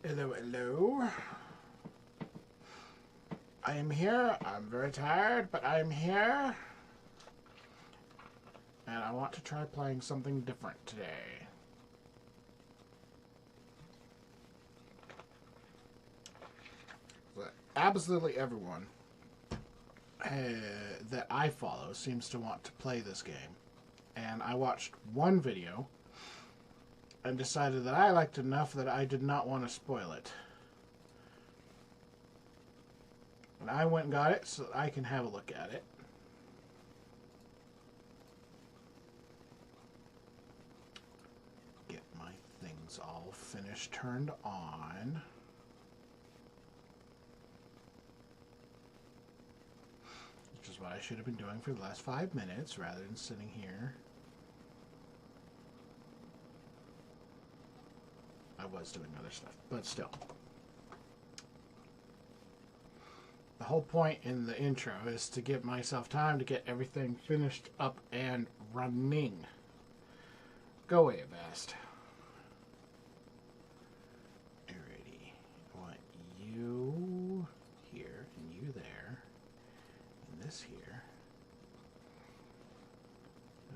Hello, hello. I am here. I'm very tired, but I'm here. And I want to try playing something different today. But absolutely everyone that I follow seems to want to play this game. And I watched one video and decided that I liked it enough that I did not want to spoil it. And I went and got it so that I can have a look at it. Get my things all finished, turned on. Which is what I should have been doing for the last 5 minutes rather than sitting here. I was doing other stuff, but still. The whole point in the intro is to give myself time to get everything finished up and running. Go away, Avast. Alrighty. I want you here, and you there, and this here.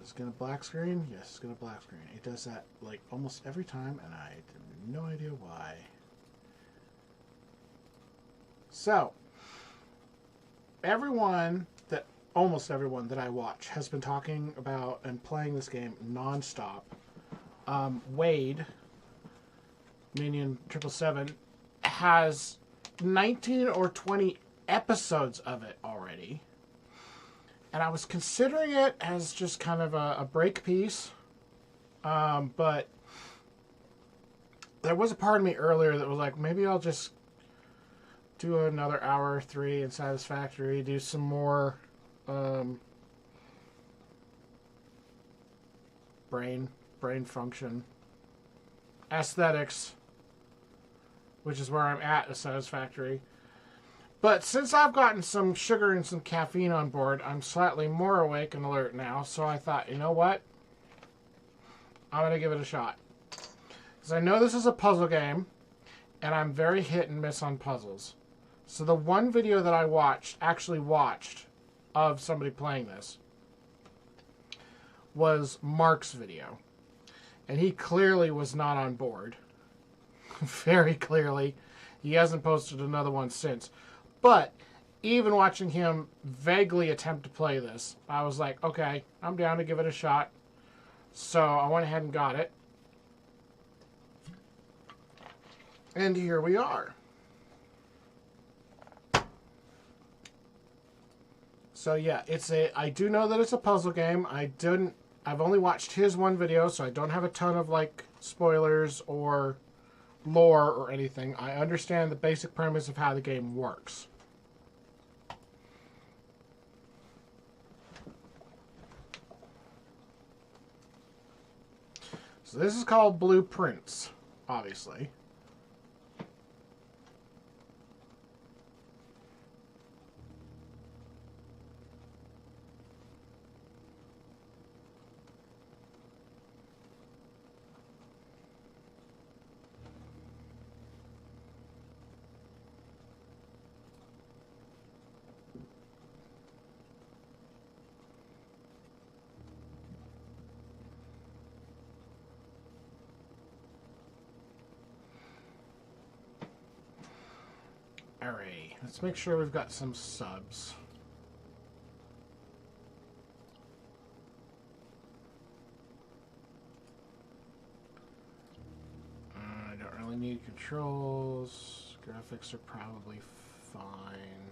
Is it going to black screen? Yes, it's going to black screen. It does that like almost every time, and I have no idea why. So, almost everyone that I watch has been talking about and playing this game nonstop. Wade, Minion 777, has 19 or 20 episodes of it already. And I was considering it as just kind of a break piece. But there was a part of me earlier that was like, maybe I'll just do another hour or 3 in Satisfactory, do some more brain function, aesthetics, which is where I'm at Satisfactory. But since I've gotten some sugar and some caffeine on board, I'm slightly more awake and alert now. So I thought, you know what? I'm going to give it a shot. Because I know this is a puzzle game, and I'm very hit and miss on puzzles. So the one video that I actually watched, of somebody playing this, was Mark's video. And he clearly was not on board. Very clearly. He hasn't posted another one since. But even watching him vaguely attempt to play this, I was like, okay, I'm down to give it a shot. So I went ahead and got it. And here we are. So yeah, I do know that it's a puzzle game. I've only watched his one video, so I don't have a ton of like spoilers or lore or anything. I understand the basic premise of how the game works. So this is called Blueprints, obviously. Alright, let's make sure we've got some subs. I don't really need controls. Graphics are probably fine.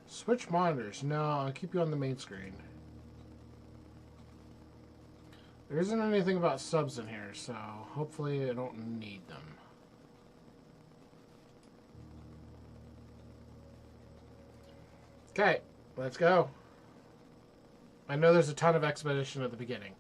Switch monitors. No, I'll keep you on the main screen. There isn't anything about subs in here, so hopefully I don't need them. Okay, let's go. I know there's a ton of expedition at the beginning.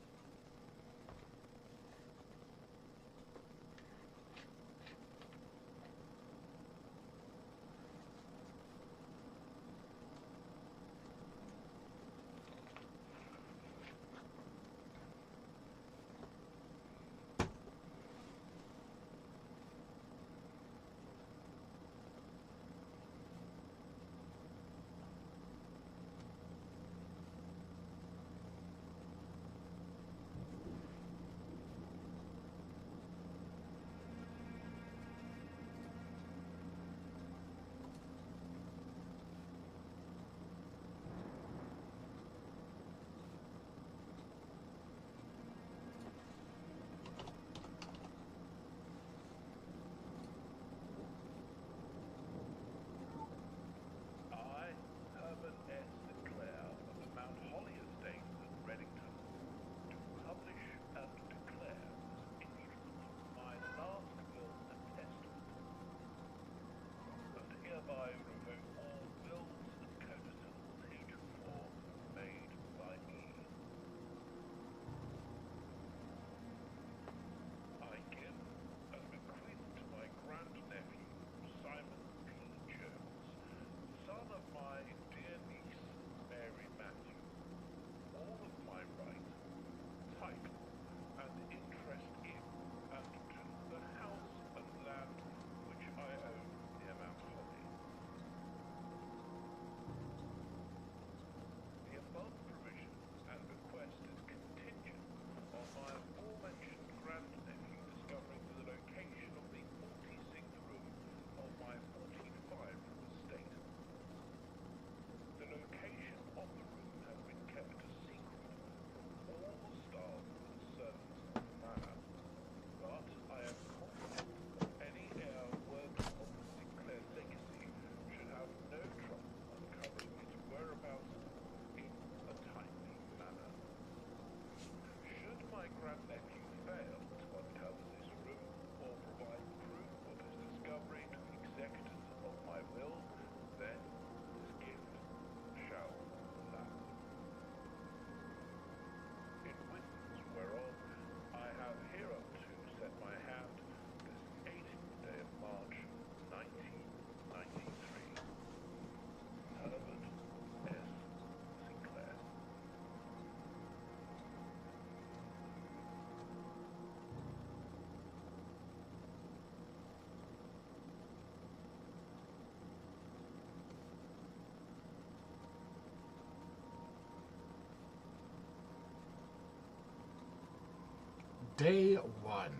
day 1.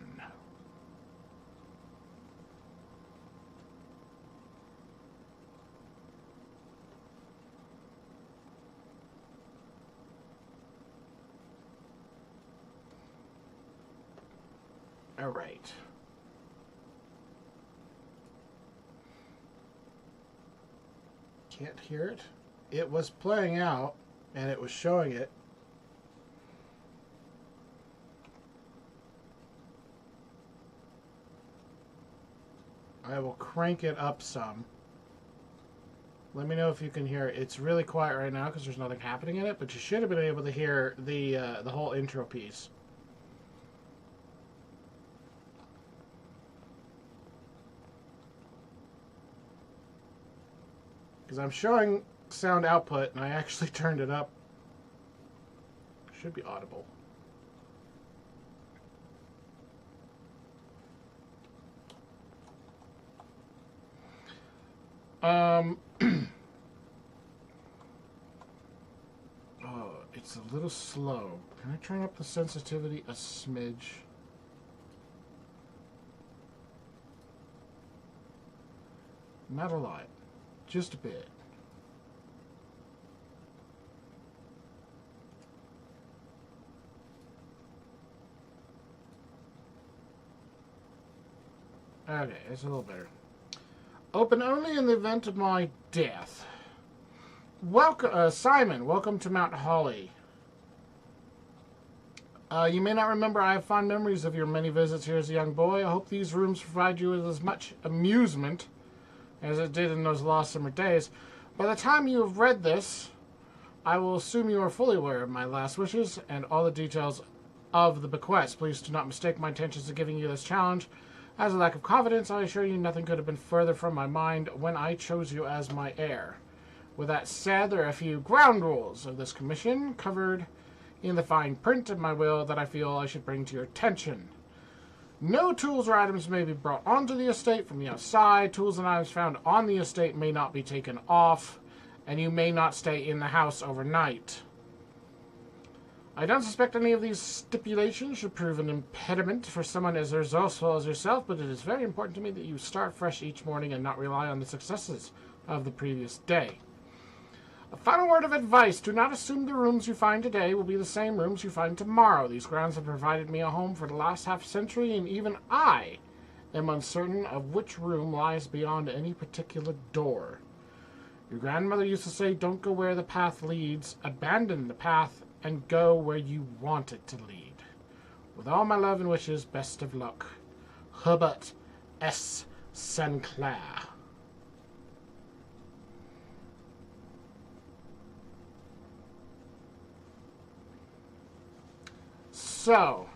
All right. Can't hear it. It was playing out, and it was showing it. I will crank it up some. Let me know if you can hear it. It's really quiet right now because there's nothing happening in it, but you should have been able to hear the whole intro piece. Because I'm showing sound output, and I actually turned it up. Should be audible. Oh, it's a little slow. Can I turn up the sensitivity a smidge? Not a lot. Just a bit. Okay, it's a little better. Open only in the event of my death. Welcome, Simon. Welcome to Mount Holly. You may not remember, I have fond memories of your many visits here as a young boy. I hope these rooms provide you with as much amusement as it did in those lost summer days. By the time you have read this, I will assume you are fully aware of my last wishes and all the details of the bequest. Please do not mistake my intentions of giving you this challenge as a lack of confidence. I assure you nothing could have been further from my mind when I chose you as my heir. With that said, there are a few ground rules of this commission covered in the fine print of my will that I feel I should bring to your attention. No tools or items may be brought onto the estate from the outside. Tools and items found on the estate may not be taken off, and you may not stay in the house overnight. I don't suspect any of these stipulations should prove an impediment for someone as resourceful as yourself, but it is very important to me that you start fresh each morning and not rely on the successes of the previous day. A final word of advice. Do not assume the rooms you find today will be the same rooms you find tomorrow. These grounds have provided me a home for the last half-century, and even I am uncertain of which room lies beyond any particular door. Your grandmother used to say, don't go where the path leads, abandon the path, and go where you want it to lead. With all my love and wishes, best of luck. Herbert S. Sinclair. So,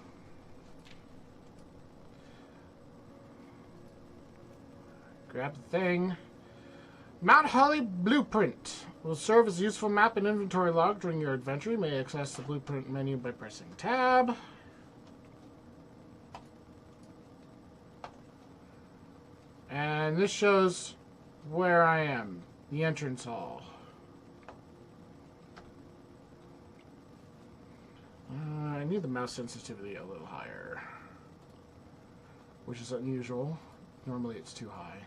grab the thing. Mount Holly Blueprint will serve as a useful map and inventory log during your adventure. You may access the blueprint menu by pressing tab. And this shows where I am, the entrance hall. I need the mouse sensitivity a little higher, which is unusual. Normally it's too high.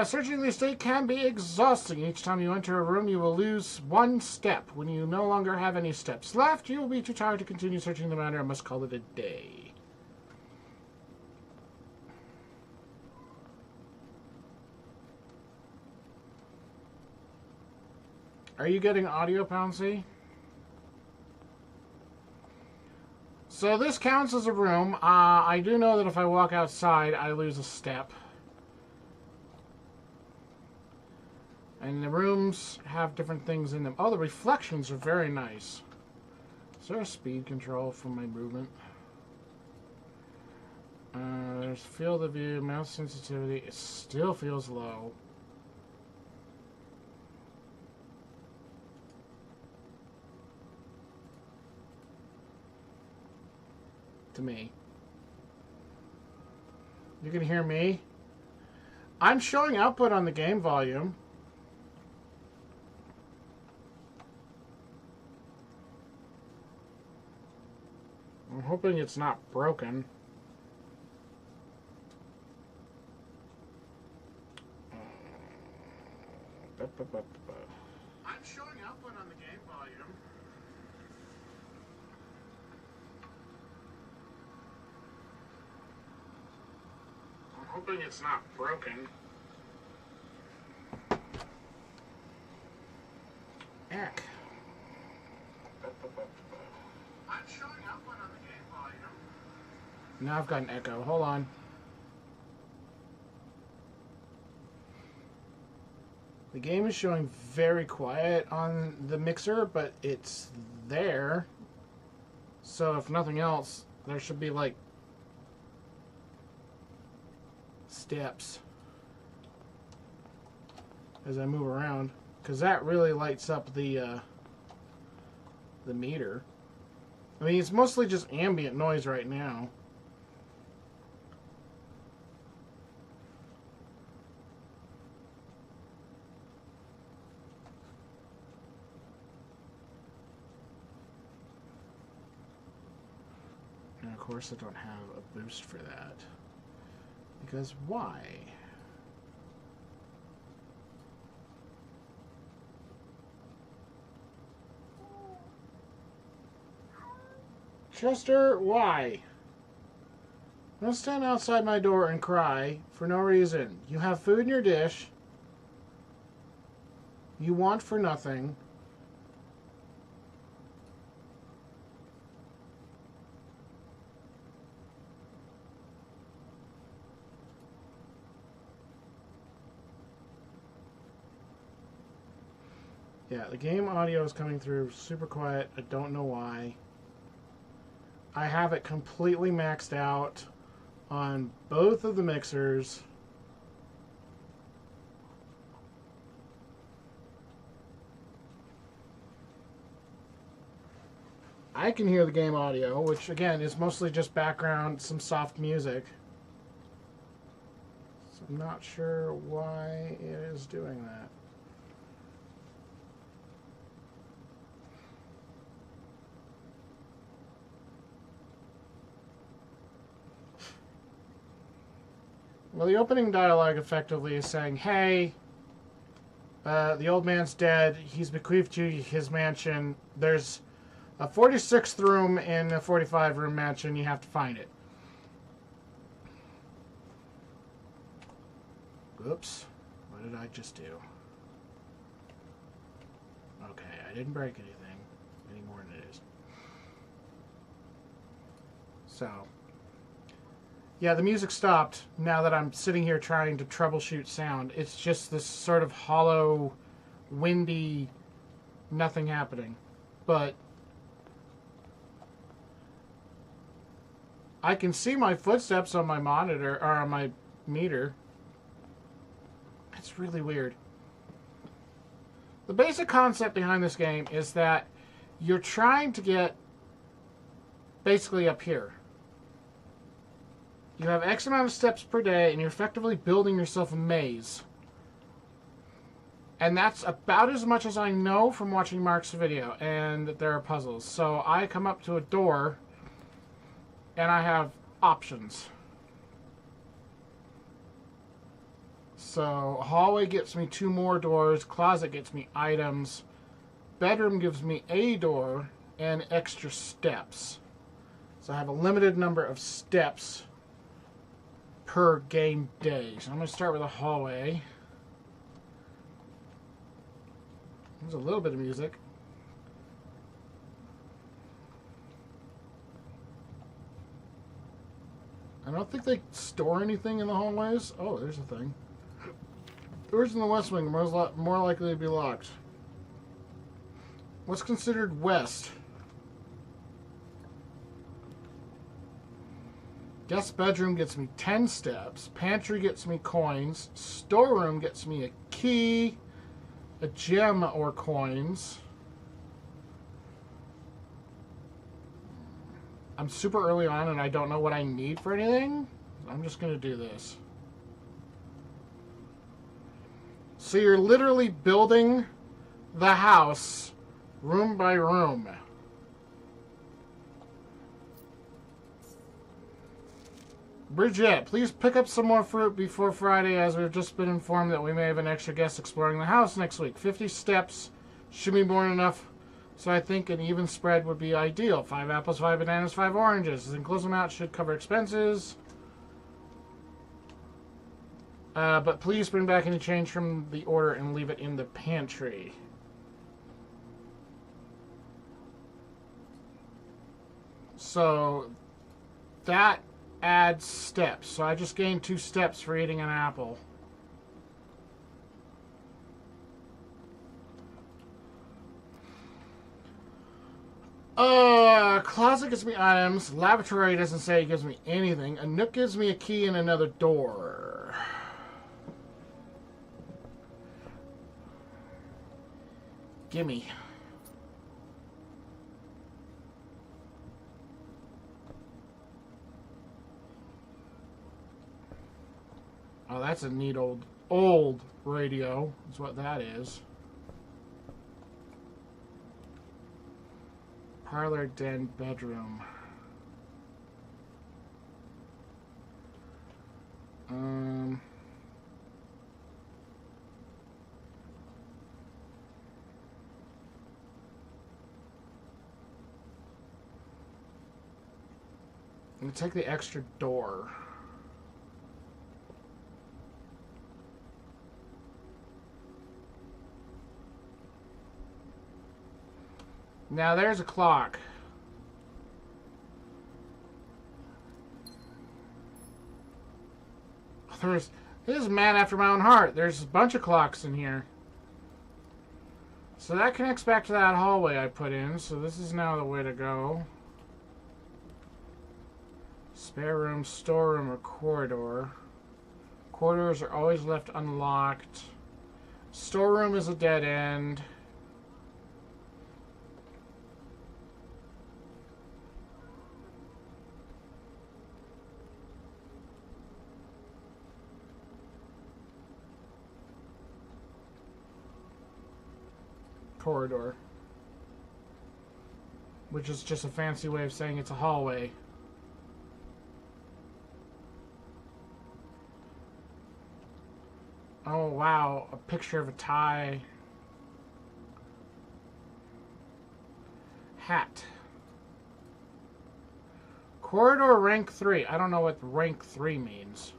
Searching the estate can be exhausting. Each time you enter a room, you will lose one step. When you no longer have any steps left, you will be too tired to continue searching the manor and must call it a day. Are you getting audio, Pouncy? So this counts as a room. I do know that if I walk outside, I lose a step. And the rooms have different things in them. Oh, the reflections are very nice. Is there a speed control for my movement? There's field of view, mouse sensitivity. It still feels low. To me. You can hear me? I'm showing output on the game volume. I'm hoping it's not broken. I'm showing output on the game volume. I'm hoping it's not broken. Eck. I'm showing output on the game volume. Now I've got an echo. Hold on. The game is showing very quiet on the mixer, but it's there. So if nothing else, there should be like steps as I move around, because that really lights up the meter. I mean, it's mostly just ambient noise right now. And of course I don't have a boost for that. Because why? Chester, why? Don't stand outside my door and cry for no reason. You have food in your dish. You want for nothing. Yeah, the game audio is coming through super quiet. I don't know why. I have it completely maxed out on both of the mixers. I can hear the game audio, which again is mostly just background, some soft music. So I'm not sure why it is doing that. Well, the opening dialogue effectively is saying, hey, the old man's dead. He's bequeathed you his mansion. There's a 46th room in a 45-room mansion. You have to find it. Oops. What did I just do? Okay, I didn't break anything any more than it is. So, yeah, the music stopped now that I'm sitting here trying to troubleshoot sound. It's just this sort of hollow, windy, nothing happening. But I can see my footsteps on my monitor, or on my meter. It's really weird. The basic concept behind this game is that you're trying to get basically up here. You have X amount of steps per day, and you're effectively building yourself a maze. And that's about as much as I know from watching Mark's video, and there are puzzles. So I come up to a door, and I have options. So hallway gets me 2 more doors, closet gets me items, bedroom gives me a door, and extra steps. So I have a limited number of steps per game day. So I'm going to start with a hallway. There's a little bit of music. I don't think they store anything in the hallways. Oh, there's a thing. Doors in the west wing are more likely to be locked. What's considered west? Guest bedroom gets me 10 steps. Pantry gets me coins. Storeroom gets me a key, a gem or coins. I'm super early on and I don't know what I need for anything. I'm just going to do this. So you're literally building the house room by room. Bridget, please pick up some more fruit before Friday, as we've just been informed that we may have an extra guest exploring the house next week. 50 steps should be more than enough, so I think an even spread would be ideal. 5 apples, 5 bananas, 5 oranges. The enclosed amount should cover expenses. But please bring back any change from the order and leave it in the pantry. So that adds steps. So I just gained 2 steps for eating an apple. Closet gives me items. Lavatory doesn't say it gives me anything. A nook gives me a key and another door. Gimme. Oh, that's a neat old radio. Is what that is. Parlor, den, bedroom. I'm gonna take the extra door. Now there's a clock. This is a man after my own heart. There's a bunch of clocks in here. So that connects back to that hallway I put in. So this is now the way to go. Spare room, storeroom, or corridor. Corridors are always left unlocked. Storeroom is a dead end. Corridor, which is just a fancy way of saying it's a hallway. Oh wow, a picture of a tie. Hat. Corridor rank 3. I don't know what rank 3 means.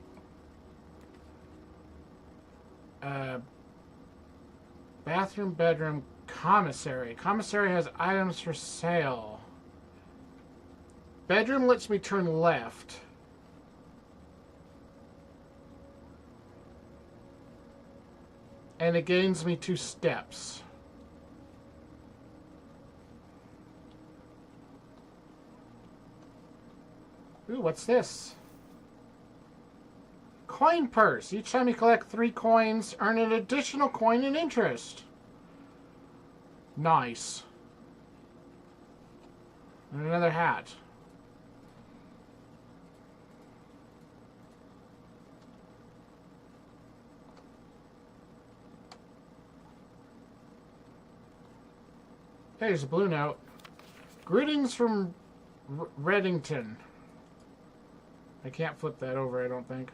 Bathroom, bedroom, commissary. Commissary has items for sale. Bedroom lets me turn left. And it gains me 2 steps. Ooh, what's this? Coin purse. Each time you collect 3 coins, earn an additional coin and interest. Nice. And another hat. Hey, there's a blue note. Greetings from Reddington. I can't flip that over, I don't think.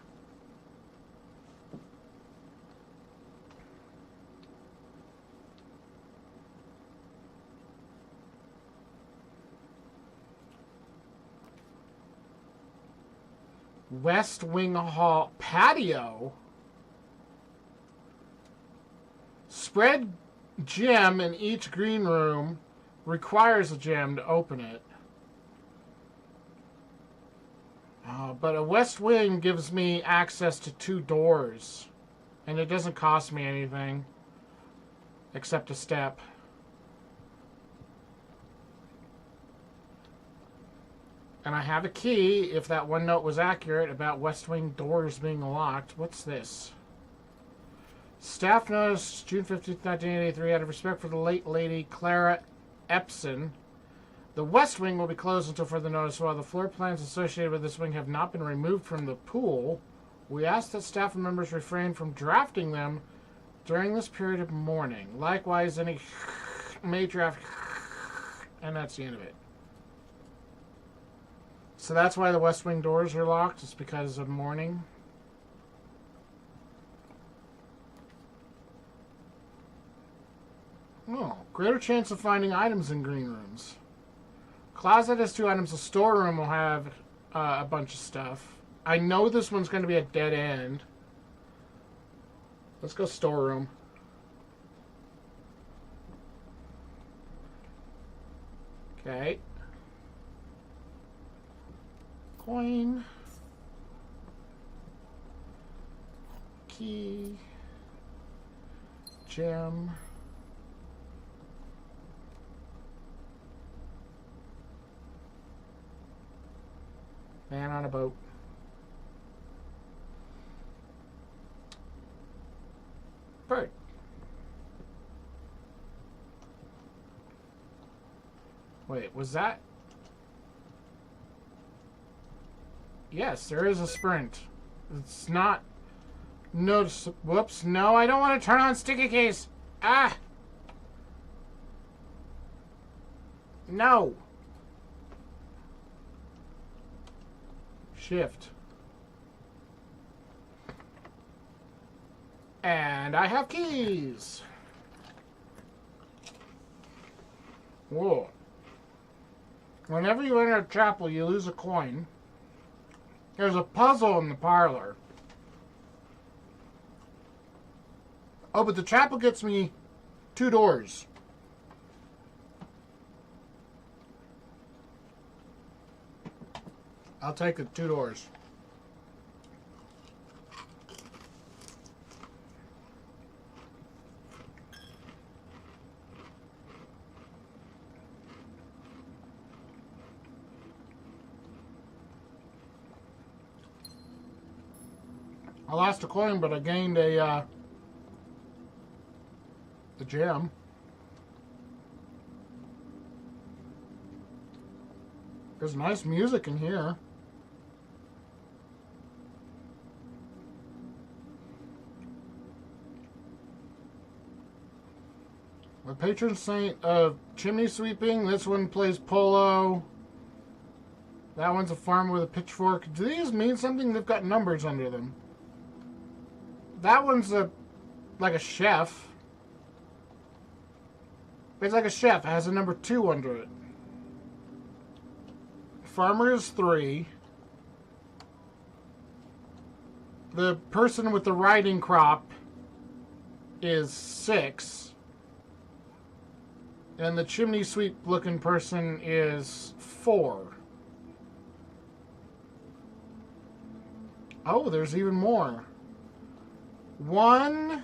West Wing Hall patio. Spread gem in each green room. Requires a gem to open it. But a west wing gives me access to 2 doors. And it doesn't cost me anything. Except a step. And I have a key, if that one note was accurate, about west wing doors being locked. What's this? Staff notice, June 15th, 1983, out of respect for the late lady Clara Epson, the west wing will be closed until further notice. While the floor plans associated with this wing have not been removed from the pool, we ask that staff members refrain from drafting them during this period of mourning. Likewise, any major after, and that's the end of it. So that's why the West Wing doors are locked. It's because of mourning. Oh, greater chance of finding items in green rooms. Closet has 2 items. The storeroom will have a bunch of stuff. I know this one's going to be a dead end. Let's go storeroom. Okay. Coin. Key. Gem. Man on a boat. Bird. Wait, was that? Yes, there is a sprint. It's not noticeable. Whoops, no, I don't want to turn on sticky keys. Ah! No! Shift. And I have keys. Whoa. Whenever you enter a chapel, you lose a coin. There's a puzzle in the parlor. Oh, but the chapel gets me 2 doors. I'll take the 2 doors. I lost a coin, but I gained a gem. There's nice music in here. The patron saint of chimney sweeping. This one plays polo. That one's a farmer with a pitchfork. Do these mean something? They've got numbers under them. That one's like a chef. It's like a chef. It has a number 2 under it. Farmer is 3. The person with the riding crop is 6. And the chimney sweep looking person is 4. Oh, there's even more. 1,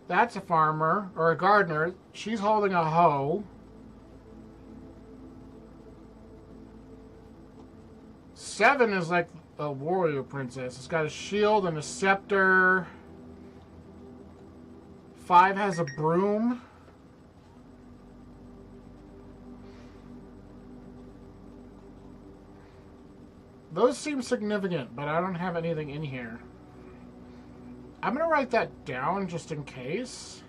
that's a farmer or a gardener. She's holding a hoe. 7 is like a warrior princess. It's got a shield and a scepter. 5 has a broom. Those seem significant, but I don't have anything in here. I'm going to write that down just in case.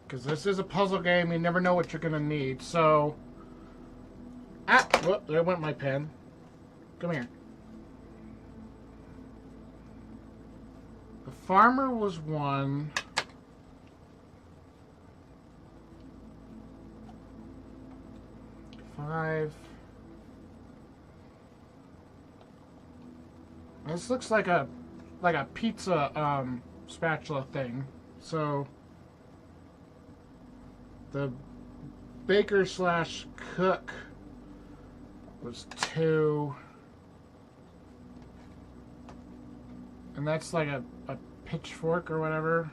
Because this is a puzzle game. You never know what you're going to need. So, whoop, there went my pen. Come here. The farmer was 1. Five. This looks like a pizza spatula thing. So the baker slash cook was 2. And that's like a pitchfork or whatever.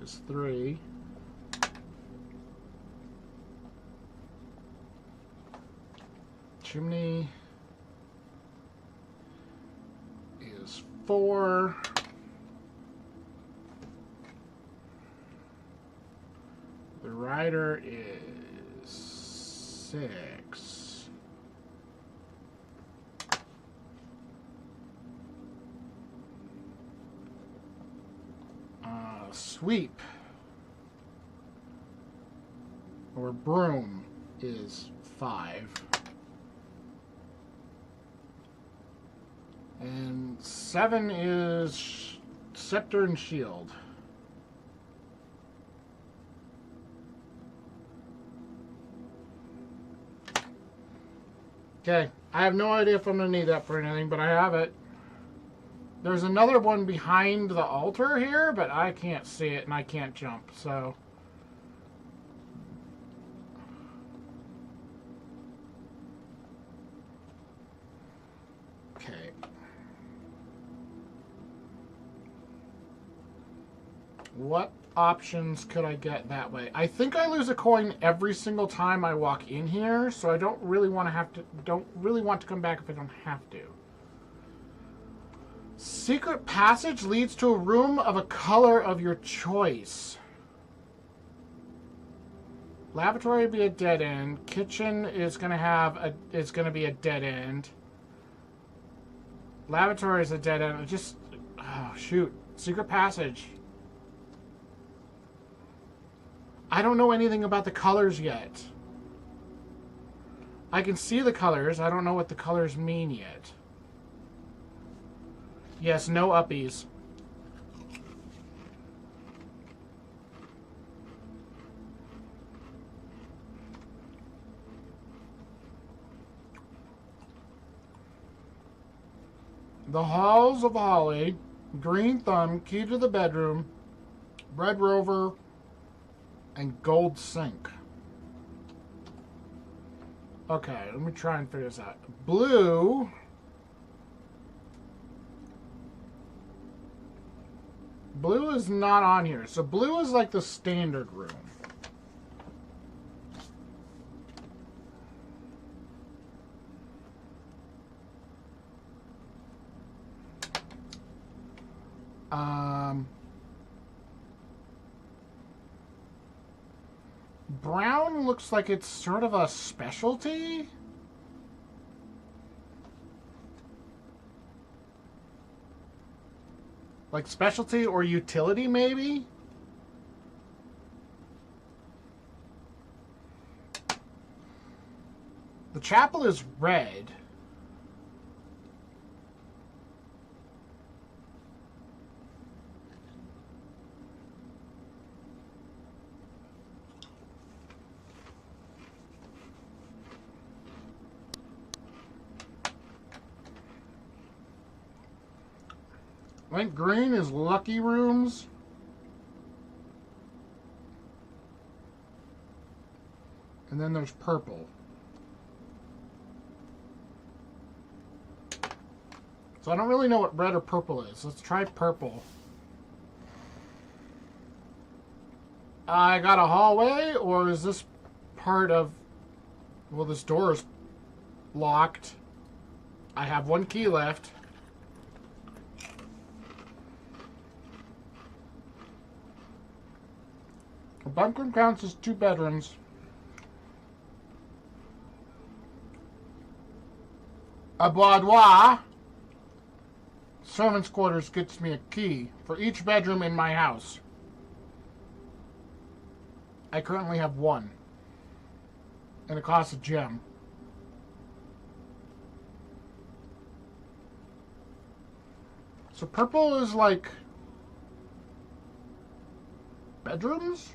Is 3. Chimney is 4. The rider is 6. Sweep or broom is 5. And 7 is scepter and shield. Okay, I have no idea if I'm going to need that for anything, but I have it. There's another one behind the altar here, but I can't see it and I can't jump, so... Okay. What options could I get that way? I think I lose a coin every single time I walk in here, so I don't really want to come back if I don't have to. Secret passage leads to a room of a color of your choice. Lavatory would be a dead end. Kitchen is going to be a dead end. Lavatory is a dead end. Just, oh shoot, secret passage. I don't know anything about the colors yet. I can see the colors. I don't know what the colors mean yet. Yes, no uppies. The Halls of Holly, Green Thumb, Key to the Bedroom, Red Rover, and Gold Sink. Okay, let me try and figure this out. Blue... Blue is not on here. So blue is like the standard room. Brown looks like it's sort of a specialty. Like specialty or utility, maybe? The chapel is red. I think green is lucky rooms. And then there's purple. So I don't really know what red or purple is. Let's try purple. I got a hallway, or is this part of... Well, this door is locked. I have 1 key left. A bunkroom counts as 2 bedrooms. A boudoir. Servant's quarters gets me a key for each bedroom in my house. I currently have 1. And it costs a gem. So purple is like... bedrooms?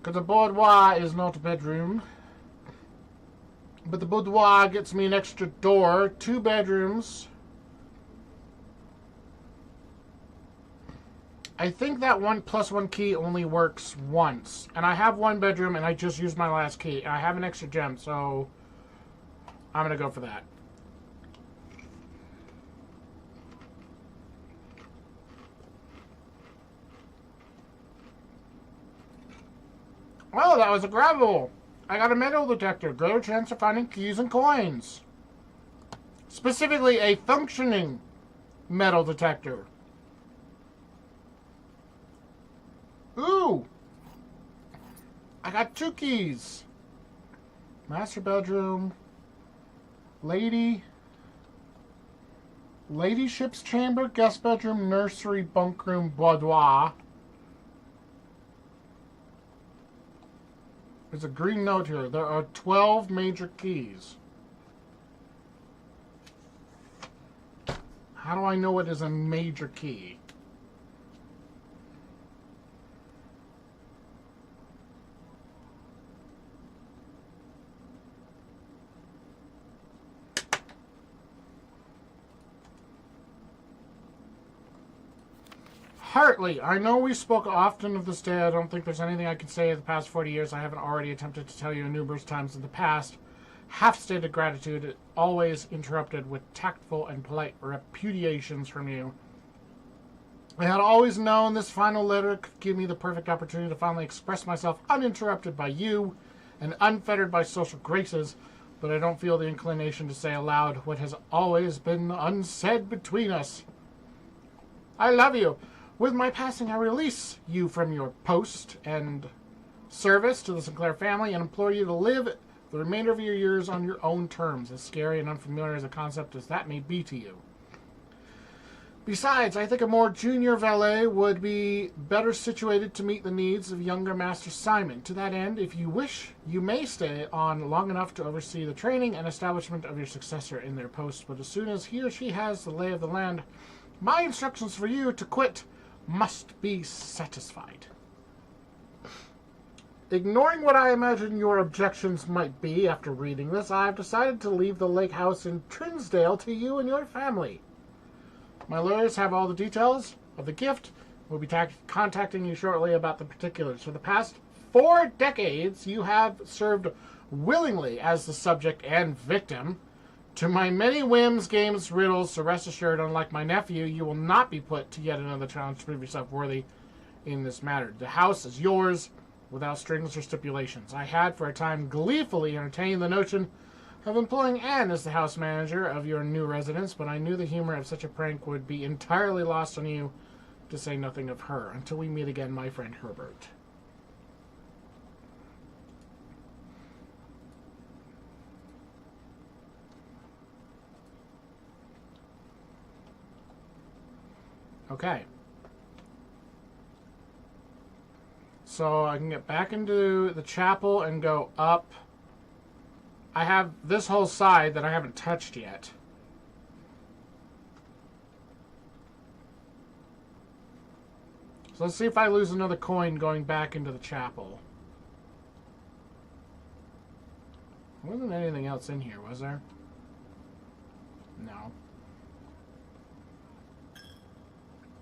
Because the boudoir is not a bedroom. But the boudoir gets me an extra door, 2 bedrooms. I think that 1+1 key only works once. And I have 1 bedroom and I just used my last key. I have an extra gem, so I'm going to go for that. Oh, that was a gravel. I got a metal detector. Greater chance of finding keys and coins. Specifically, a functioning metal detector. Ooh! I got 2 keys. Master bedroom. Lady. Ladyship's chamber, guest bedroom, nursery, bunk room, boudoir. There's a green note here. There are 12 major keys. How do I know it is a major key? Hartley, I know we spoke often of this day. I don't think there's anything I can say in the past 40 years I haven't already attempted to tell you numerous times in the past. Half-stated gratitude, always interrupted with tactful and polite repudiations from you. I had always known this final letter could give me the perfect opportunity to finally express myself uninterrupted by you and unfettered by social graces, but I don't feel the inclination to say aloud what has always been unsaid between us. I love you. With my passing, I release you from your post and service to the Sinclair family and implore you to live the remainder of your years on your own terms, as scary and unfamiliar as a concept as that may be to you. Besides, I think a more junior valet would be better situated to meet the needs of younger Master Simon. To that end, if you wish, you may stay on long enough to oversee the training and establishment of your successor in their post, but as soon as he or she has the lay of the land, my instructions for you to quit must be satisfied. Ignoring what I imagine your objections might be after reading this, I have decided to leave the lake house in Trinsdale to you and your family. My lawyers have all the details of the gift. We'll be contacting you shortly about the particulars. For the past 4 decades, you have served willingly as the subject and victim to my many whims, games, riddles, so rest assured, unlike my nephew, you will not be put to yet another challenge to prove yourself worthy in this matter. The house is yours, without strings or stipulations. I had, for a time, gleefully entertained the notion of employing Anne as the house manager of your new residence, but I knew the humor of such a prank would be entirely lost on you, to say nothing of her. Until we meet again, my friend Herbert. Okay. So I can get back into the chapel and go up. I have this whole side that I haven't touched yet. So let's see if I lose another coin going back into the chapel. There wasn't anything else in here, was there? No.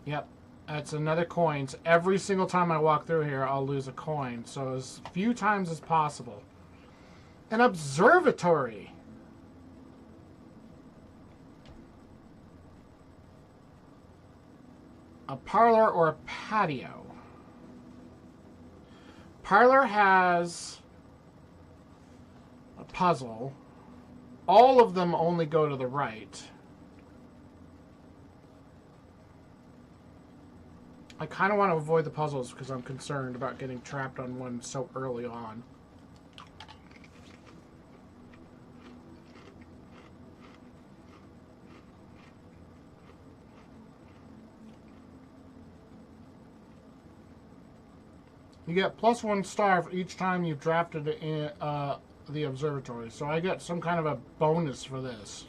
Yep, that's another coin. So every single time I walk through here, I'll lose a coin. So as few times as possible. An observatory. A parlor or a patio. Parlor has a puzzle. All of them only go to the right. I kind of want to avoid the puzzles because I'm concerned about getting trapped on one so early on. You get +1 star for each time you've drafted in the observatory. So I get some kind of a bonus for this.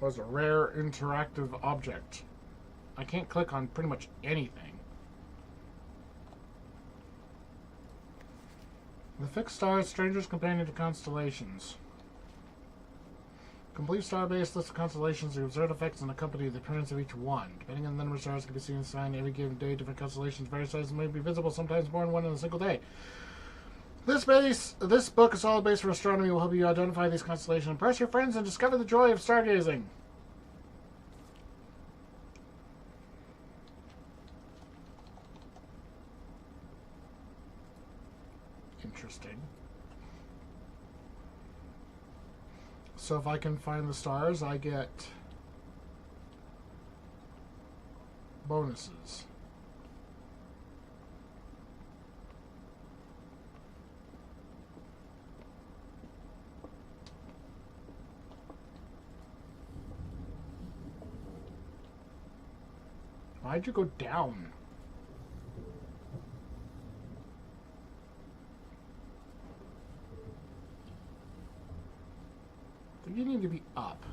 Was a rare interactive object. I can't click on pretty much anything. The fixed star is Stranger's Companion to Constellations. Complete star-based list of constellations, the observed effects, and accompany the appearance of each one. Depending on the number of stars can be seen and signed every given day, different constellations, various sizes may be visible, sometimes more than one in a single day. This book, A Solid Base for Astronomy, will help you identify these constellations, impress your friends, and discover the joy of stargazing. Interesting. So if I can find the stars, I get bonuses. Why'd you go down? I think you need to be up.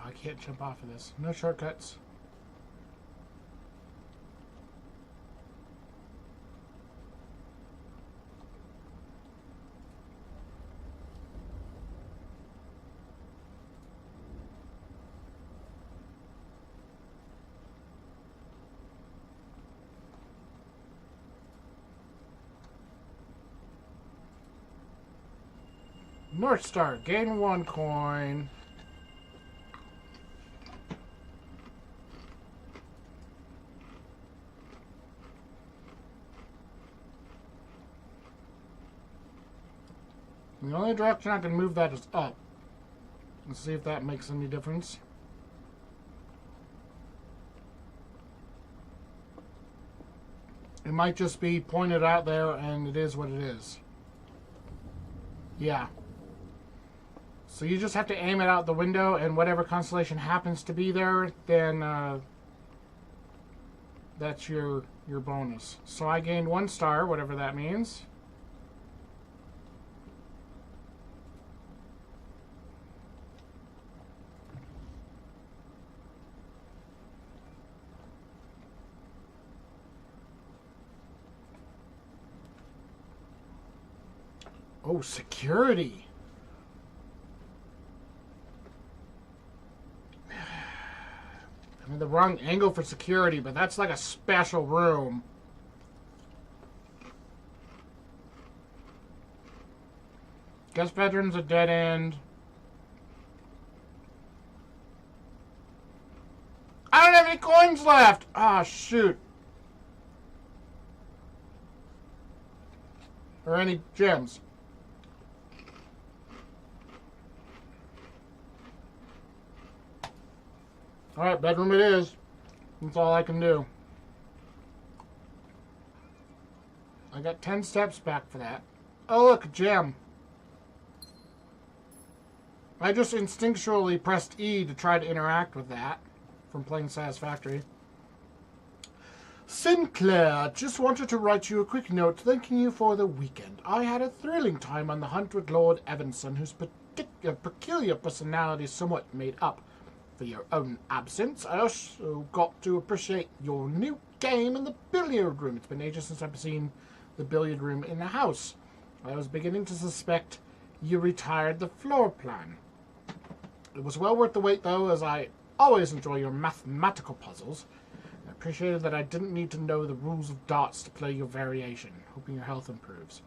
I can't jump off of this. No shortcuts. North Star, gain 1 coin. The only direction I can move that is up. Let's see if that makes any difference. It might just be pointed out there and it is what it is. Yeah. So you just have to aim it out the window, and whatever constellation happens to be there, then that's your bonus. So I gained 1 star, whatever that means. Oh, security. I'm in the wrong angle for security, but that's like a special room. Guest bedroom's a dead end. I don't have any coins left. Ah, shoot. Or any gems. Alright, bedroom it is. That's all I can do. I got 10 steps back for that. Oh, look, a gem. I just instinctually pressed E to try to interact with that from playing Satisfactory. Sinclair, just wanted to write you a quick note thanking you for the weekend. I had a thrilling time on the hunt with Lord Evanson, whose peculiar personality somewhat made up for your own absence. I also got to appreciate your new game in the billiard room. It's been ages since I've seen the billiard room in the house. I was beginning to suspect you retired the floor plan. It was well worth the wait, though, as I always enjoy your mathematical puzzles. I appreciated that I didn't need to know the rules of darts to play your variation. Hoping your health improves.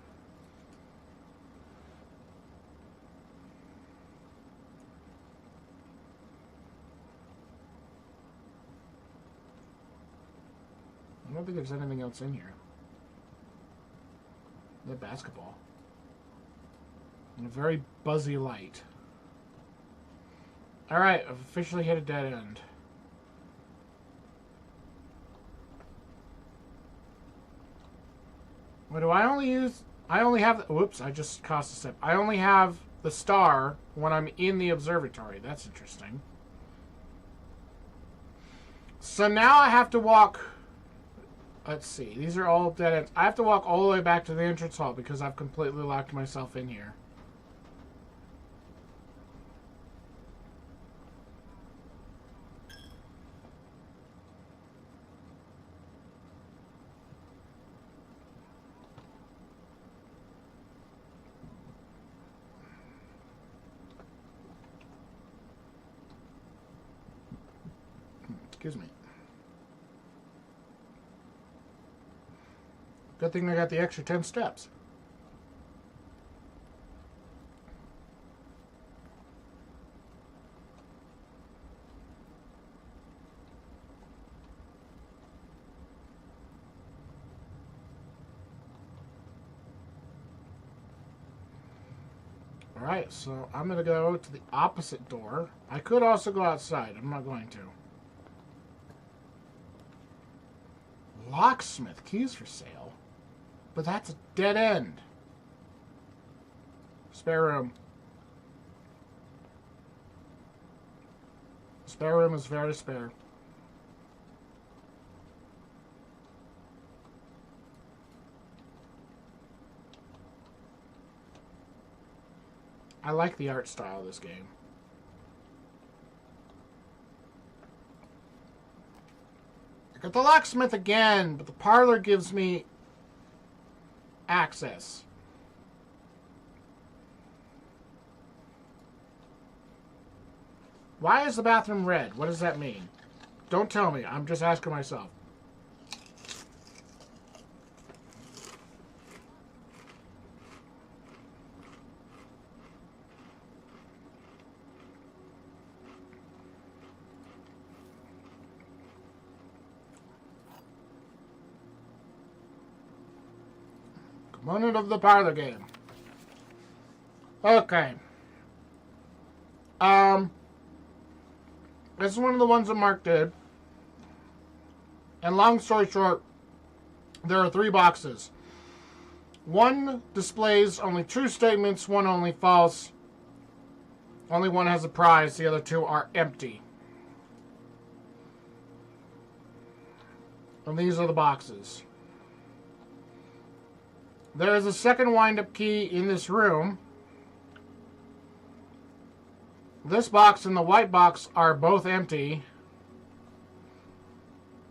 I don't think there's anything else in here. The basketball. And a very buzzy light. Alright, I've officially hit a dead end. What do I only use? I only have... Whoops, I just cost a step. I only have the star when I'm in the observatory. That's interesting. So now I have to walk... Let's see. These are all dead ends. I have to walk all the way back to the entrance hall because I've completely locked myself in here. Excuse me. Good thing I got the extra 10 steps. Alright, so I'm going to go to the opposite door. I could also go outside. I'm not going to. Locksmith. Keys for sale. But that's a dead end. Spare room. Spare room is very spare. I like the art style of this game. I got the locksmith again, but the parlor gives me access. Why is the bathroom red? What does that mean? Don't tell me. I'm just asking myself. Component of the parlor game. Okay. This is one of the ones that Mark did. And long story short, there are 3 boxes. One displays only true statements, one only false. Only one has a prize, the other 2 are empty. And these are the boxes. There is a second wind-up key in this room. This box and the white box are both empty.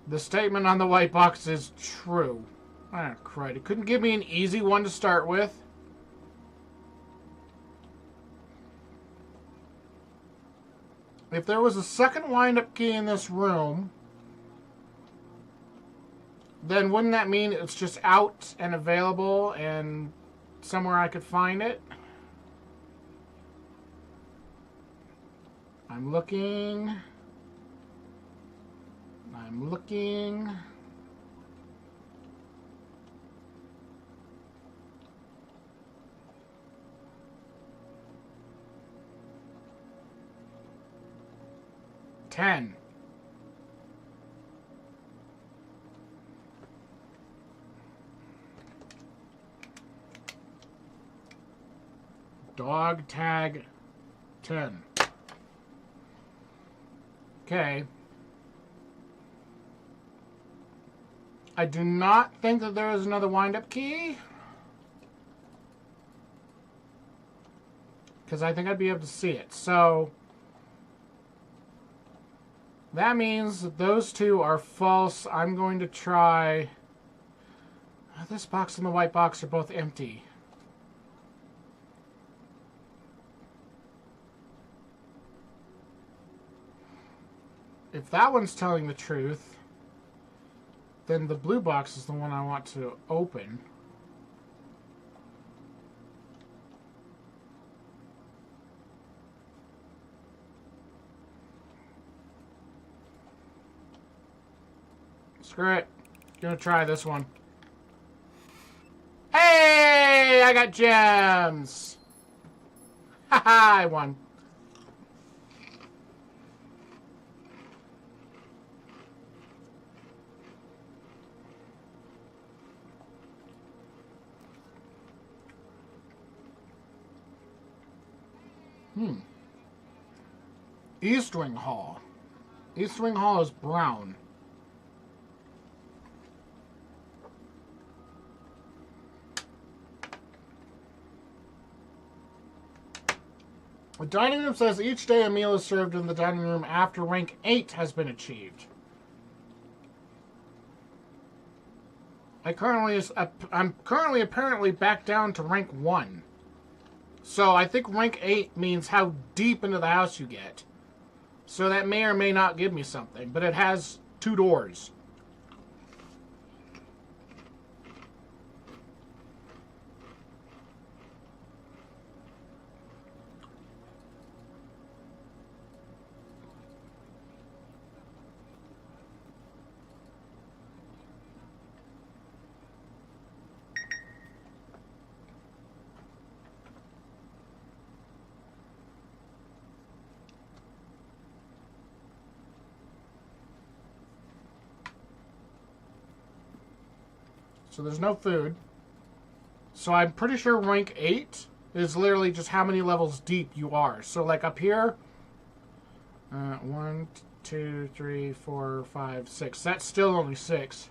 The statement on the white box is true. Ah, crud. It couldn't give me an easy one to start with. If there was a second wind-up key in this room, then wouldn't that mean it's just out and available and somewhere I could find it? I'm looking. I'm looking. Ten. Dog tag 10. Okay. I do not think that there is another wind-up key. Because I think I'd be able to see it. So that means that those 2 are false. I'm going to try... This box and the white box are both empty. If that one's telling the truth, then the blue box is the one I want to open. Screw it. Gonna try this one. Hey! I got gems! Haha, I won. East Wing Hall. East Wing Hall is brown. The dining room says each day a meal is served in the dining room after rank 8 has been achieved. I'm currently apparently back down to rank 1. So I think rank 8 means how deep into the house you get. So that may or may not give me something. But it has 2 doors. So there's no food. So I'm pretty sure rank 8 is literally just how many levels deep you are. So like up here, 1, 2, 3, 4, 5, 6. That's still only 6.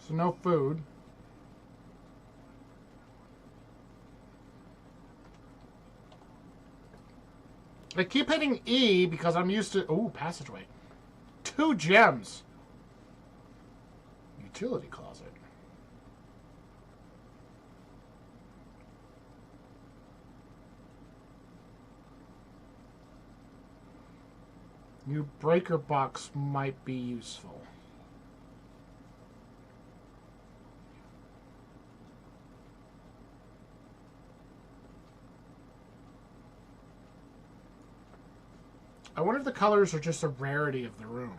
So no food. I keep hitting E because I'm used to... Ooh, passageway. 2 gems. Utility closet. New breaker box might be useful. I wonder if the colors are just a rarity of the room.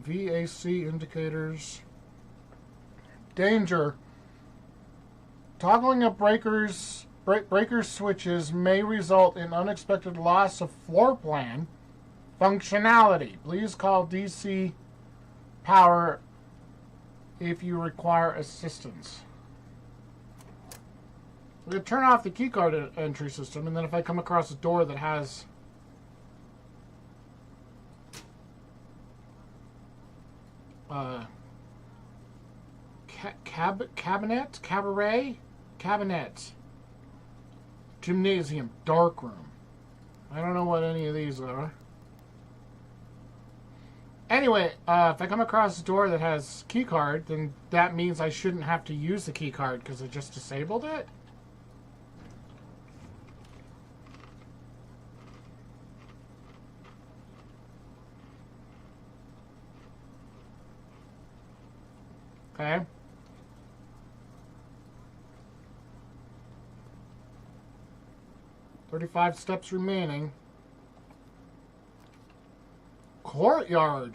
VAC indicators. Danger. Toggling of breaker switches may result in unexpected loss of floor plan functionality. Please call DC Power if you require assistance. I'm going to turn off the keycard entry system, and then if I come across a door that has cabinet, gymnasium, dark room. I don't know what any of these are. Anyway, if I come across a door that has keycard, then that means I shouldn't have to use the keycard because I just disabled it. Okay. "35 steps remaining. Courtyard.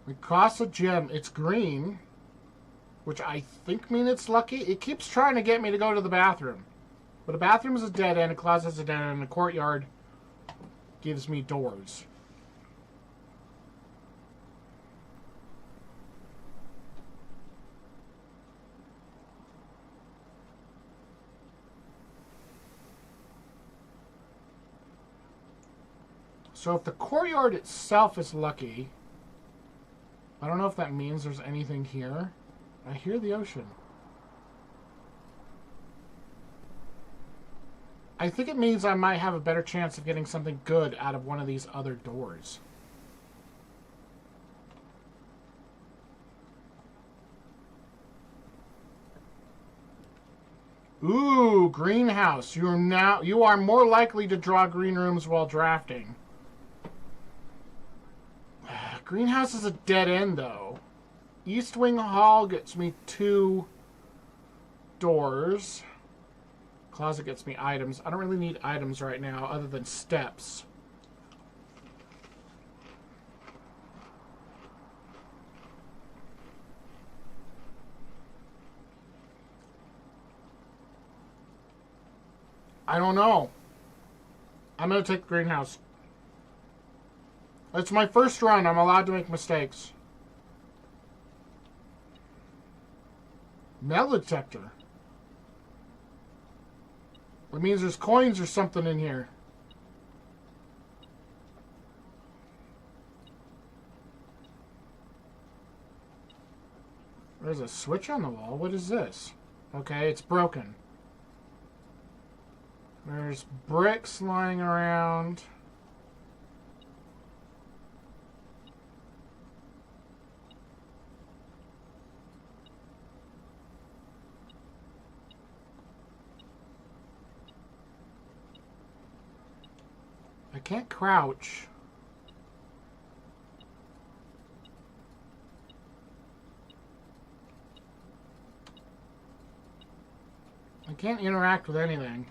We cross a gem. It's green, which I think means it's lucky. It keeps trying to get me to go to the bathroom. But a bathroom is a dead end, a closet is a dead end, and a courtyard gives me doors. So if the courtyard itself is lucky, I don't know if that means there's anything here. I hear the ocean. I think it means I might have a better chance of getting something good out of one of these other doors. Ooh, greenhouse. You are more likely to draw green rooms while drafting. Greenhouse is a dead end, though. East Wing Hall gets me 2 doors. Closet gets me items. I don't really need items right now other than steps. I don't know. I'm going to take the greenhouse. It's my first run. I'm allowed to make mistakes. Metal detector. It means there's coins or something in here. There's a switch on the wall. What is this? Okay, it's broken. There's bricks lying around. I can't crouch. I can't interact with anything.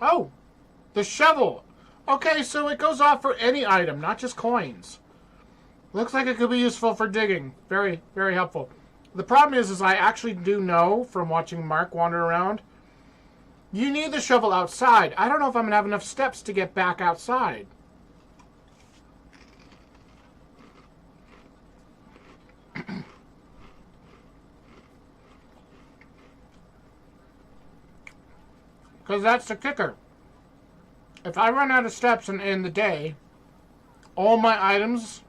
Oh, the shovel. Okay, so it goes off for any item, not just coins. Looks like it could be useful for digging. Very, very helpful. The problem is I actually do know from watching Mark wander around, you need the shovel outside. I don't know if I'm going to have enough steps to get back outside. Because that's the kicker. If I run out of steps in the day, all my items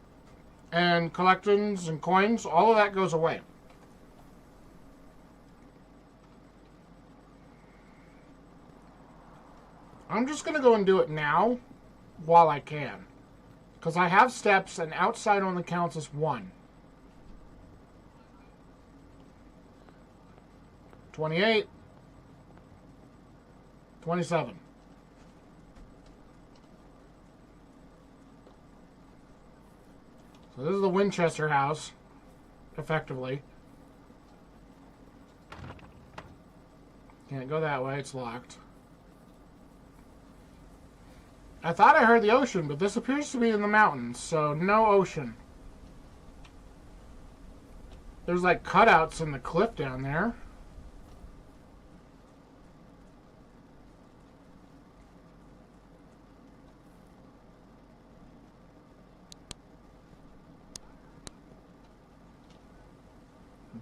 and collections and coins, all of that goes away. I'm just going to go and do it now while I can. Because I have steps and outside only counts as 1. 28. 27. So this is the Winchester house, effectively. Can't go that way, it's locked. I thought I heard the ocean, but this appears to be in the mountains, so no ocean. There's like cutouts in the cliff down there.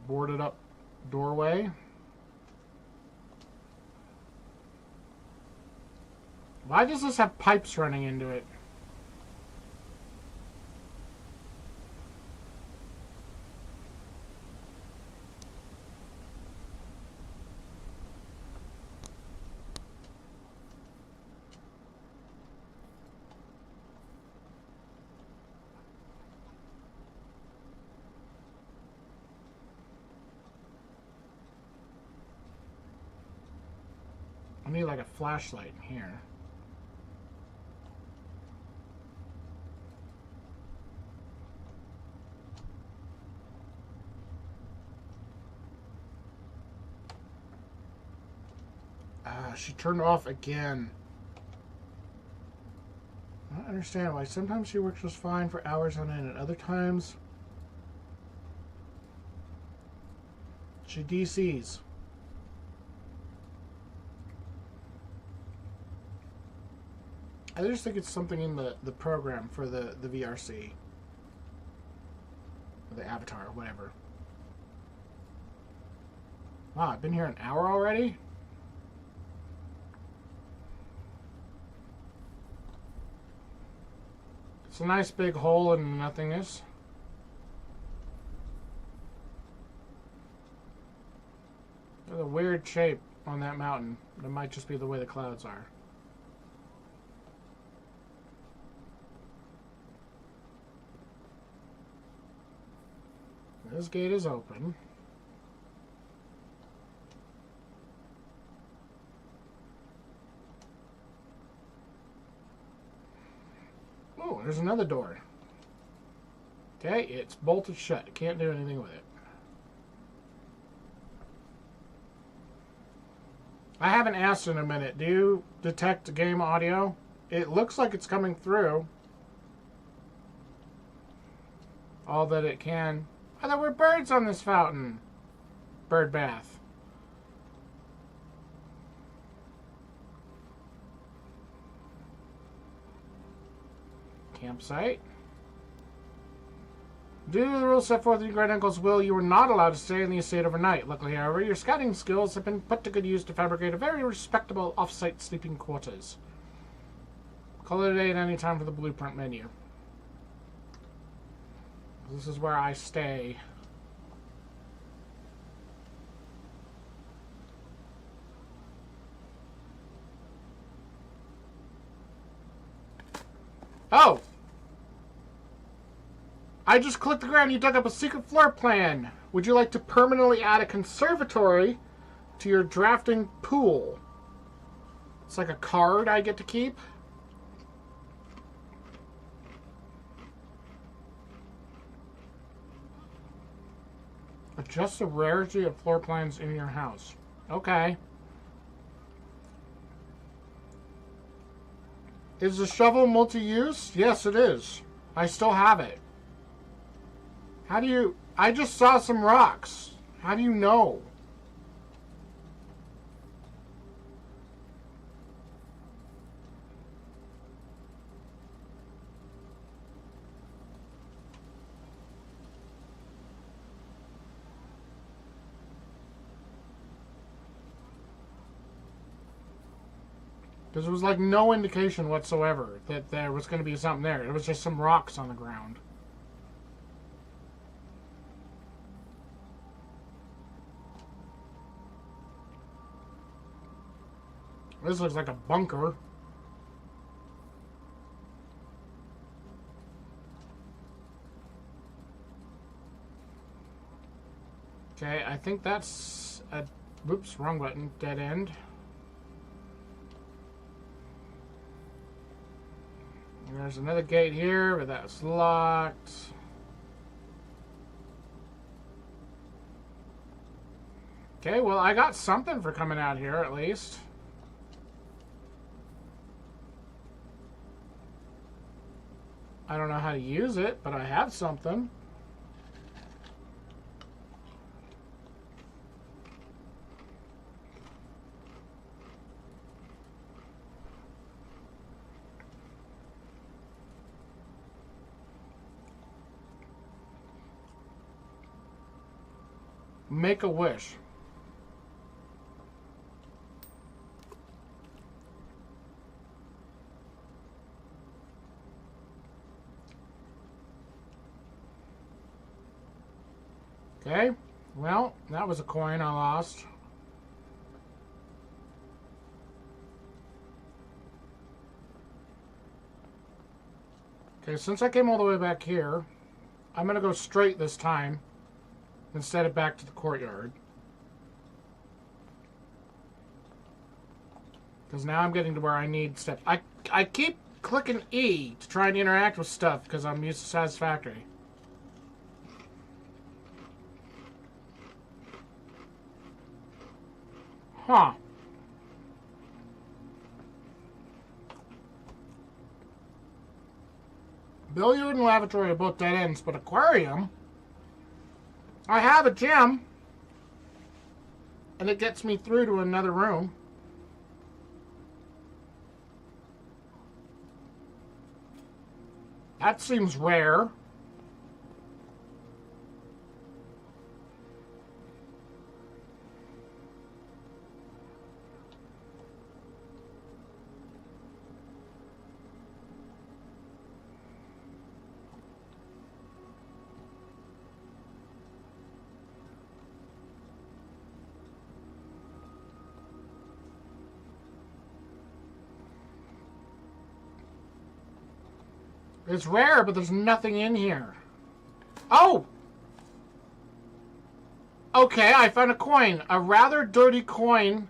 Boarded up doorway. Why does this have pipes running into it? I need like a flashlight in here. She turned off again. I don't understand why. Sometimes she works just fine for hours on end, and other times she DCs. I just think it's something in the program for the VRC. Or the avatar, whatever. Wow, I've been here an hour already? It's a nice big hole in nothingness. There's a weird shape on that mountain. That might just be the way the clouds are. This gate is open. Oh, there's another door. Okay, it's bolted shut. Can't do anything with it. I haven't asked in a minute. Do you detect game audio? It looks like it's coming through. All that it can. Oh, there were birds on this fountain. Bird bath. Campsite. Due to the rules set forth in your great uncle's will, you were not allowed to stay in the estate overnight. Luckily, however, your scouting skills have been put to good use to fabricate a very respectable off-site sleeping quarters. Call it a day at any time for the blueprint menu. This is where I stay. Oh! I just clicked the ground. You dug up a secret floor plan. Would you like to permanently add a conservatory to your drafting pool? It's like a card I get to keep. Adjust the rarity of floor plans in your house. Okay. Is the shovel multi-use? Yes, it is. I still have it. How do you... I just saw some rocks. How do you know? Because there was like no indication whatsoever that there was going to be something there. It was just some rocks on the ground. This looks like a bunker. Okay, I think that's a... Whoops, wrong button. Dead end. And there's another gate here, but that's locked. Okay, well, I got something for coming out here, at least. I don't know how to use it, but I have something. Make a wish. Okay, well, that was a coin I lost. Okay, since I came all the way back here, I'm going to go straight this time instead of back to the courtyard. Because now I'm getting to where I need steps. I keep clicking E to try and interact with stuff because I'm used to Satisfactory. Huh. Billiard and lavatory are both dead ends, but aquarium... I have a gem. And it gets me through to another room. That seems rare. It's rare, but there's nothing in here. Oh! Okay, I found a coin. A rather dirty coin,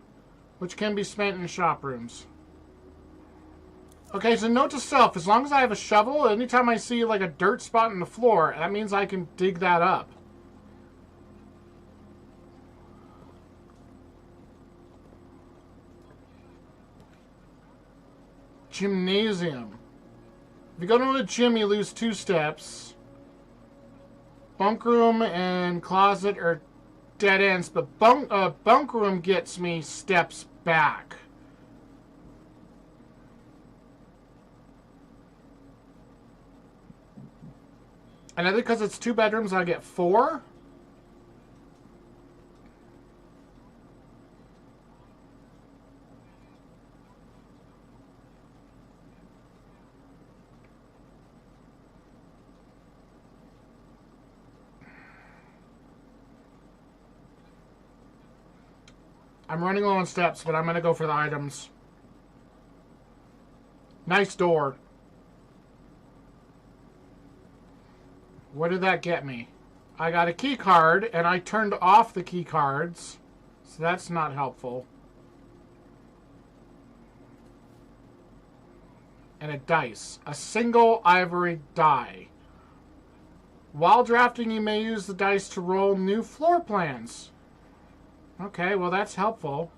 which can be spent in shop rooms. Okay, so note to self, as long as I have a shovel, anytime I see like a dirt spot in the floor, that means I can dig that up. Gymnasium. If you go to the gym, you lose 2 steps. Bunk room and closet are dead ends, but bunk room gets me steps back. And I think because it's 2 bedrooms, I get 4. I'm running low on steps, but I'm going to go for the items. Nice door. What did that get me? I got a key card, and I turned off the key cards, so that's not helpful. And a dice. A single ivory die. While drafting, you may use the dice to roll new floor plans. Okay, well that's helpful.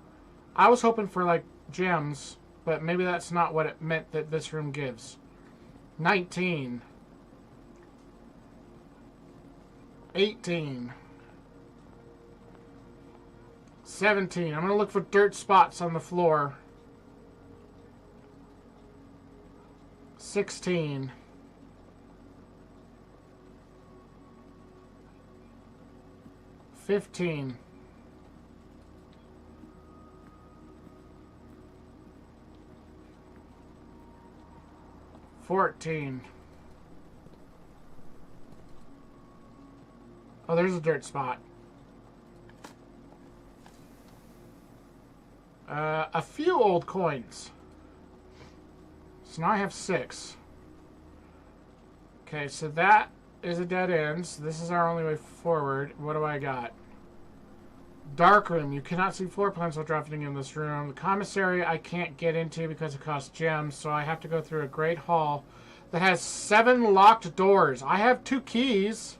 I was hoping for like gems, but maybe that's not what it meant that this room gives. 19. 18. 17. I'm going to look for dirt spots on the floor. 16. 15. 14. Oh, there's a dirt spot. A few old coins. So now I have 6. Okay, so that is a dead end. So this is our only way forward. What do I got? Dark room. You cannot see floor plans while drafting in this room. The commissary I can't get into because it costs gems, so I have to go through a great hall that has 7 locked doors. I have 2 keys.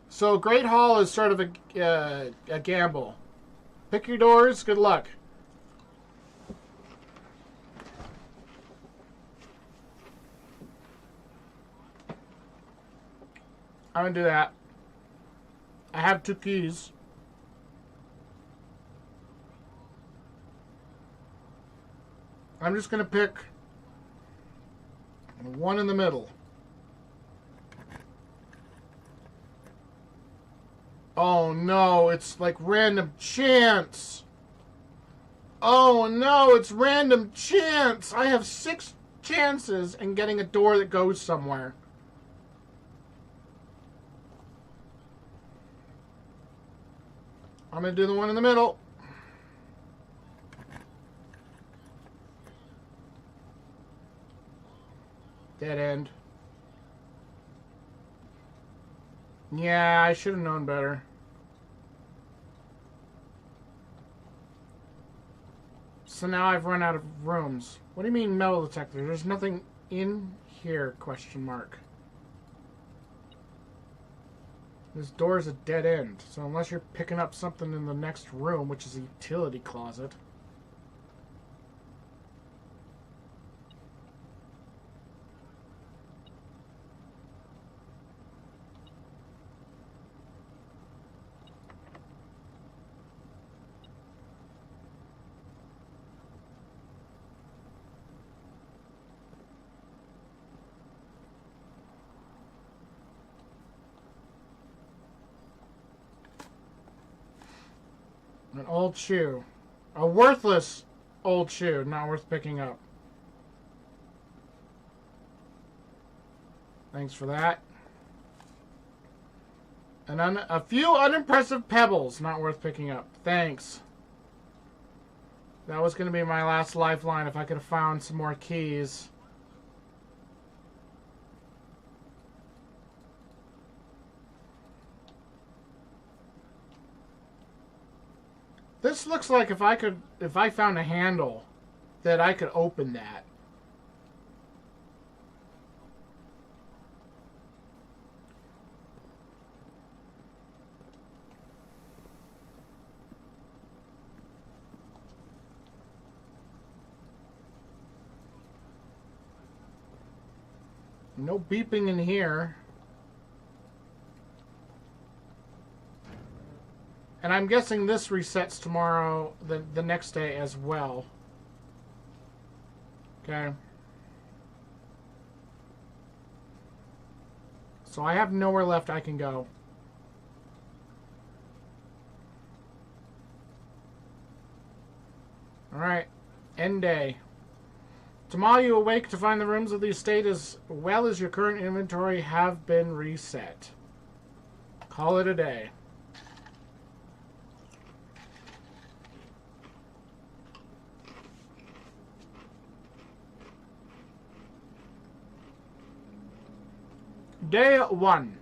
So Great Hall is sort of a gamble. Pick your doors. Good luck. I'm going to do that. I have 2 keys. I'm just going to pick one in the middle. Oh no, it's like random chance. Oh no, it's random chance. I have 6 chances in getting a door that goes somewhere. I'm going to do the one in the middle. Dead end. Yeah, I should have known better. So now I've run out of rooms. What do you mean metal detector? There's nothing in here, question mark. This door is a dead end. So unless you're picking up something in the next room, which is a utility closet. An old shoe. A worthless old shoe, not worth picking up. Thanks for that. And a few unimpressive pebbles, not worth picking up. Thanks. That was going to be my last lifeline if I could have found some more keys. This looks like if I found a handle, that I could open that. No beeping in here. And I'm guessing this resets tomorrow, the next day as well. Okay. So I have nowhere left I can go. Alright. End day. Tomorrow you awake to find the rooms of the estate as well as your current inventory have been reset. Call it a day. Day 1.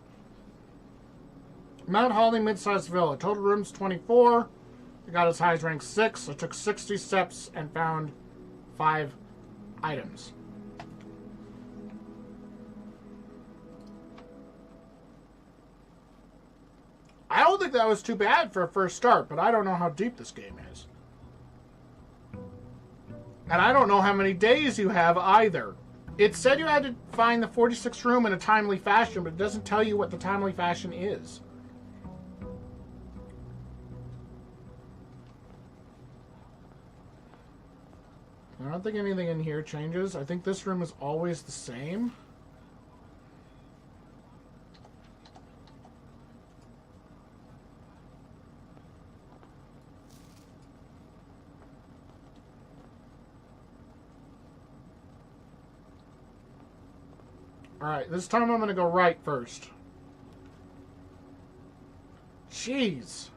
Mount Holly Mid-Sized Villa. Total rooms 24. I got as high as rank 6. I took 60 steps and found 5 items. I don't think think that was too bad for a first start, but I don't know how deep this game is. And I don't know how many days you have either. It said you had to find the 46th room in a timely fashion, but it doesn't tell you what the timely fashion is. I don't think anything in here changes. I think this room is always the same. Alright, this time I'm going to go right first. Jeez.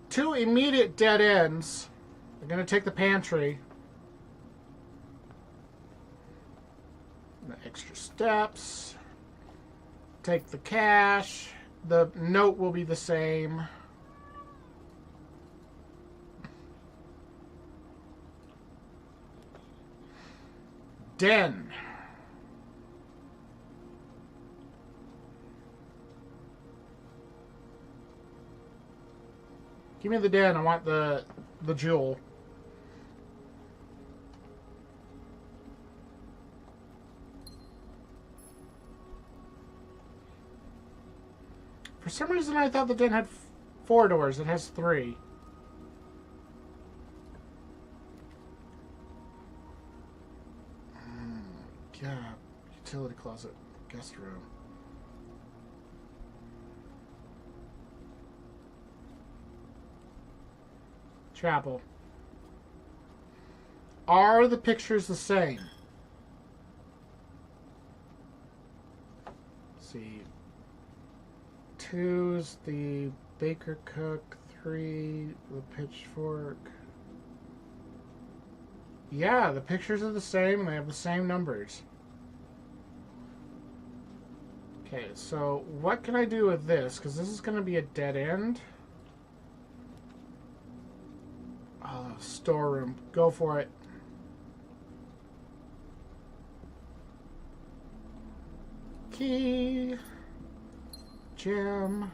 2 immediate dead ends. I'm going to take the pantry. The extra steps. Take the cash. The note will be the same. Den. Give me the den. I want the jewel. For some reason, I thought the den had 4 doors. It has 3. Yeah. Utility closet. Guest room. Chapel. Are the pictures the same? Let's see. 2's the baker cook. 3, the pitchfork. Yeah, the pictures are the same and they have the same numbers. Okay, so what can I do with this? Because this is going to be a dead end. Storeroom. Go for it. Key. Gem.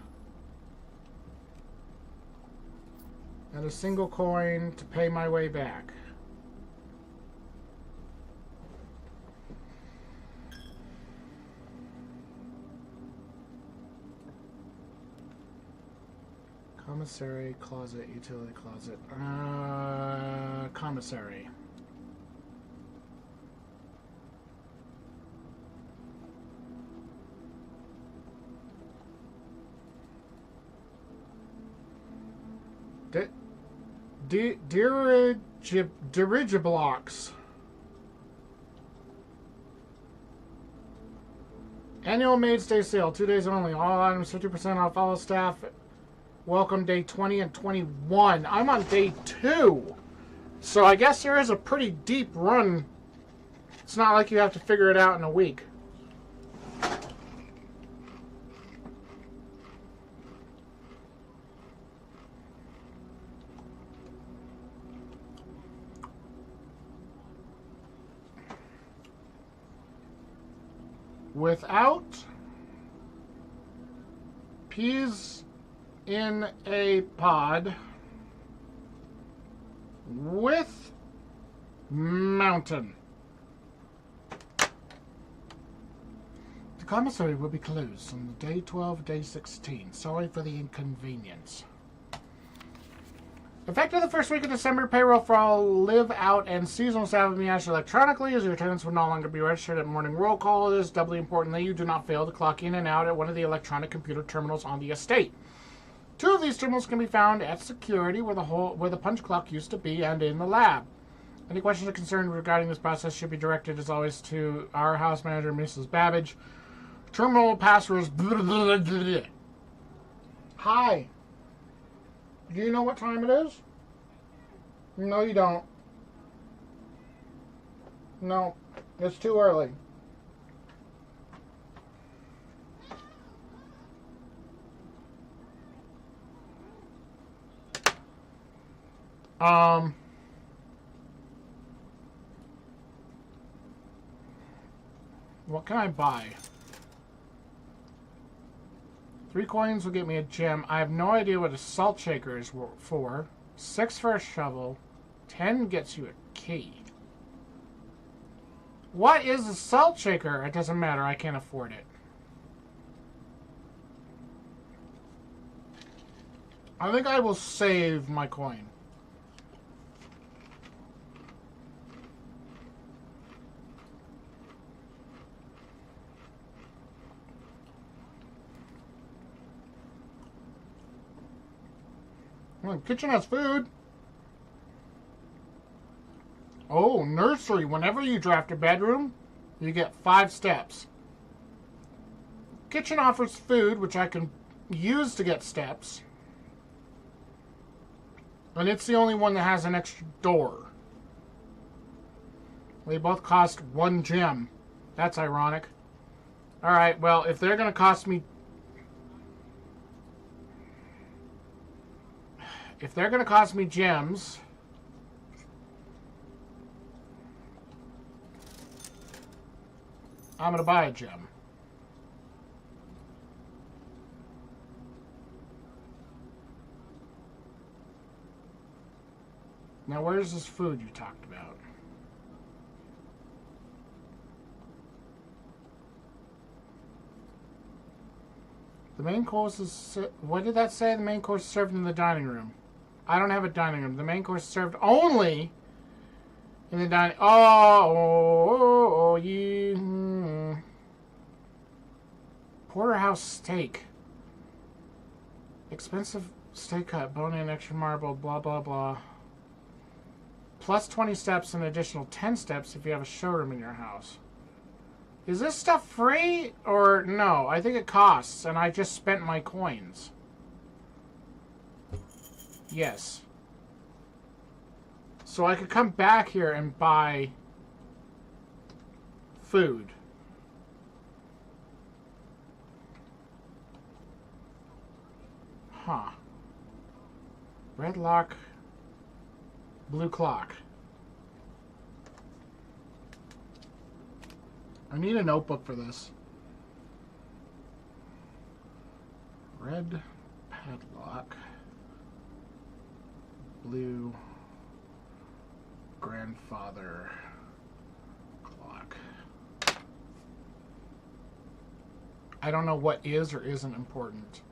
And a single coin to pay my way back. Commissary, closet, utility closet. Commissary. Dirigiblocks. Annual Maid's Day sale, 2 days only. All items 50% off. All staff. Welcome day 20 and 21. I'm on day 2. So I guess there is a pretty deep run. It's not like you have to figure it out in a week. Without peas in a pod with mountain. The commissary will be closed on day 12, day 16. Sorry for the inconvenience. Effective the first week of December, payroll for all live out and seasonal staff will be managed electronically, as your attendance will no longer be registered at morning roll call. It is doubly important that you do not fail to clock in and out at one of the electronic computer terminals on the estate. 2 of these terminals can be found at security, where the punch clock used to be, and in the lab. Any questions or concerns regarding this process should be directed, as always, to our house manager, Mrs. Babbage. Terminal password is... Hi. Do you know what time it is? No, you don't. No, it's too early. What can I buy? 3 coins will get me a gem. I have no idea what a salt shaker is for. 6 for a shovel. 10 gets you a key. What is a salt shaker? It doesn't matter. I can't afford it. I think I will save my coin. Well, the kitchen has food. Oh, nursery. Whenever you draft a bedroom, you get 5 steps. Kitchen offers food, which I can use to get steps. And it's the only one that has an extra door. They both cost 1 gem. That's ironic. Alright, well, if they're going to cost me... If they're going to cost me gems... I'm going to buy a gem. Now, where's this food you talked about? The main course is... What did that say? The main course is served in the dining room. I don't have a dining room. The main course is served only in the dining... you... Porterhouse steak. Expensive steak cut, bone-in, extra marble, blah, blah, blah. Plus 20 steps and additional 10 steps if you have a showroom in your house. Is this stuff free or no? I think it costs, and I just spent my coins. Yes. So I could come back here and buy food. Huh. Red lock. Blue clock. I need a notebook for this. Red padlock. Blue grandfather clock. I don't know what is or isn't important.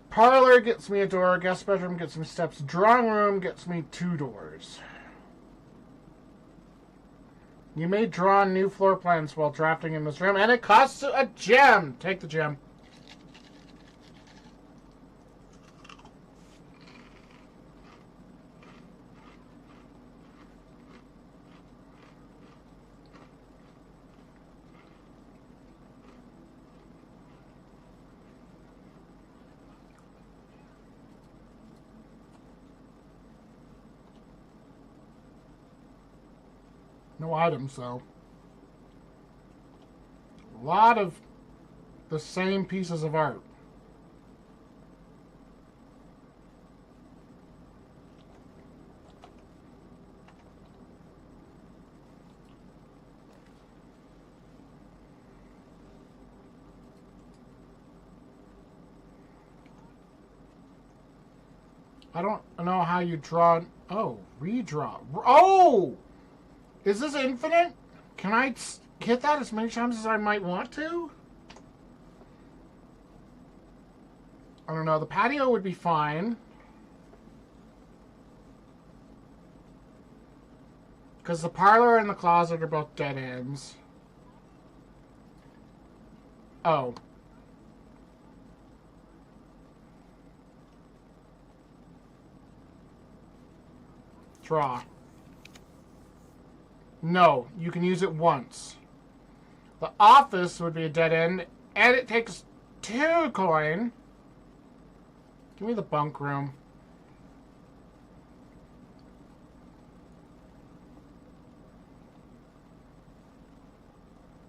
Parlor gets me a door. Guest bedroom gets me steps. Drawing room gets me 2 doors. You may draw new floor plans while drafting in this room, and it costs a gem. Take the gem. No items, though. A lot of the same pieces of art. I don't know how you draw... Oh, redraw. Oh! Is this infinite? Can I hit that as many times as I might want to? I don't know. The patio would be fine. Because the parlor and the closet are both dead ends. Oh. Draw. No, you can use it once. The office would be a dead end, and it takes 2 coin. Give me the bunk room.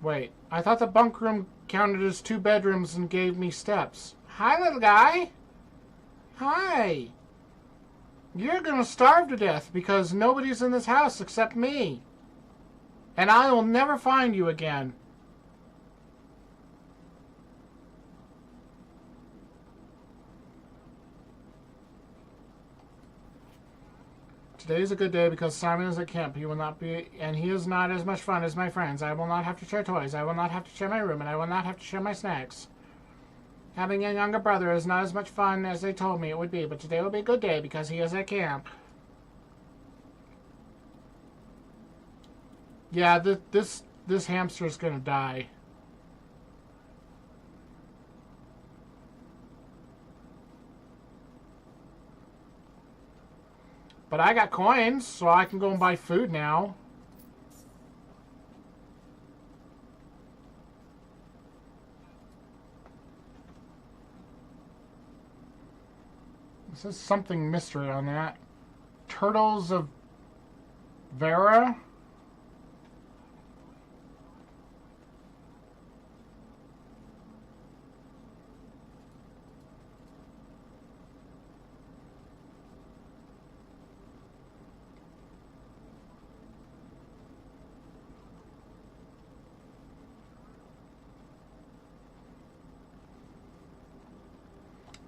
Wait, I thought the bunk room counted as 2 bedrooms and gave me steps. Hi, little guy. Hi. You're gonna starve to death because nobody's in this house except me. And I will never find you again. Today is a good day because Simon is at camp. He will not be, and he is not as much fun as my friends. I will not have to share toys. I will not have to share my room, and I will not have to share my snacks. Having a younger brother is not as much fun as they told me it would be, but today will be a good day because he is at camp. Yeah, this hamster is gonna die. But I got coins, so I can go and buy food now. This is something mystery on that. Turtles of Vera?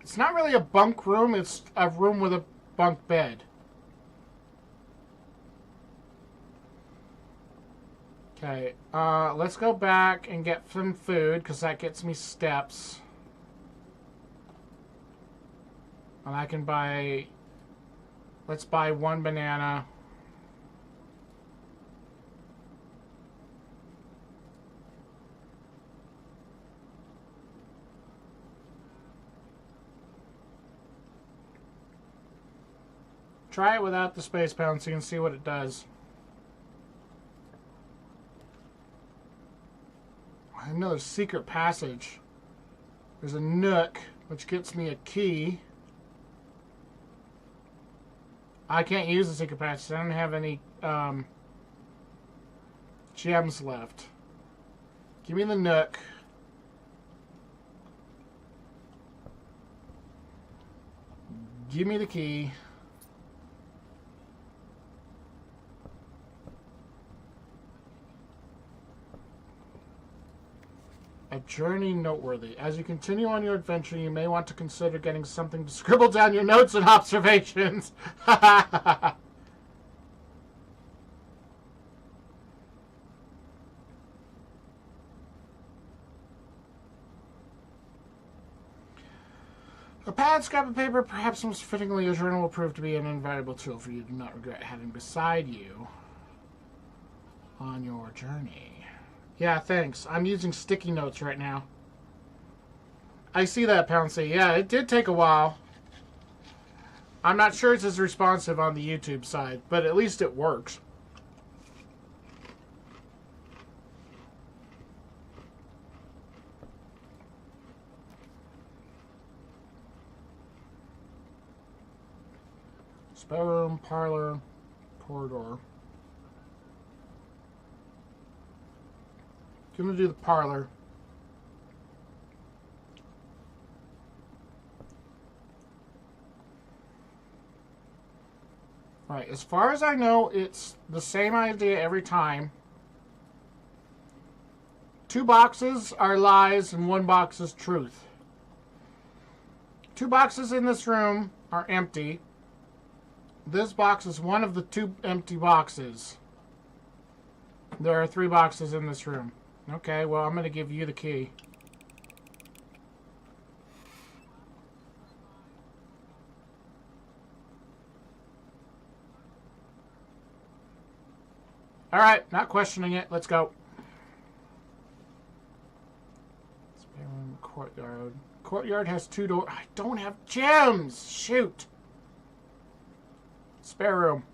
It's not really a bunk room, it's a room with a bunk bed. Okay, let's go back and get some food, because that gets me steps. And I can buy... Let's buy 1 banana. Try it without the space bouncy and see what it does. Another secret passage. There's a nook, which gets me a key. I can't use the secret passage. I don't have any gems left. Give me the nook. Give me the key. A journey noteworthy. As you continue on your adventure, you may want to consider getting something to scribble down your notes and observations. A pad, scrap of paper, perhaps most fittingly, a journal will prove to be an invaluable tool for you to not regret having beside you on your journey. Yeah, thanks. I'm using sticky notes right now. I see that, Pouncy. Yeah, it did take a while. I'm not sure it's as responsive on the YouTube side, but at least it works. Spare room, parlor, corridor. I'm going to do the parlor. Right, as far as I know, it's the same idea every time. 2 boxes are lies and 1 box is truth. 2 boxes in this room are empty. This box is one of the 2 empty boxes. There are 3 boxes in this room. Okay, well, I'm going to give you the key. Alright, not questioning it. Let's go. Spare room, courtyard. Courtyard has 2 doors. I don't have gems! Shoot! Spare room.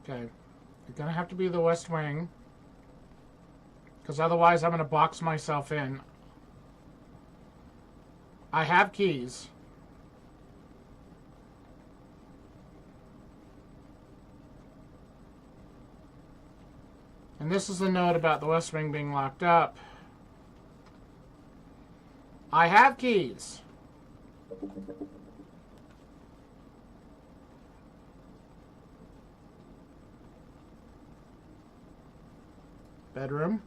Okay, you're gonna have to be the West Wing, because otherwise I'm gonna box myself in. I have keys. And this is the note about the West Wing being locked up. I have keys. Bedroom.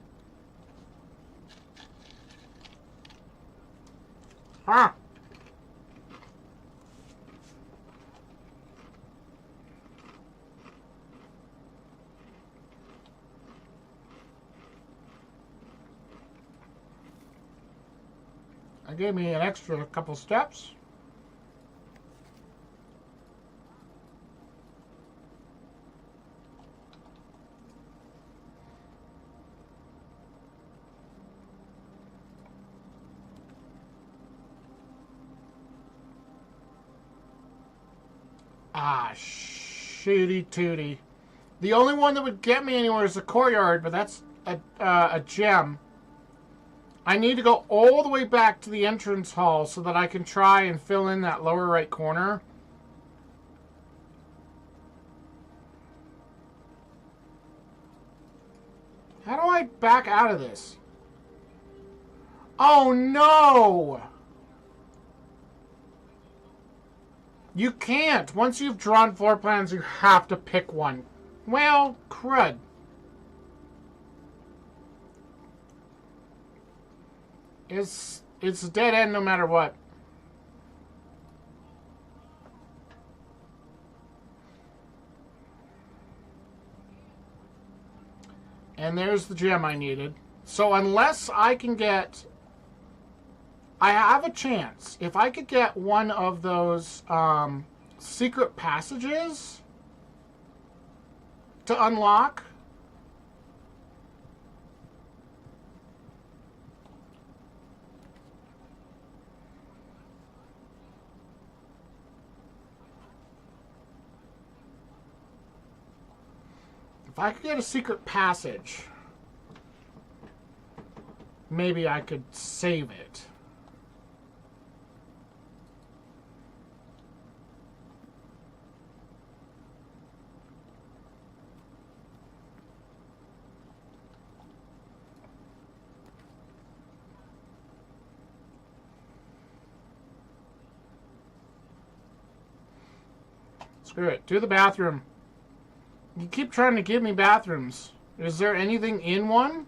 Huh. That gave me an extra couple steps. Ah, shooty tooty. The only one that would get me anywhere is the courtyard, but that's a gem. I need to go all the way back to the entrance hall so that I can try and fill in that lower right corner. How do I back out of this? Oh no! You can't. Once you've drawn floor plans, you have to pick one. Well, crud. It's a dead end no matter what. And there's the gem I needed. So unless I can get... I have a chance. If I could get one of those secret passages to unlock. If I could get a secret passage, maybe I could save it. Screw it. Do the bathroom. You keep trying to give me bathrooms. Is there anything in one?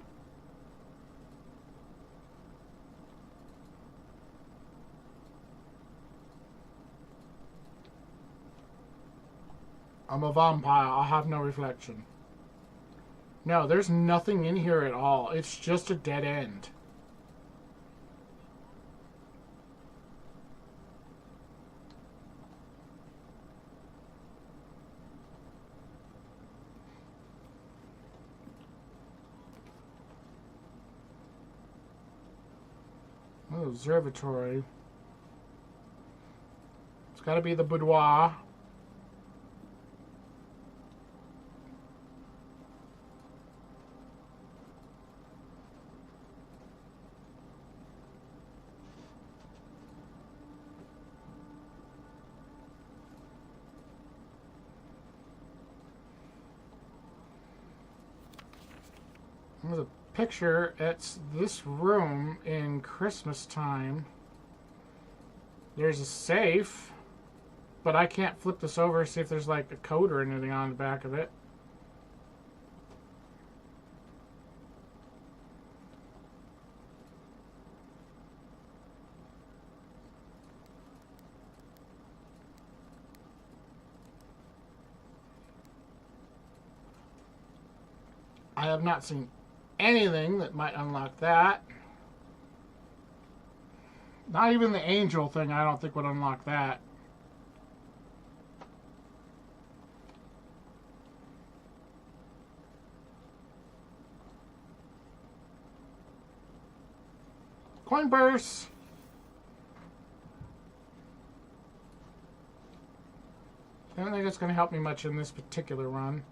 I'm a vampire. I have no reflection. No, there's nothing in here at all. It's just a dead end. Oh, observatory. It's got to be the boudoir. There's a picture. It's this room in Christmas time. There's a safe, but I can't flip this over see if there's like a code or anything on the back of it. I have not seen anything that might unlock that. Not even the angel thing I don't think would unlock that. Coin purse. I don't think it's going to help me much in this particular run.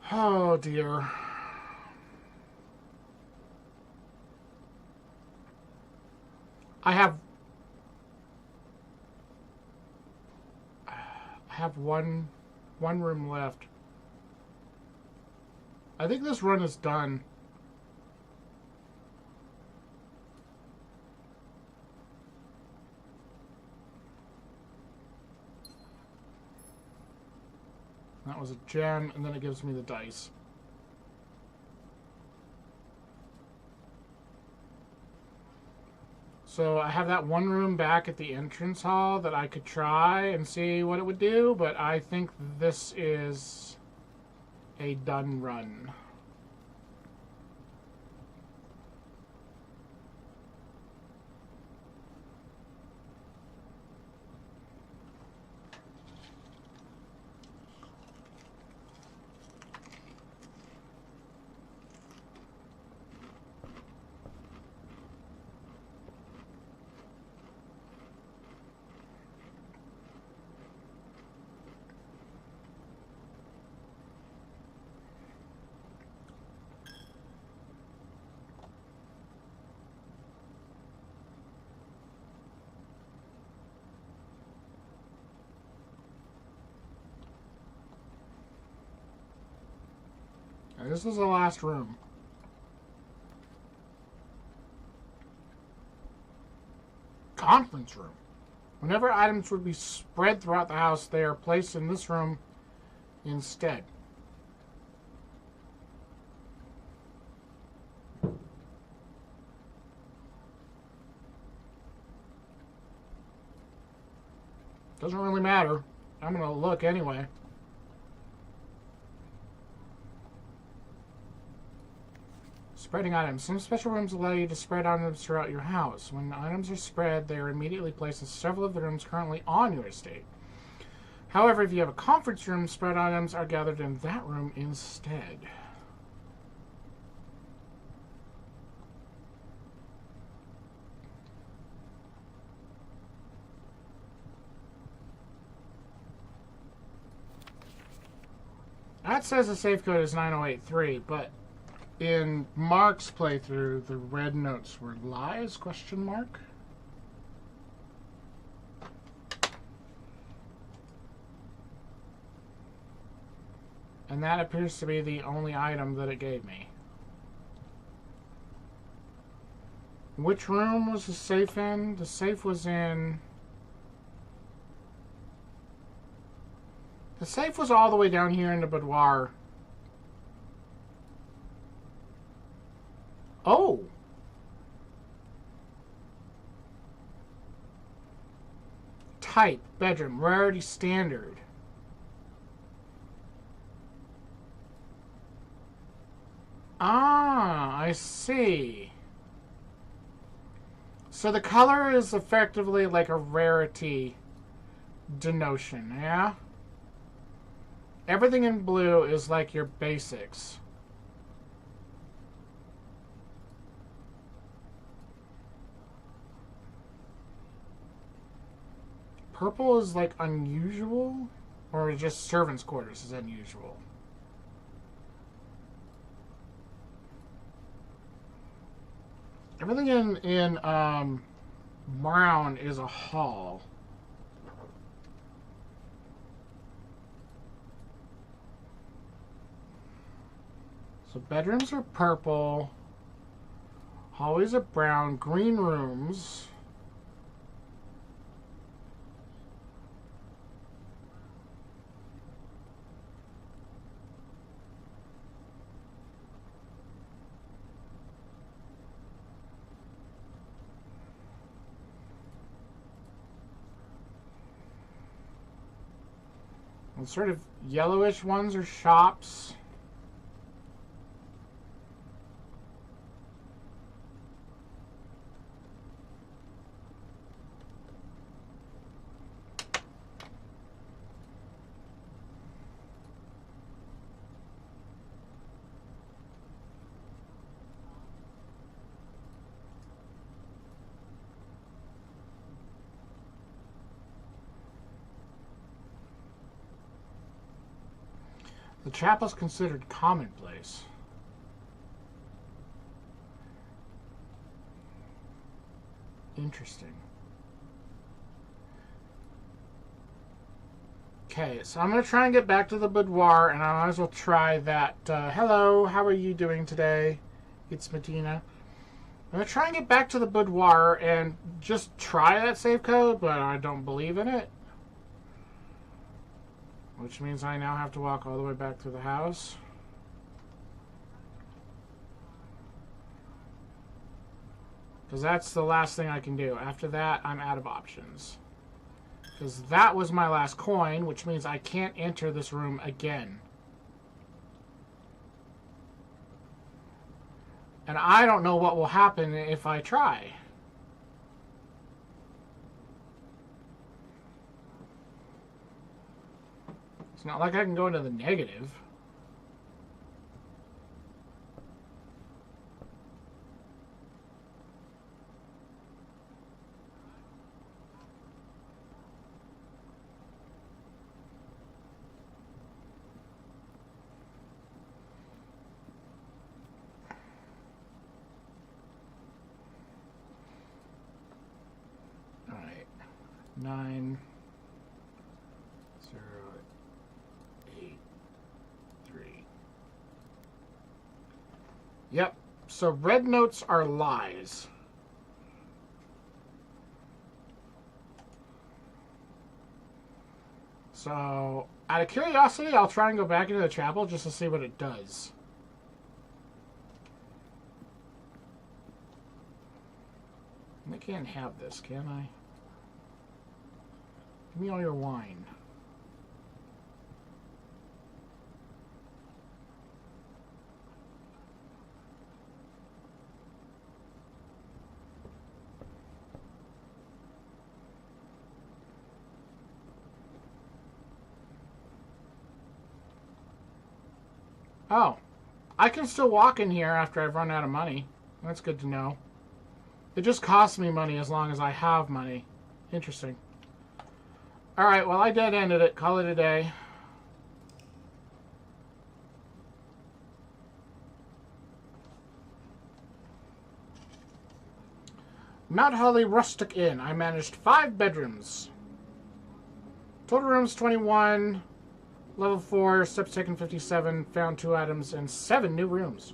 Oh dear. I have one One room left. I think this run is done. That was a gem, and then it gives me the dice. So I have that one room back at the entrance hall that I could try and see what it would do, but I think this is a done run. And this is the last room. Conference room. Whenever items would be spread throughout the house, they are placed in this room instead. Doesn't really matter. I'm going to look anyway. Spreading items. Some special rooms allow you to spread items throughout your house. When items are spread, they are immediately placed in several of the rooms currently on your estate. However, if you have a conference room, spread items are gathered in that room instead. That says the safe code is 9083, but in Mark's playthrough, the red notes were lies, question mark. And that appears to be the only item that it gave me. Which room was the safe in? The safe was in... The safe was all the way down here in the boudoir. Oh! Type, bedroom, rarity standard. Ah, I see. So the color is effectively like a rarity denotion, yeah? Everything in blue is like your basics. Purple is like unusual, or just servants' quarters is unusual. Everything in brown is a hall. So bedrooms are purple, hallways are brown, green rooms. And sort of yellowish ones are shops. The chapel is considered commonplace. Interesting. Okay, so I'm going to try and get back to the boudoir, and I might as well try that. Hello, how are you doing today? It's Medina. I'm going to try and get back to the boudoir and just try that save code, but I don't believe in it. Which means I now have to walk all the way back to the house. Because that's the last thing I can do. After that, I'm out of options. Because that was my last coin, which means I can't enter this room again. And I don't know what will happen if I try. It's not like I can go into the negative. All right. 9, 0, 8, 3. Yep. So red notes are lies. So, out of curiosity, I'll try and go back into the chapel just to see what it does. I can't have this, can I? Give me all your wine. Oh, I can still walk in here after I've run out of money. That's good to know. It just costs me money as long as I have money. Interesting. Alright, well, I dead-ended it. Call it a day. Mount Holly Rustic Inn. I managed 5 bedrooms. Total rooms 21. Level 4. Steps taken 57. Found 2 items and 7 new rooms.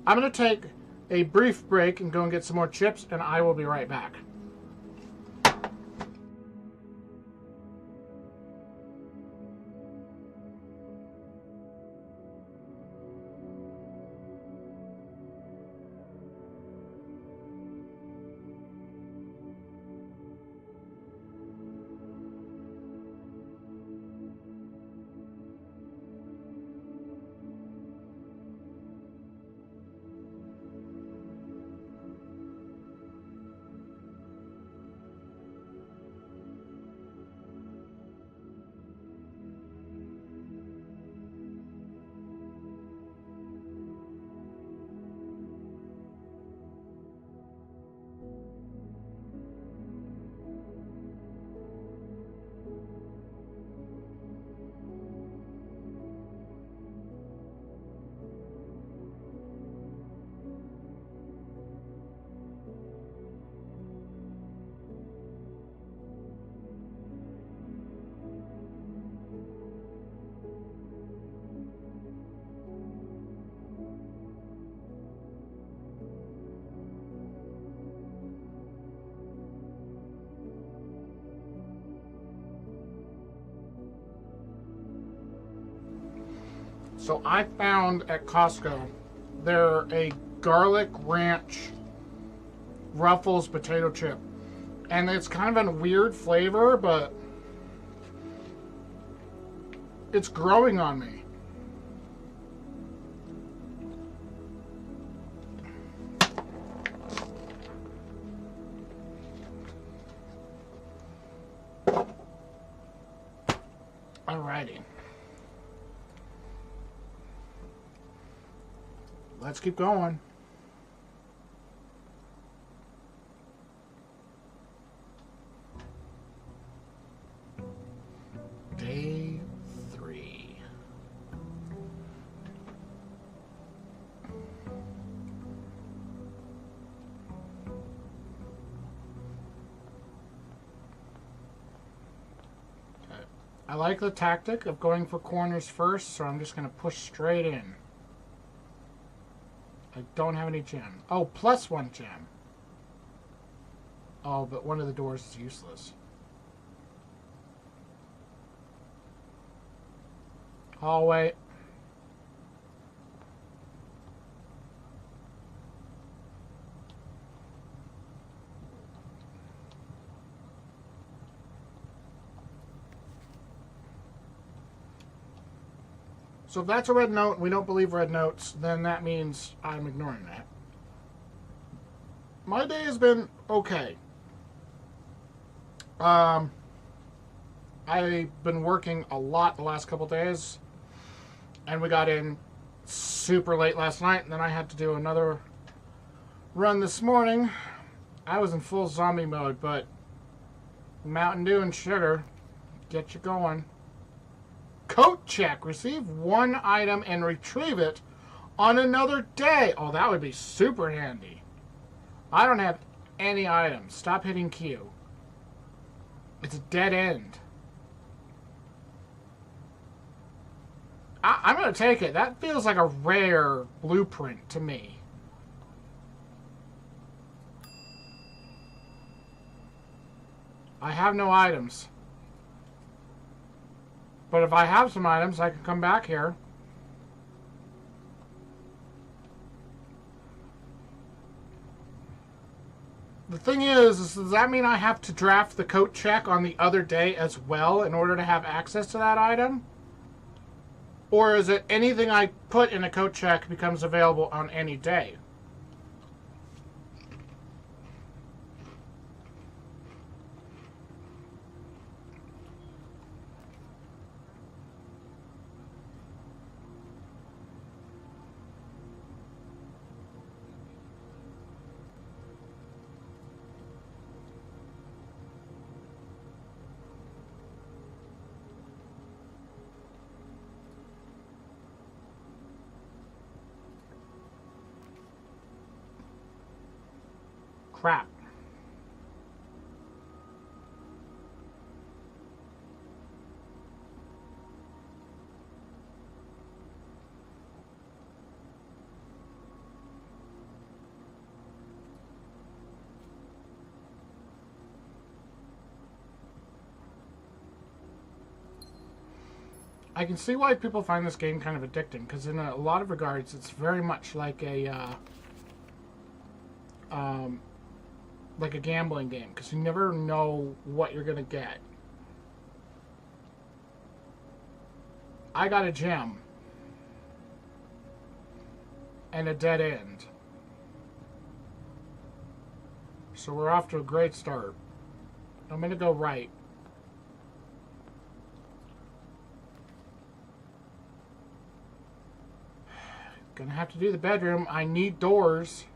I'm going to take a brief break and go and get some more chips, and I will be right back. So I found at Costco, they're a garlic ranch Ruffles potato chip. And it's kind of a weird flavor, but it's growing on me. Alrighty. Let's keep going. Day 3. Okay. I like the tactic of going for corners first, so I'm just going to push straight in. I don't have any gem. Oh, +1 gem. Oh, but one of the doors is useless. Hallway. So if that's a red note and we don't believe red notes, then that means I'm ignoring that. My day has been okay. I've been working a lot the last couple days, and we got in super late last night, and then I had to do another run this morning. I was in full zombie mode, but Mountain Dew and sugar get you going. Coat check. Receive 1 item and retrieve it on another day. Oh, that would be super handy. I don't have any items. Stop hitting Q. It's a dead end. I'm going to take it. That feels like a rare blueprint to me. I have no items. But if I have some items, I can come back here. The thing is does that mean I have to draft the coat check on the other day as well in order to have access to that item? Or is it anything I put in a coat check becomes available on any day? Crap. I can see why people find this game kind of addicting, because in a lot of regards, it's very much like a gambling game, because you never know what you're gonna get. I got a gem and a dead end, so we're off to a great start. I'm gonna go right. Gonna have to do the bedroom. I need doors.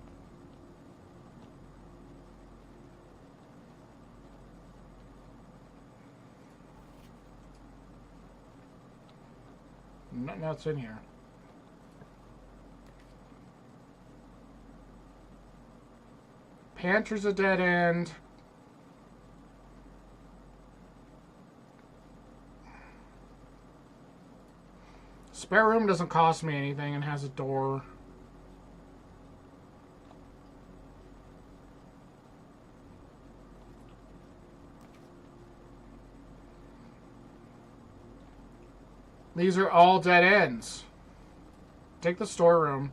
Nothing else in here. Pantry's a dead end. Spare room doesn't cost me anything and has a door. These are all dead ends. Take the storeroom.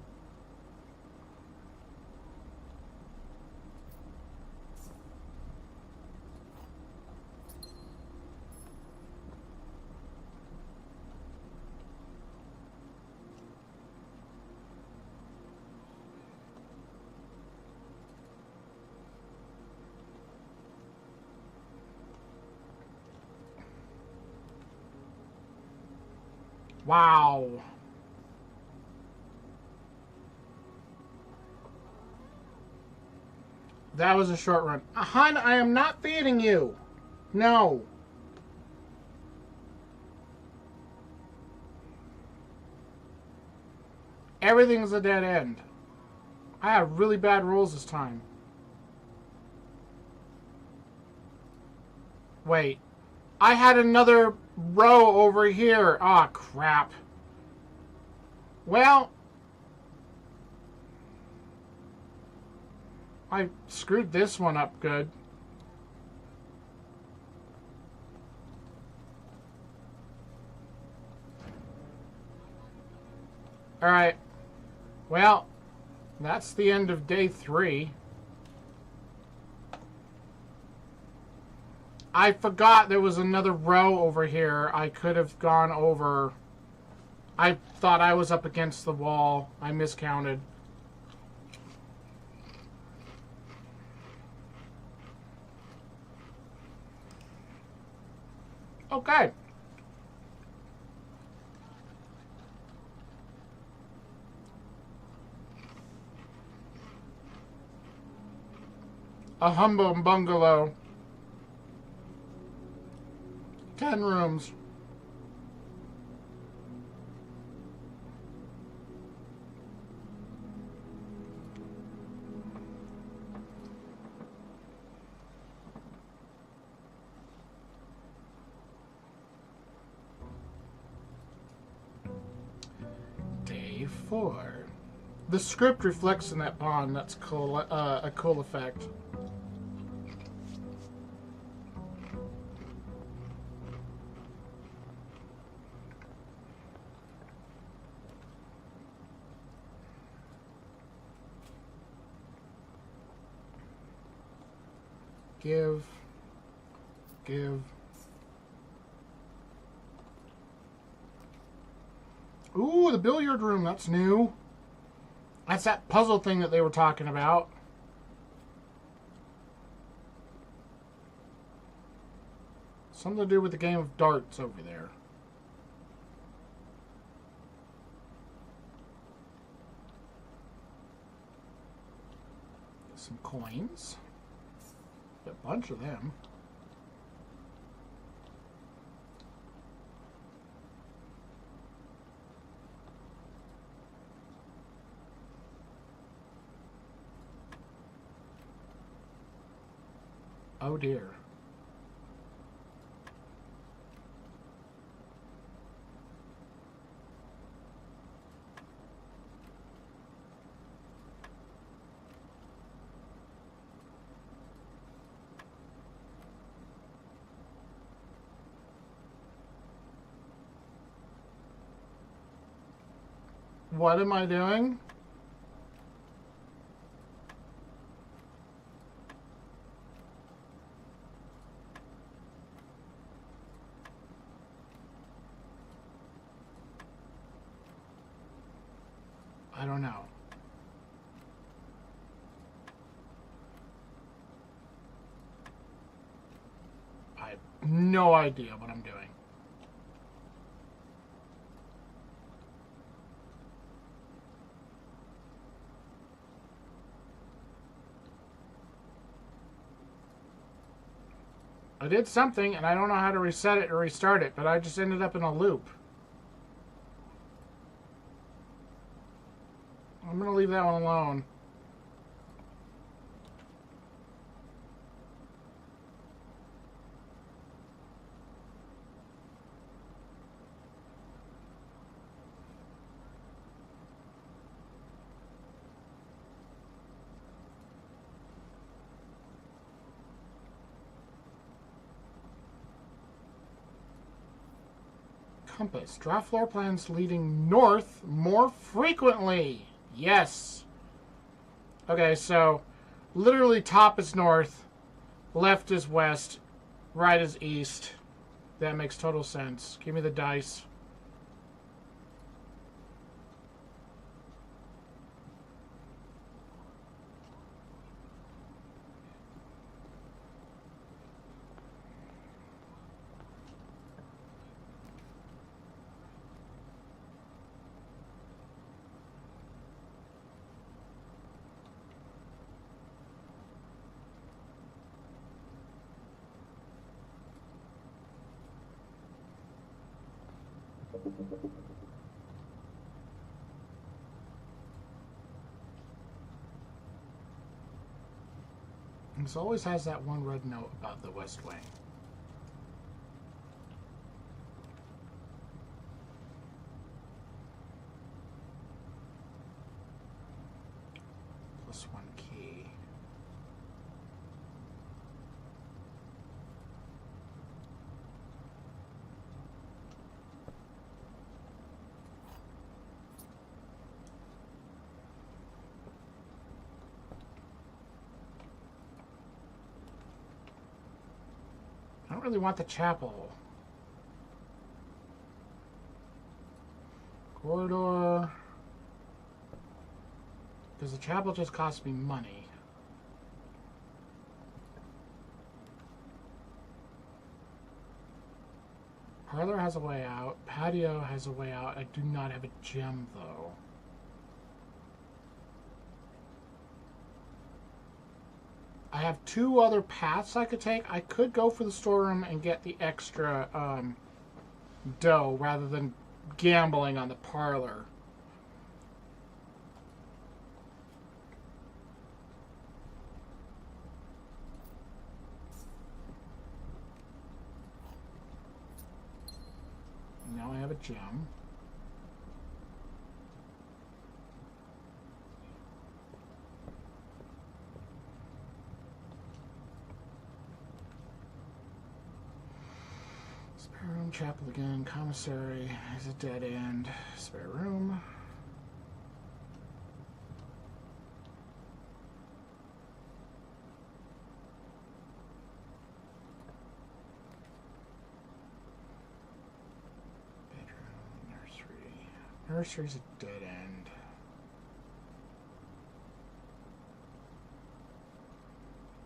Wow. That was a short run. Hun, I am not feeding you. No. Everything's a dead end. I have really bad rules this time. Wait. I had another row over here. Aw, crap. Well, I screwed this one up good. Alright. Well, that's the end of day 3. I forgot there was another row over here. I could have gone over. I thought I was up against the wall. I miscounted. Okay. A humble bungalow. 10 rooms. Day 4. The script reflects in that pond. That's cool. A cool effect. Give. Ooh, the billiard room. That's new. That's that puzzle thing that they were talking about. Something to do with the game of darts over there. Some coins. A bunch of them. Oh dear. What am I doing? I don't know. I have no idea what I'm doing. I did something, and I don't know how to reset it or restart it, but I just ended up in a loop. I'm going to leave that one alone. Compass. Draw floor plans leading north more frequently. Yes. Okay, so literally top is north, left is west, right is east. That makes total sense. Give me the dice. This always has that one red note about the West Wing. plus 1 key. I don't really want the chapel. Corridor. Because the chapel just costs me money. Parlor has a way out. Patio has a way out. I do not have a gem, though. I have 2 other paths I could take. I could go for the storeroom and get the extra dough rather than gambling on the parlor. Now I have a gem. Spare room, chapel again, commissary is a dead end. Spare room. Bedroom, nursery. Nursery's a dead end.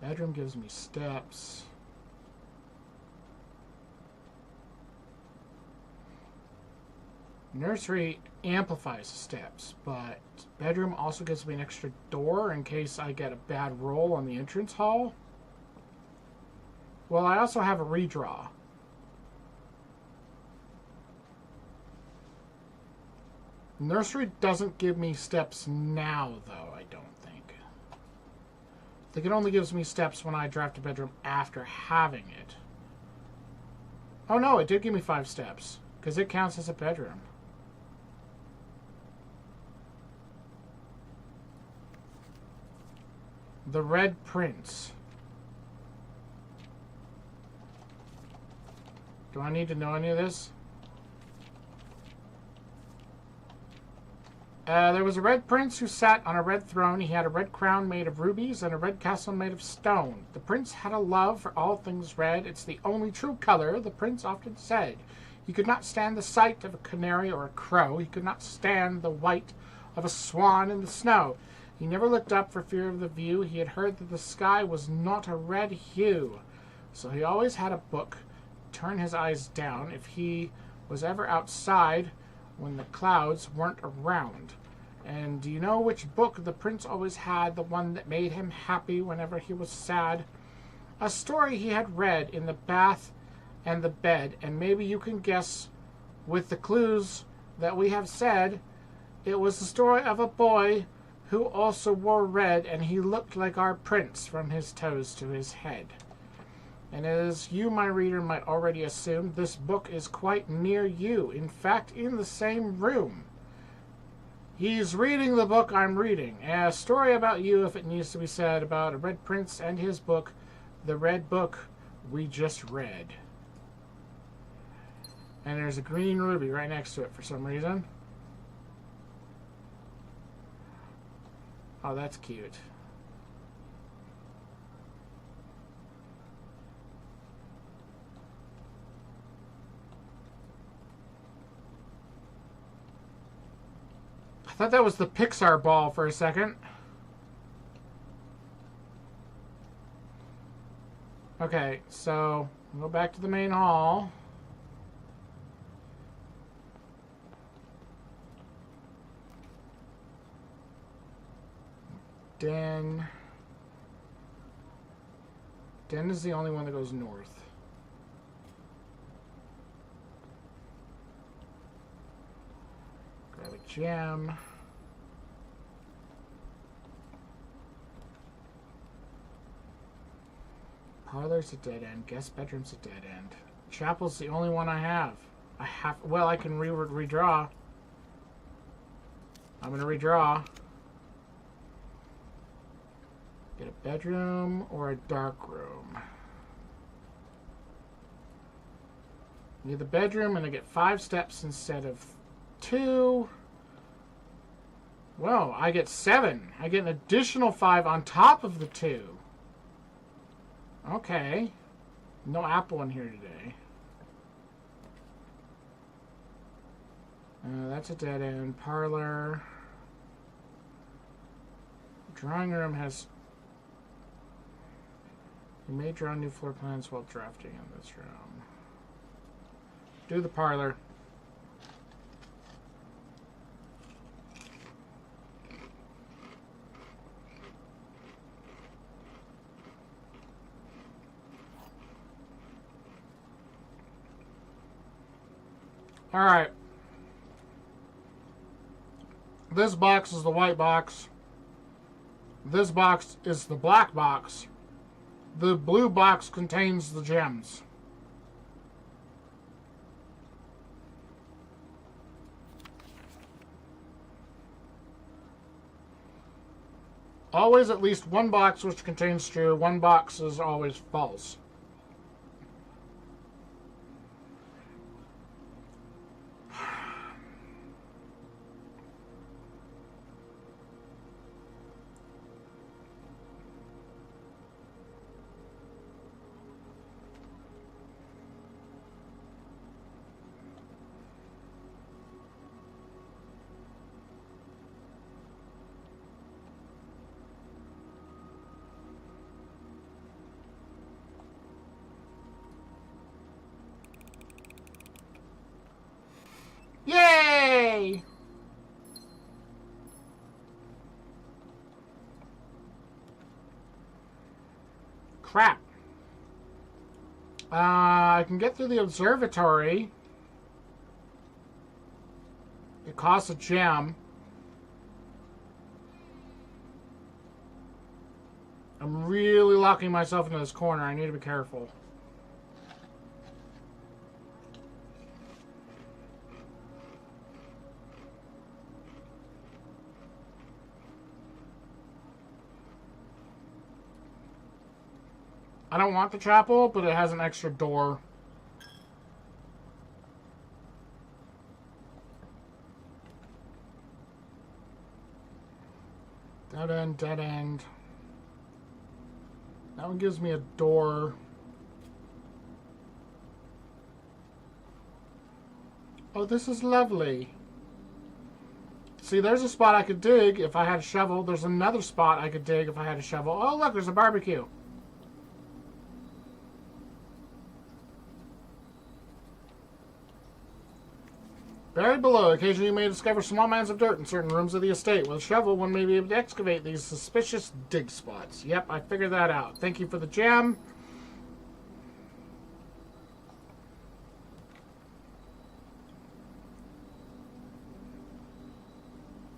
Bedroom gives me steps. Nursery amplifies steps, but bedroom also gives me an extra door in case I get a bad roll on the entrance hall. Well, I also have a redraw. Nursery doesn't give me steps now, though, I don't think. I think it only gives me steps when I draft a bedroom after having it. Oh no, it did give me 5 steps, because it counts as a bedroom. The Red Prince. Do I need to know any of this? There was a red prince who sat on a red throne. He had a red crown made of rubies and a red castle made of stone. The prince had a love for all things red. It's the only true color, the prince often said. He could not stand the sight of a canary or a crow. He could not stand the white of a swan in the snow. He never looked up for fear of the view. He had heard that the sky was not a red hue. So he always had a book to turn his eyes down if he was ever outside when the clouds weren't around. And do you know which book the prince always had, the one that made him happy whenever he was sad? A story he had read in the bath and the bed, and maybe you can guess with the clues that we have said. It was the story of a boy who also wore red, and he looked like our prince from his toes to his head. And as you, my reader, might already assume, this book is quite near you. In fact, in the same room. He's reading the book I'm reading. A story about you, if it needs to be said, about a red prince and his book, the red book we just read. And there's a green ruby right next to it for some reason. Oh, that's cute. I thought that was the Pixar ball for a second. Okay, so we'll go back to the main hall. Den. Den is the only one that goes north. Grab a gem. Parlor's a dead end. Guest bedroom's a dead end. Chapel's the only one I have. Well, I can redraw. I'm gonna redraw. Get a bedroom or a dark room. Need the bedroom and I get 5 steps instead of 2. Well, I get 7. I get an additional 5 on top of the 2. Okay. No apple in here today. That's a dead end. Parlor. Drawing room has... You may draw new floor plans while drafting in this room. Do the parlor. All right. This box is the white box. This box is the black box. The blue box contains the gems. Always at least one box which contains true. One box is always false. Yay! Crap. I can get through the observatory. It costs a gem. I'm really locking myself into this corner. I need to be careful. I don't want the chapel, but it has an extra door. Dead end, dead end. That one gives me a door. Oh, this is lovely. See, there's a spot I could dig if I had a shovel. There's another spot I could dig if I had a shovel. Oh, look, there's a barbecue. Buried below, occasionally you may discover small mounds of dirt in certain rooms of the estate. With a shovel, one may be able to excavate these suspicious dig spots. Yep, I figured that out. Thank you for the gem.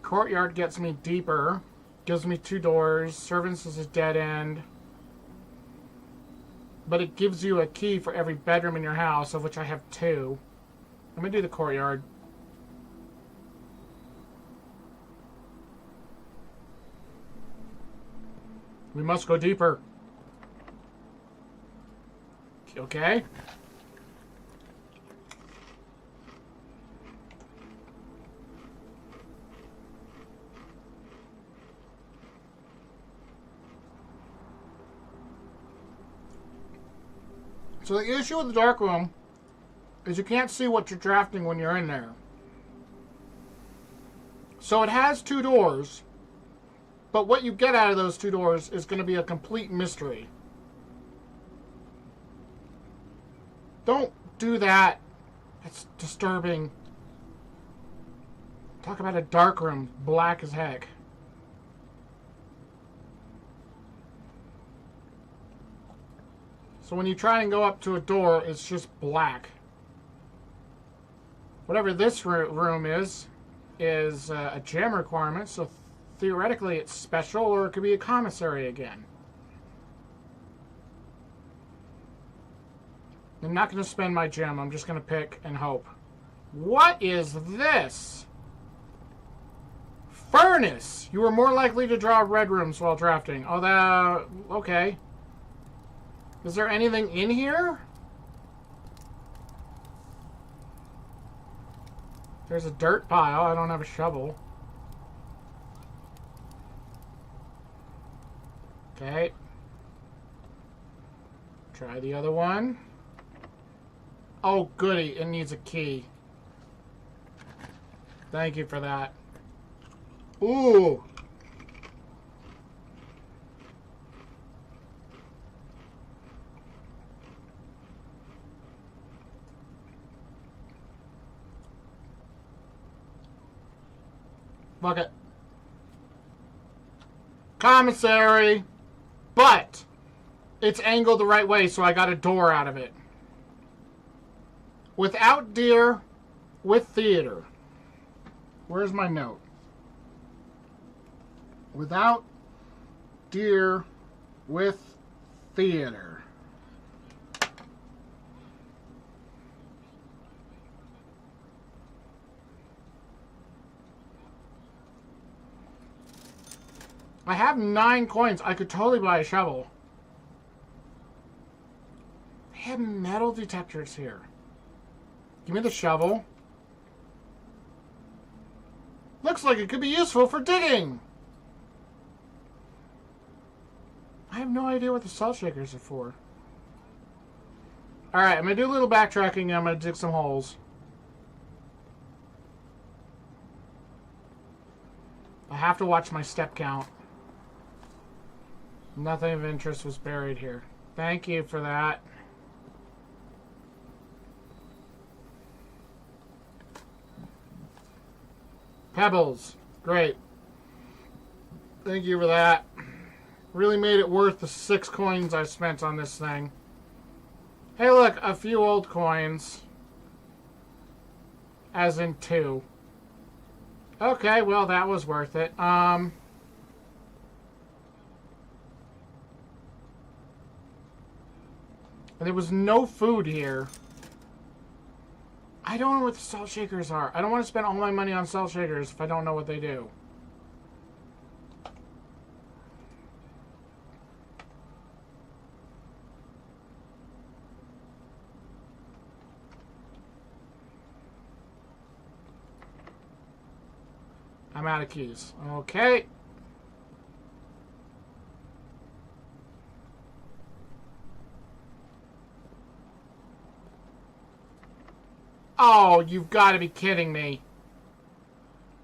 Courtyard gets me deeper. Gives me 2 doors. Servants is a dead end. But it gives you a key for every bedroom in your house, of which I have 2. I'm going to do the courtyard. We must go deeper. Okay. So the issue with the dark room is you can't see what you're drafting when you're in there. So it has 2 doors. But what you get out of those 2 doors is going to be a complete mystery. Don't do that. It's disturbing. Talk about a dark room. Black as heck. So when you try and go up to a door, it's just black. Whatever this room is a gem requirement, so theoretically it's special, or it could be a commissary again. I'm not going to spend my gem. I'm just going to pick and hope. What is this? Furnace! You are more likely to draw red rooms while drafting. Oh, that... Okay. Is there anything in here? There's a dirt pile. I don't have a shovel. Okay. Try the other one. Oh, goody. It needs a key. Thank you for that. Ooh. Fuck it. Commissary. But it's angled the right way, so I got a door out of it. Without deer, with theater. Where's my note? Without deer, with theater. I have 9 coins. I could totally buy a shovel. They have metal detectors here. Give me the shovel. Looks like it could be useful for digging. I have no idea what the salt shakers are for. Alright, I'm going to do a little backtracking and I'm going to dig some holes. I have to watch my step count. Nothing of interest was buried here. Thank you for that. Pebbles. Great. Thank you for that. Really made it worth the 6 coins I spent on this thing. Hey, look, a few old coins. As in 2. Okay, well, that was worth it. There was no food here. I don't know what the salt shakers are. I don't want to spend all my money on salt shakers if I don't know what they do. I'm out of keys. Okay. Oh, you've got to be kidding me.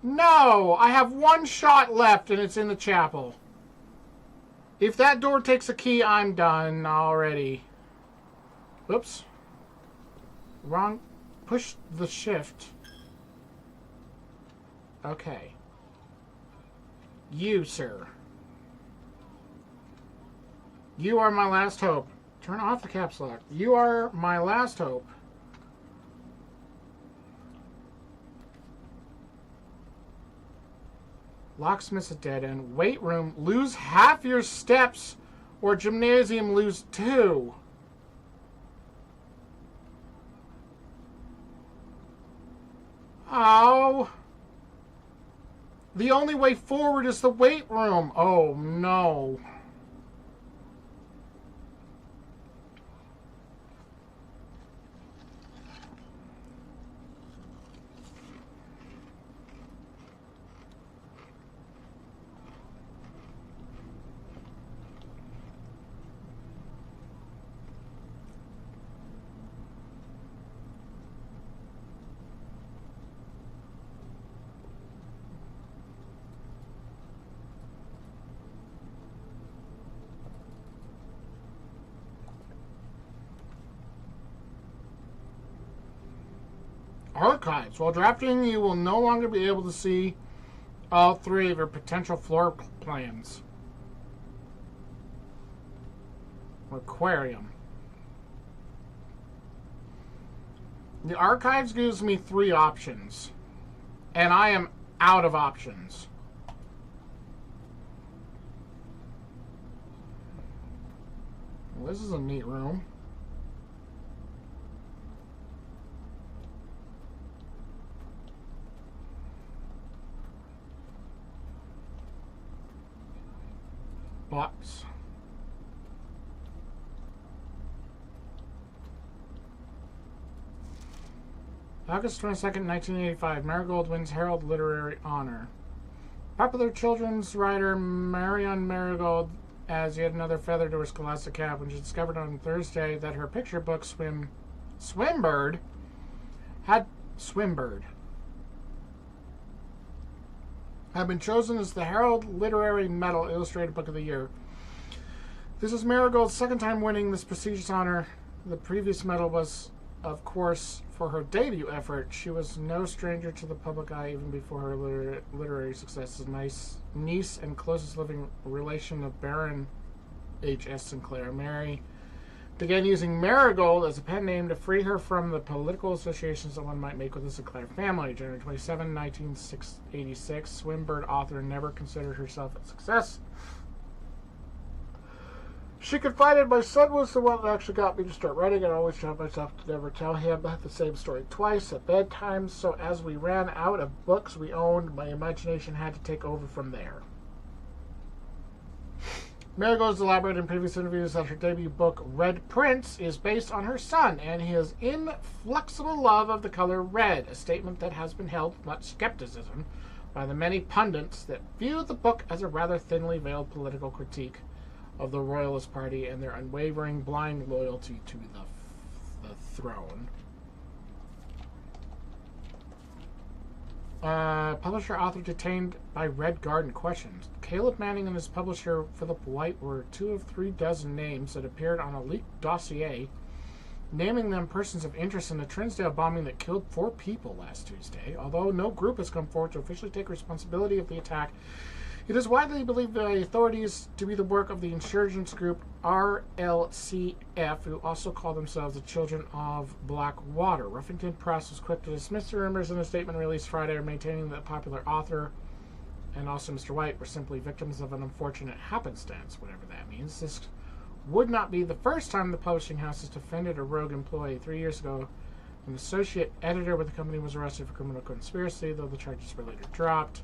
No, I have 1 shot left and it's in the chapel. If that door takes a key, I'm done already. Oops. Wrong. Push the shift. Okay. You, sir. You are my last hope. Turn off the caps lock. You are my last hope. Locksmith's a dead end. Weight room. Lose half your steps. Or gymnasium lose 2. Oh. The only way forward is the weight room. Oh, no. Archives. While drafting, you will no longer be able to see all 3 of your potential floor plans. Aquarium. The archives gives me 3 options. And I am out of options. Well, this is a neat room. box. August 22nd, 1985. Marigold wins Herald Literary Honor. Popular children's writer Marion Marigold adds yet another feather to her scholastic cap when she discovered on Thursday that her picture book Swimbird had been chosen as the Herald Literary Medal Illustrated Book of the Year. This is Marigold's second time winning this prestigious honor. The previous medal was, of course, for her debut effort. She was no stranger to the public eye even before her literary success as niece and closest living relation of Baron H.S. Sinclair. Mary began using Marigold as a pen name to free her from the political associations that one might make with the Sinclair family. January 27, 1986, Swimbird author never considered herself a success. She confided, "My son was the one that actually got me to start writing, and I always told myself to never tell him the same story twice at bedtime, so as we ran out of books we owned, my imagination had to take over from there." Marigold has elaborated in previous interviews that her debut book, Red Prince, is based on her son and his inflexible love of the color red, a statement that has been held with much skepticism by the many pundits that view the book as a rather thinly veiled political critique of the Royalist Party and their unwavering blind loyalty to the throne. Publisher author detained by Red Garden questions. Caleb Manning and his publisher Philip White were 2 of 3 dozen names that appeared on a leaked dossier, naming them persons of interest in the Trinsdale bombing that killed 4 people last Tuesday. Although no group has come forward to officially take responsibility of the attack, it is widely believed by authorities to be the work of the insurgents group RLCF, who also call themselves the Children of Blackwater. Ruffington Press was quick to dismiss the rumors in a statement released Friday, maintaining that popular author and also Mr. White were simply victims of an unfortunate happenstance, whatever that means. This would not be the first time the publishing house has defended a rogue employee. 3 years ago, an associate editor with the company was arrested for criminal conspiracy, though the charges were later dropped.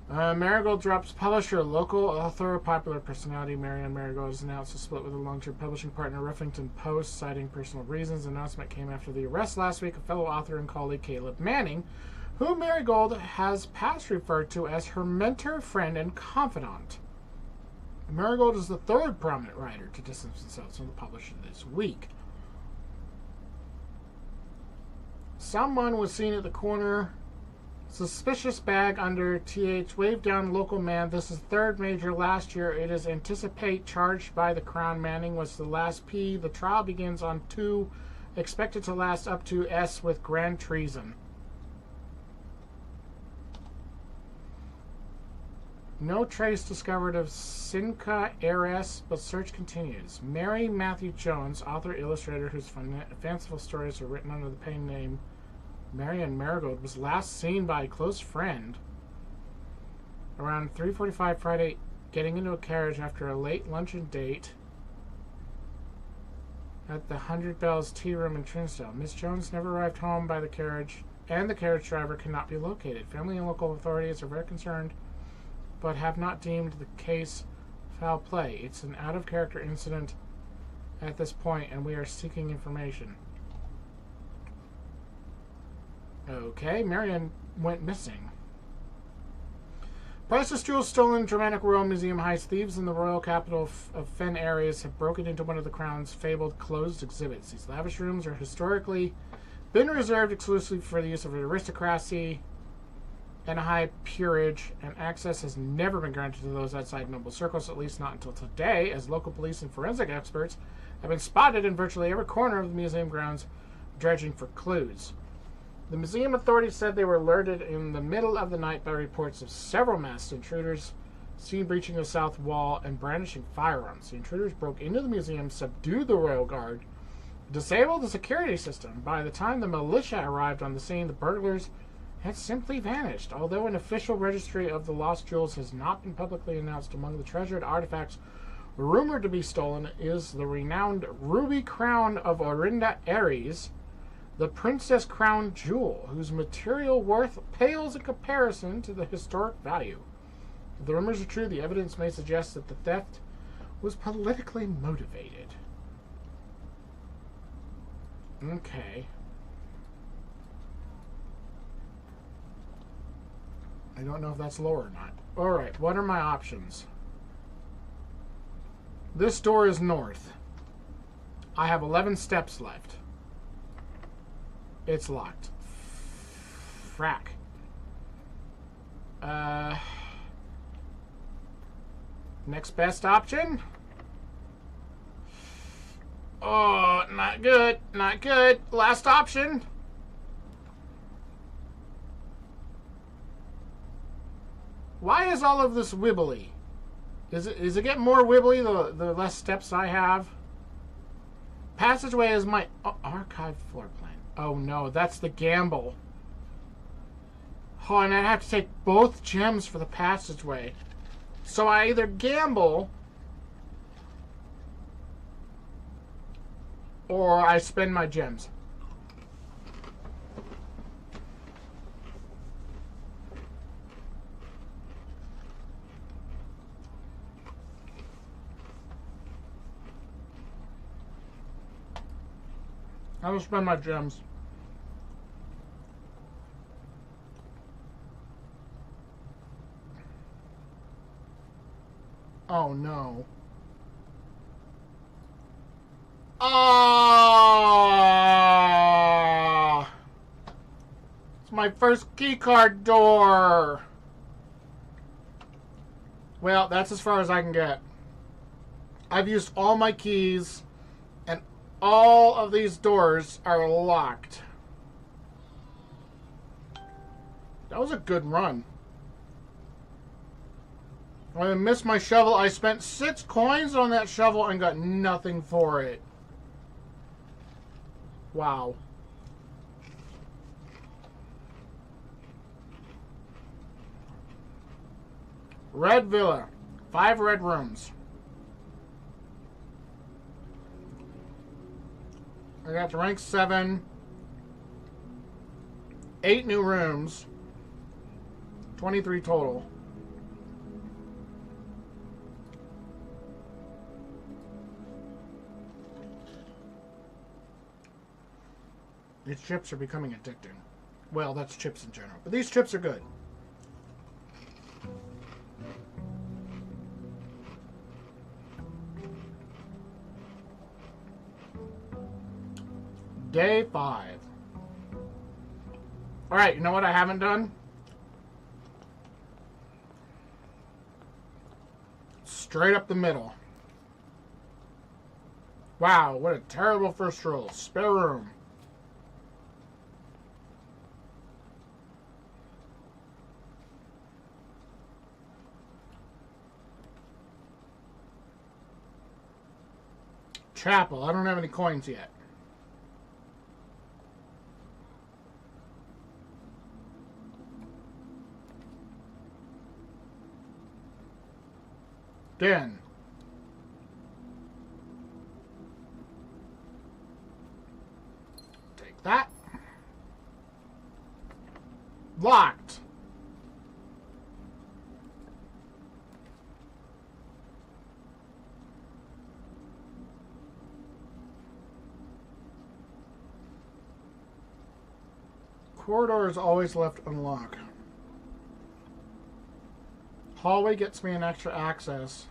Marigold drops publisher, local author, popular personality. Marianne Marigold has announced a split with a long-term publishing partner, Huffington Post, citing personal reasons. The announcement came after the arrest last week of fellow author and colleague Caleb Manning, who Marigold has past referred to as her mentor, friend, and confidant. Marigold is the 3rd prominent writer to distance themselves from the publisher this week. Someone was seen at the corner. Suspicious bag under TH. Waved down local man. This is 3rd major last year. It is anticipate charged by the Crown. Manning was the last P. The trial begins on 2. Expected to last up to S with grand treason. No trace discovered of Sinca heiress, but search continues. Mary Matthew Jones, author illustrator whose fanciful stories are written under the pen name Marianne Marigold, was last seen by a close friend around 3:45 Friday, getting into a carriage after a late luncheon date at the 100 Bells Tea Room in Trinsdale. Miss Jones never arrived home by the carriage, and the carriage driver cannot be located. Family and local authorities are very concerned, but have not deemed the case foul play. It's an out-of-character incident at this point, and we are seeking information. Okay, Marion went missing. Priceless jewels stolen in Dramatic Royal Museum heist. Thieves in the royal capital of Fen areas have broken into one of the Crown's fabled closed exhibits. These lavish rooms are historically been reserved exclusively for the use of aristocracy and a high peerage, and access has never been granted to those outside noble circles, at least not until today, as local police and forensic experts have been spotted in virtually every corner of the museum grounds dredging for clues. The museum authorities said they were alerted in the middle of the night by reports of several masked intruders seen breaching the south wall and brandishing firearms. The intruders broke into the museum, subdued the royal guard, disabled the security system. By the time the militia arrived on the scene, the burglars had simply vanished. Although an official registry of the lost jewels has not been publicly announced, among the treasured artifacts rumored to be stolen is the renowned ruby crown of Orinda Aries, the Princess Crown Jewel, whose material worth pales in comparison to the historic value. If the rumors are true, the evidence may suggest that the theft was politically motivated. Okay. I don't know if that's low or not. Alright, what are my options? This door is north. I have 11 steps left. It's locked. Frack. Next best option? Oh, not good. Not good. Last option. Why is all of this wibbly? Is it getting more wibbly the less steps I have? Passageway is my archive floor plan. Oh no, that's the gamble. Oh, and I have to take both gems for the passageway. So I either gamble or I spend my gems. I will spend my gems. Oh no. Ah! It's my first keycard door. Well, that's as far as I can get. I've used all my keys, and all of these doors are locked. That was a good run. When I missed my shovel, I spent 6 coins on that shovel and got nothing for it. Wow. Red Villa. 5 red rooms. I got to rank 7. 8 new rooms. 23 total. These chips are becoming addicting. Well, that's chips in general. But these chips are good. Day 5. Alright, you know what I haven't done? Straight up the middle. Wow, what a terrible first roll. Spare room. Chapel. I don't have any coins yet. Den. Take that. Locked. Corridor is always left unlocked. Hallway gets me an extra access.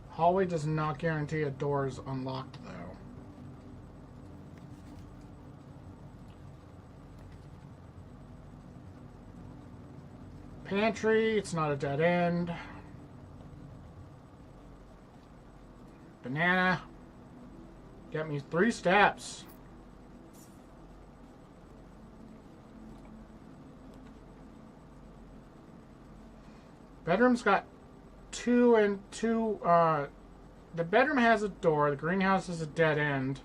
Hallway does not guarantee a door is unlocked, though. Pantry, it's not a dead end. Banana. Get me 3 steps. Bedroom's got 2 and 2. The bedroom has a door. The greenhouse is a dead end.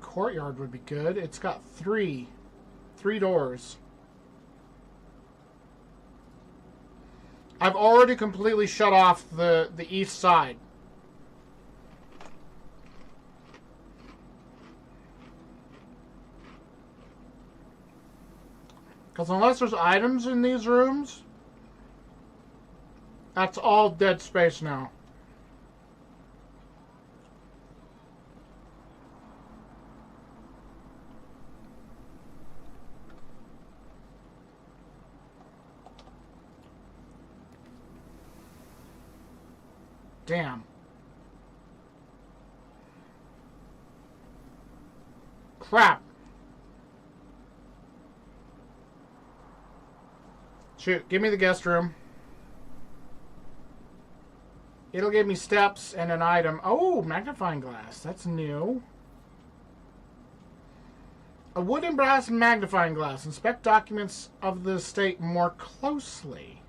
Courtyard would be good. It's got 3. 3 doors. I've already completely shut off the east side. Because unless there's items in these rooms, that's all dead space now. Damn. Crap. Shoot, give me the guest room. It'll give me steps and an item. Oh, magnifying glass. That's new. A wood and brass magnifying glass. Inspect documents of the estate more closely.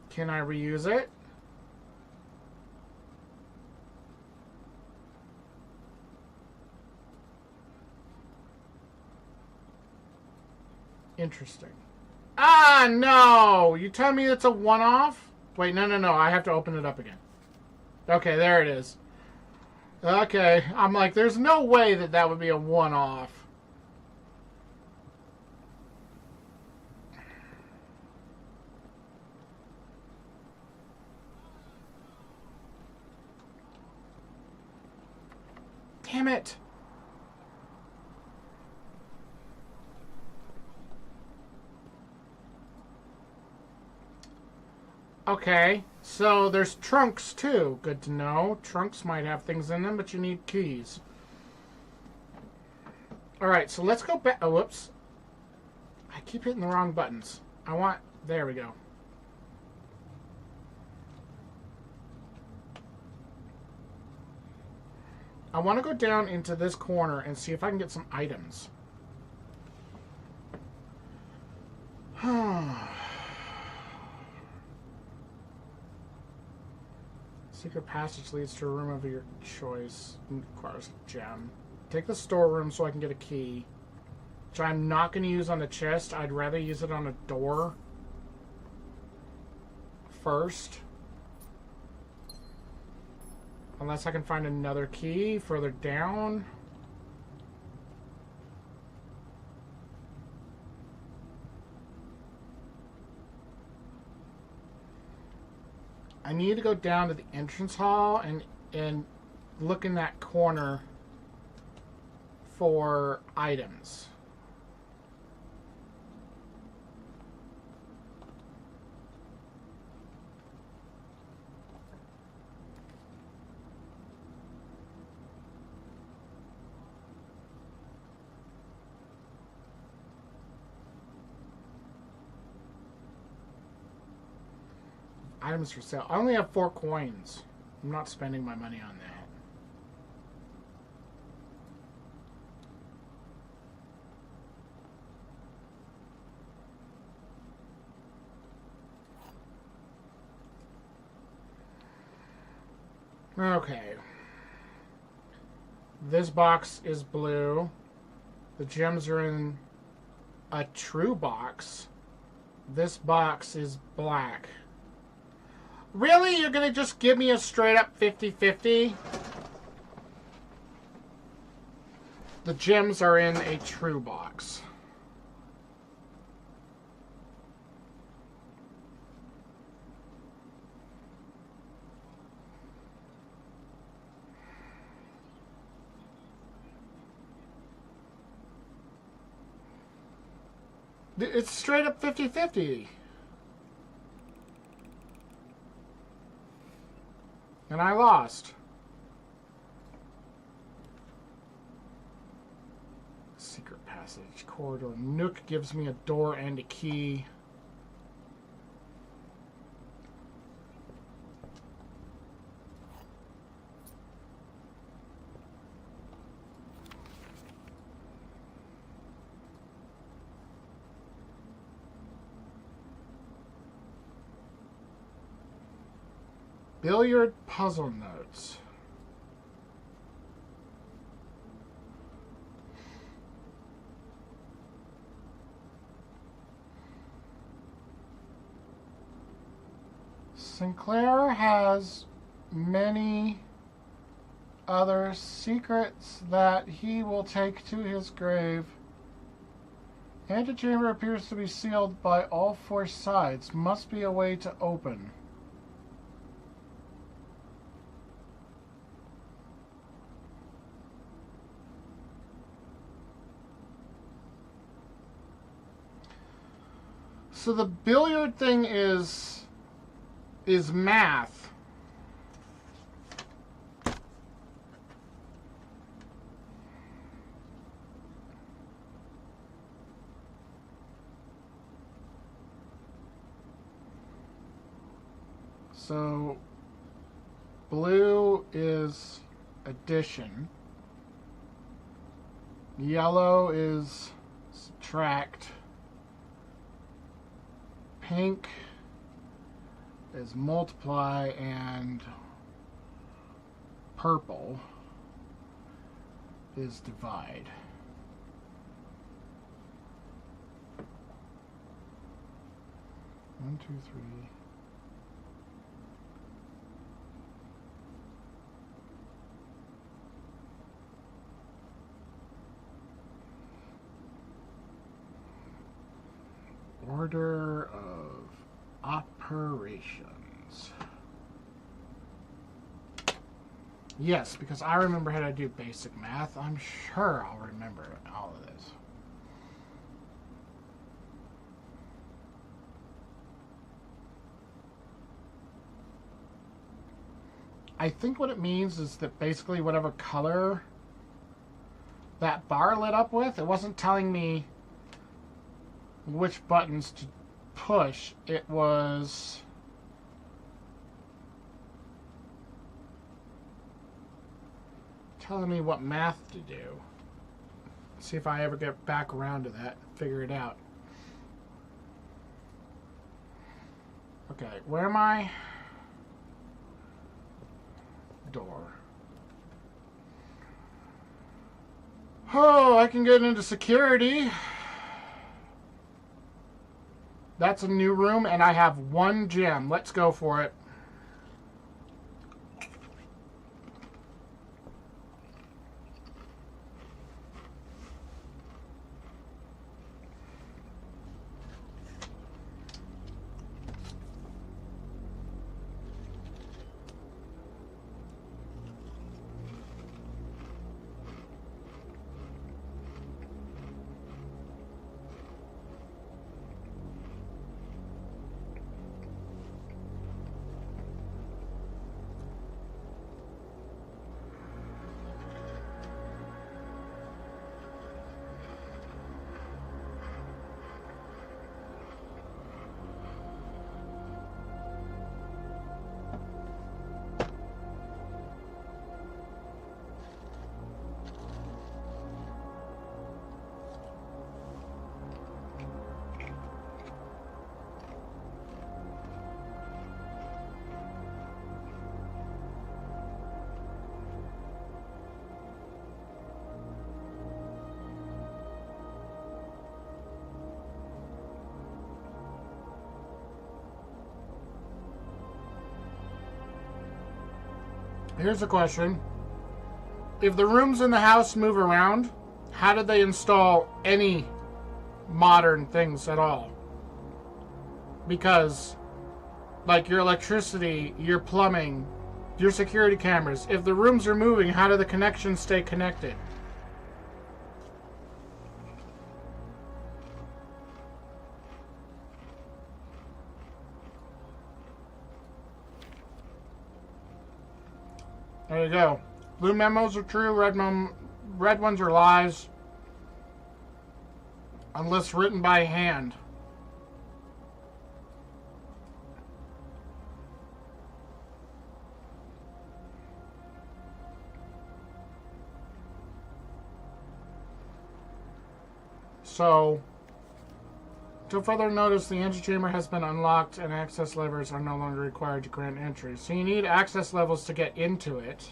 Can I reuse it? Interesting. Ah, no! You tell me it's a one-off? Wait, no. I have to open it up again. Okay, there it is. Okay, I'm like, there's no way that that would be a one-off. Damn it. Okay, so there's trunks too. Good to know. Trunks might have things in them, but you need keys. Alright, so let's go back. Oh, whoops. I keep hitting the wrong buttons. I want... There we go. I want to go down into this corner and see if I can get some items. Secret passage leads to a room of your choice. Requires a gem. Take the storeroom so I can get a key. Which I'm not going to use on the chest. I'd rather use it on a door first. Unless I can find another key further down. I need to go down to the entrance hall and look in that corner for items. Items for sale. I only have 4 coins. I'm not spending my money on that. Okay. This box is blue. The gems are in a true box. This box is black. Really? You're going to just give me a straight up 50-50? The gems are in a true box. It's straight up 50-50. And I lost. Secret passage, corridor. Nook gives me a door and a key. Billiard puzzle notes. Sinclair has many other secrets that he will take to his grave. Antechamber appears to be sealed by all four sides. Must be a way to open. So the billiard thing is math. So blue is addition. Yellow is subtract. Pink is multiply, and purple is divide. One, two, three. Order of operations. Yes, because I remember how to do basic math. I'm sure I'll remember all of this. I think what it means is that basically whatever color that bar lit up with, it wasn't telling me which buttons to push. It was telling me what math to do. See if I ever get back around to that, figure it out. Okay, where am I? Door. Oh, I can get into security. That's a new room, and I have one gem. Let's go for it. Here's a question. If the rooms in the house move around, how did they install any modern things at all? Because, like your electricity, your plumbing, your security cameras, if the rooms are moving, how do the connections stay connected? There you go. Blue memos are true, red ones are lies. Unless written by hand. So, to further notice, the antechamber has been unlocked and access levers are no longer required to grant entry. So you need access levels to get into it.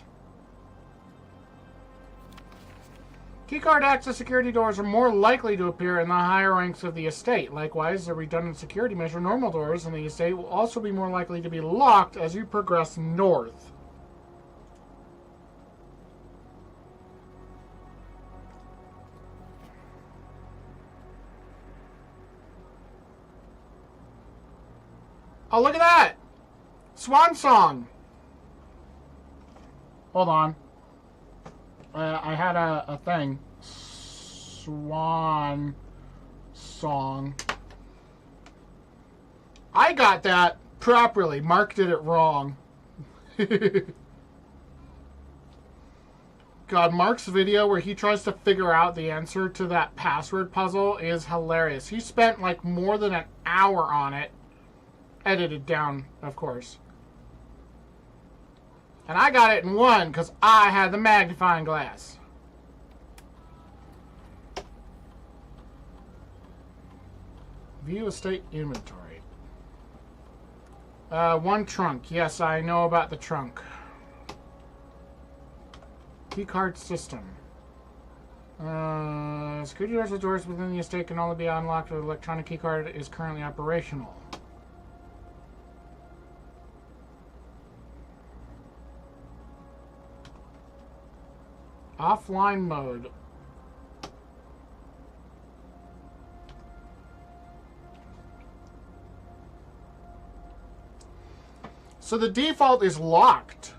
Keycard access security doors are more likely to appear in the higher ranks of the estate. Likewise, the redundant security measure normal doors in the estate will also be more likely to be locked as you progress north. Oh, look at that! Swan Song! Hold on. I had a thing. Swan Song. I got that properly. Mark did it wrong. God, Mark's video where he tries to figure out the answer to that password puzzle is hilarious. He spent like more than an hour on it. Edited down, of course. And I got it in one because I had the magnifying glass. View estate inventory. One trunk. Yes, I know about the trunk. Keycard system. Security doors with doors within the estate can only be unlocked with electronic keycard is currently operational. Offline mode. So the default is locked.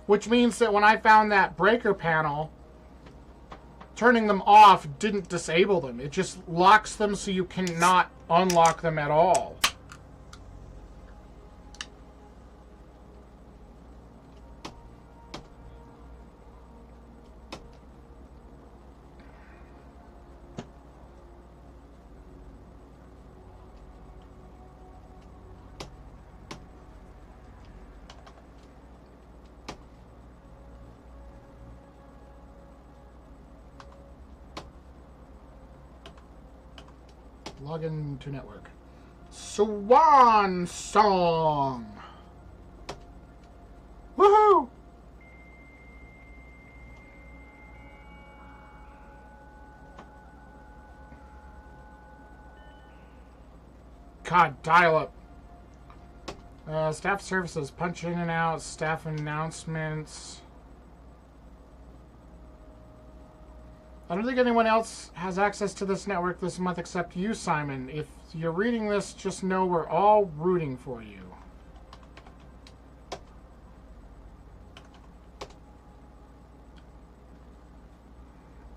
Which means that when I found that breaker panel, turning them off didn't disable them. It just locks them so you cannot unlock them at all. Login to network. Swan Song. Woohoo! God, dial up. Staff services, punch in and out, staff announcements. I don't think anyone else has access to this network this month except you, Simon. If you're reading this, just know we're all rooting for you.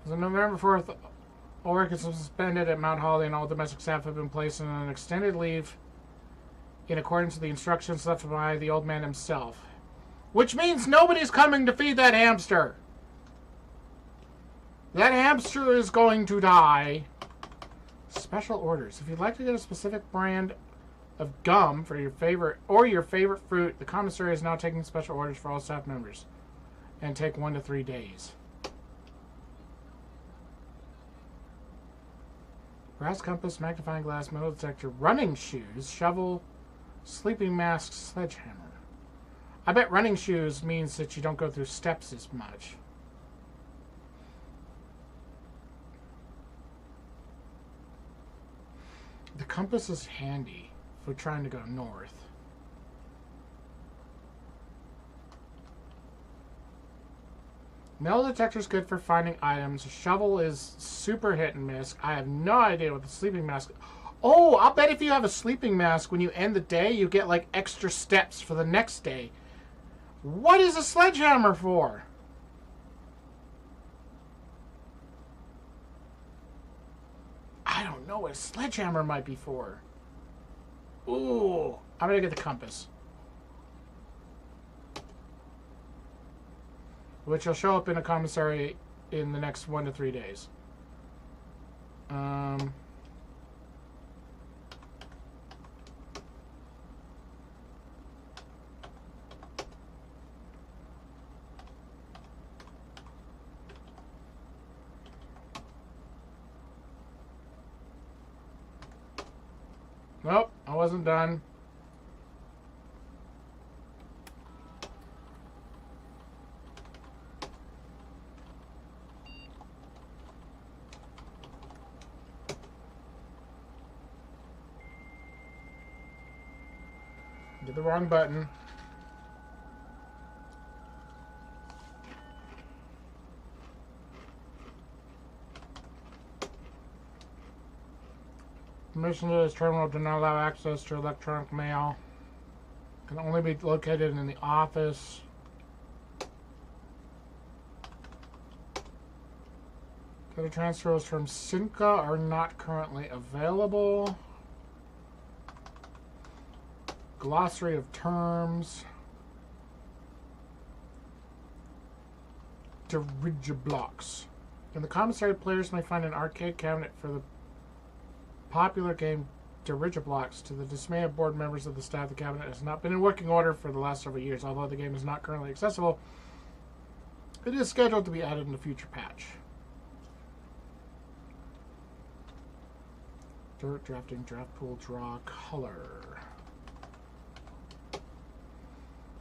As of November 4th, all work is suspended at Mount Holly and all domestic staff have been placed on an extended leave in accordance with the instructions left by the old man himself. Which means nobody's coming to feed that hamster. That hamster is going to die. Special orders. If you'd like to get a specific brand of gum for your favorite fruit, the commissary is now taking special orders for all staff members and take 1 to 3 days. Brass compass, magnifying glass, metal detector, running shoes, shovel, sleeping mask, sledgehammer. I bet running shoes means that you don't go through steps as much. The compass is handy for trying to go north. Metal detector is good for finding items. A shovel is super hit and miss. I have no idea what the sleeping mask... Oh, I'll bet if you have a sleeping mask, when you end the day, you get like extra steps for the next day. What is a sledgehammer for? I don't know what a sledgehammer might be for. Ooh, I'm gonna get the compass. Which will show up in a commissary in the next 1 to 3 days. Nope, I wasn't done. the wrong button. Permission to this terminal do not allow access to electronic mail. Can only be located in the office. Data transfers from Simca are not currently available. Glossary of terms. Dirigiblocks. In the commissary, players may find an arcade cabinet for the popular game Dirigiblocks. To the dismay of board members of the staff, the cabinet has not been in working order for the last several years. Although the game is not currently accessible, it is scheduled to be added in a future patch. Dirt, drafting, draft pool, draw, color.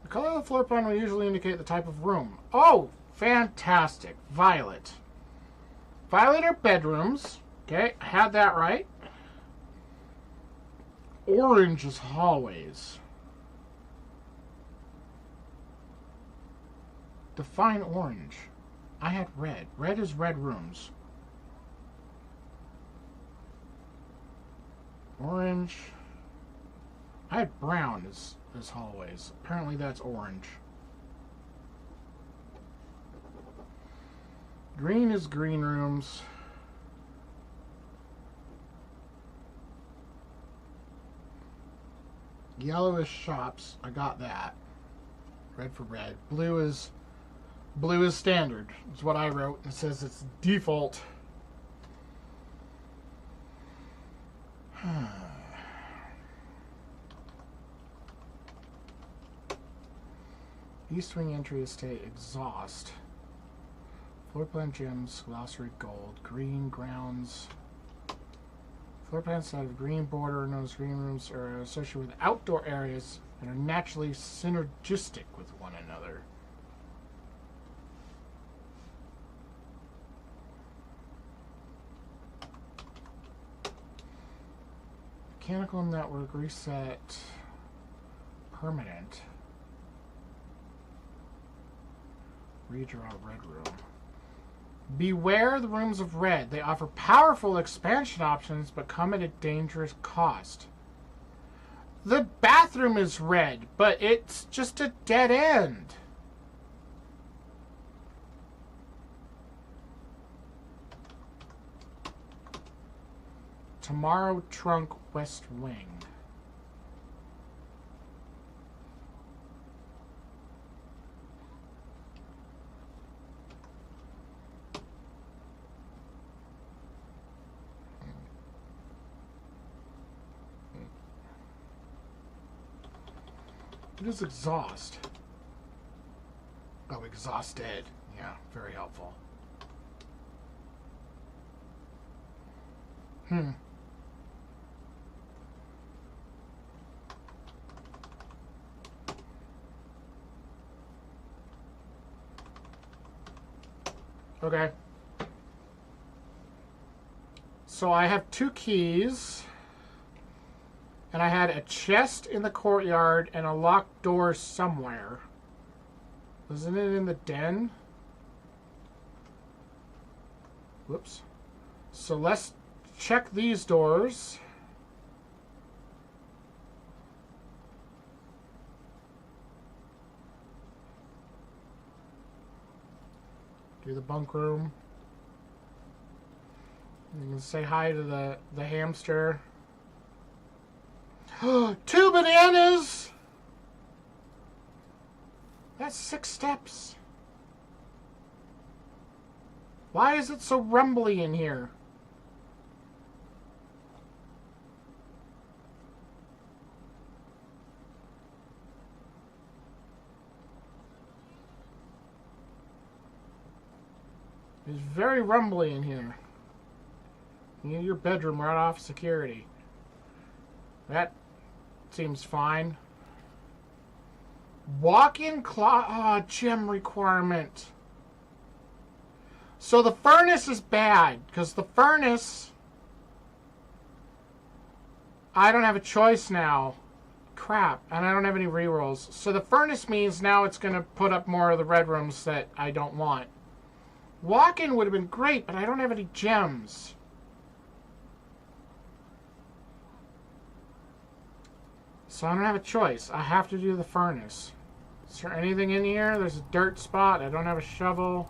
The color of the floor plan will usually indicate the type of room. Oh, fantastic. Violet. Violet are bedrooms. Okay, I had that right. Orange is hallways. Define orange. I had red. Red is red rooms. Orange. I had brown as hallways. Apparently that's orange. Green is green rooms. Yellow is shops. I got that. Red for red. Blue is standard. Is what I wrote. It says it's default. East Wing entry estate exhaust. Floor plan gems, glossary gold, green grounds. Floor plan side of green border, known as green rooms, are associated with outdoor areas and are naturally synergistic with one another. Mechanical network reset permanent. Redraw red room. Beware the rooms of red. They offer powerful expansion options but come at a dangerous cost. The bathroom is red, but it's just a dead end. Tomorrow trunk west wing. It is exhaust. Oh, exhausted. Yeah, very helpful. Okay. So I have 2 keys. And I had a chest in the courtyard and a locked door somewhere. Wasn't it in the den? Whoops. So let's check these doors. Do the bunk room. You can say hi to the hamster. 2 bananas! That's 6 steps. Why is it so rumbly in here? It's very rumbly in here. You need your bedroom right off security. That seems fine. Walk-in gem requirement. So the furnace is bad, because the furnace, I don't have a choice now. Crap, and I don't have any rerolls. So the furnace means now it's going to put up more of the red rooms that I don't want. Walk-in would have been great, but I don't have any gems. So I don't have a choice. I have to do the furnace. Is there anything in here? There's a dirt spot. I don't have a shovel.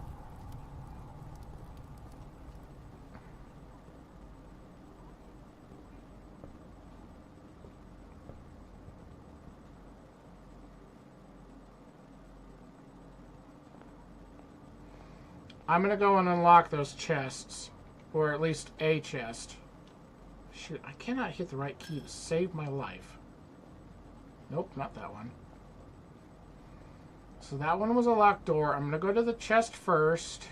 I'm going to go and unlock those chests. Or at least a chest. Shoot, I cannot hit the right key to save my life. Nope, not that one. So that one was a locked door. I'm going to go to the chest first.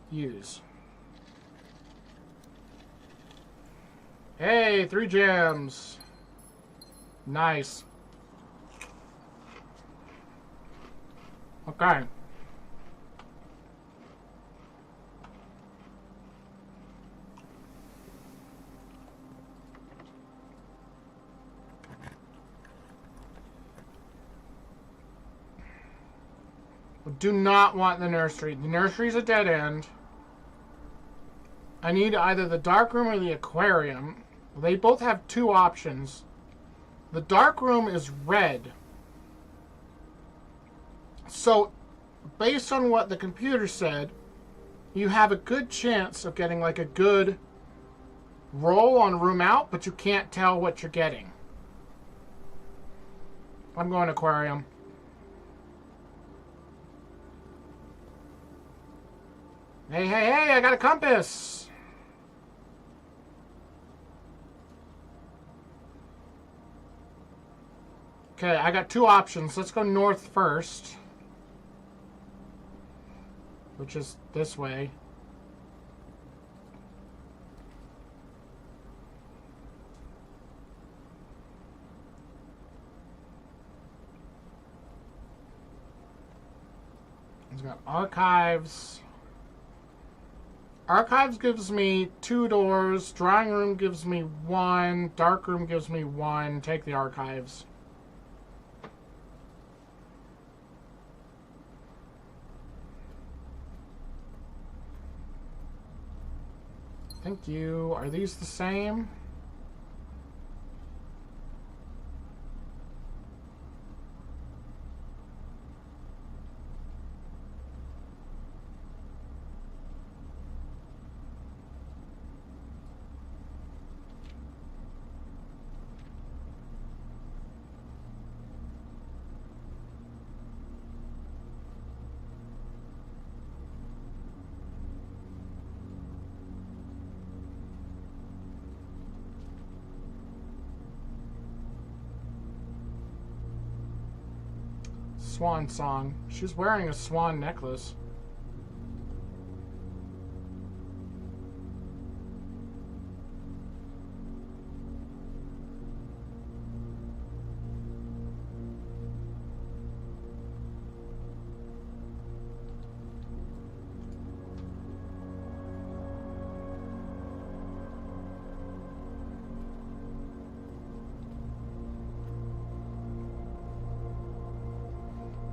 Use. Hey, 3 gems. Nice. Okay. Do not want the nursery. The nursery is a dead end. I need either the dark room or the aquarium. They both have 2 options. The dark room is red. So, based on what the computer said, you have a good chance of getting like a good roll on room out, but you can't tell what you're getting. I'm going aquarium. Hey, hey, hey, I got a compass. Okay, I got 2 options. Let's go north first. Which is this way. It's got archives. Archives gives me 2 doors. Drawing room gives me 1. Dark room gives me 1. Take the archives. Thank you. Are these the same? Swan song. She's wearing a swan necklace.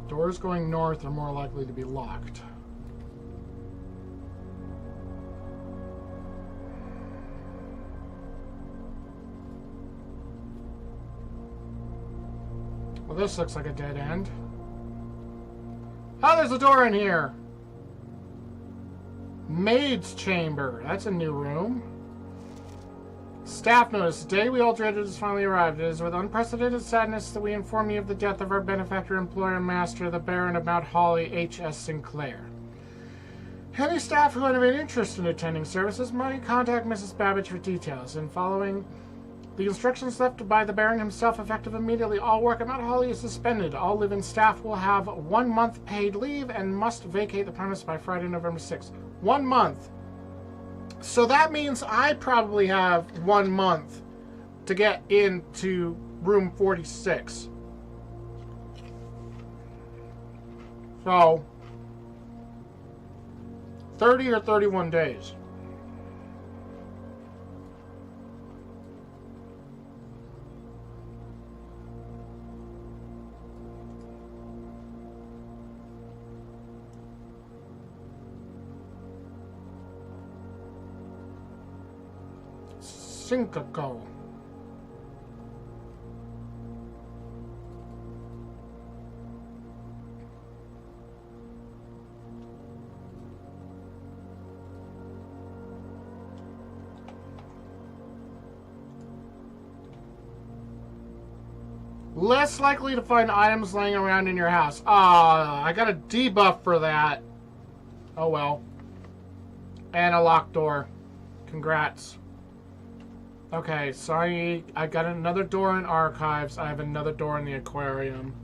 Doors going north are more likely to be locked. Well, this looks like a dead end. Oh, there's a door in here! Maid's chamber. That's a new room. Staff notice. The day we all dreaded has finally arrived. It is with unprecedented sadness that we inform you of the death of our benefactor, employer, and master, the Baron of Mount Holly, H.S. Sinclair. Any staff who have an interest in attending services might contact Mrs. Babbage for details. And following the instructions left by the Baron himself, effective immediately, all work at Mount Holly is suspended. All live-in staff will have 1 month paid leave and must vacate the premise by Friday, November 6th. 1 month. So that means I probably have 1 month to get into room 46. So, 30 or 31 days. Cinco. Less likely to find items laying around in your house. Ah, I got a debuff for that. Oh well. And a locked door. Congrats. Okay, so I got another door in archives. I have another door in the aquarium.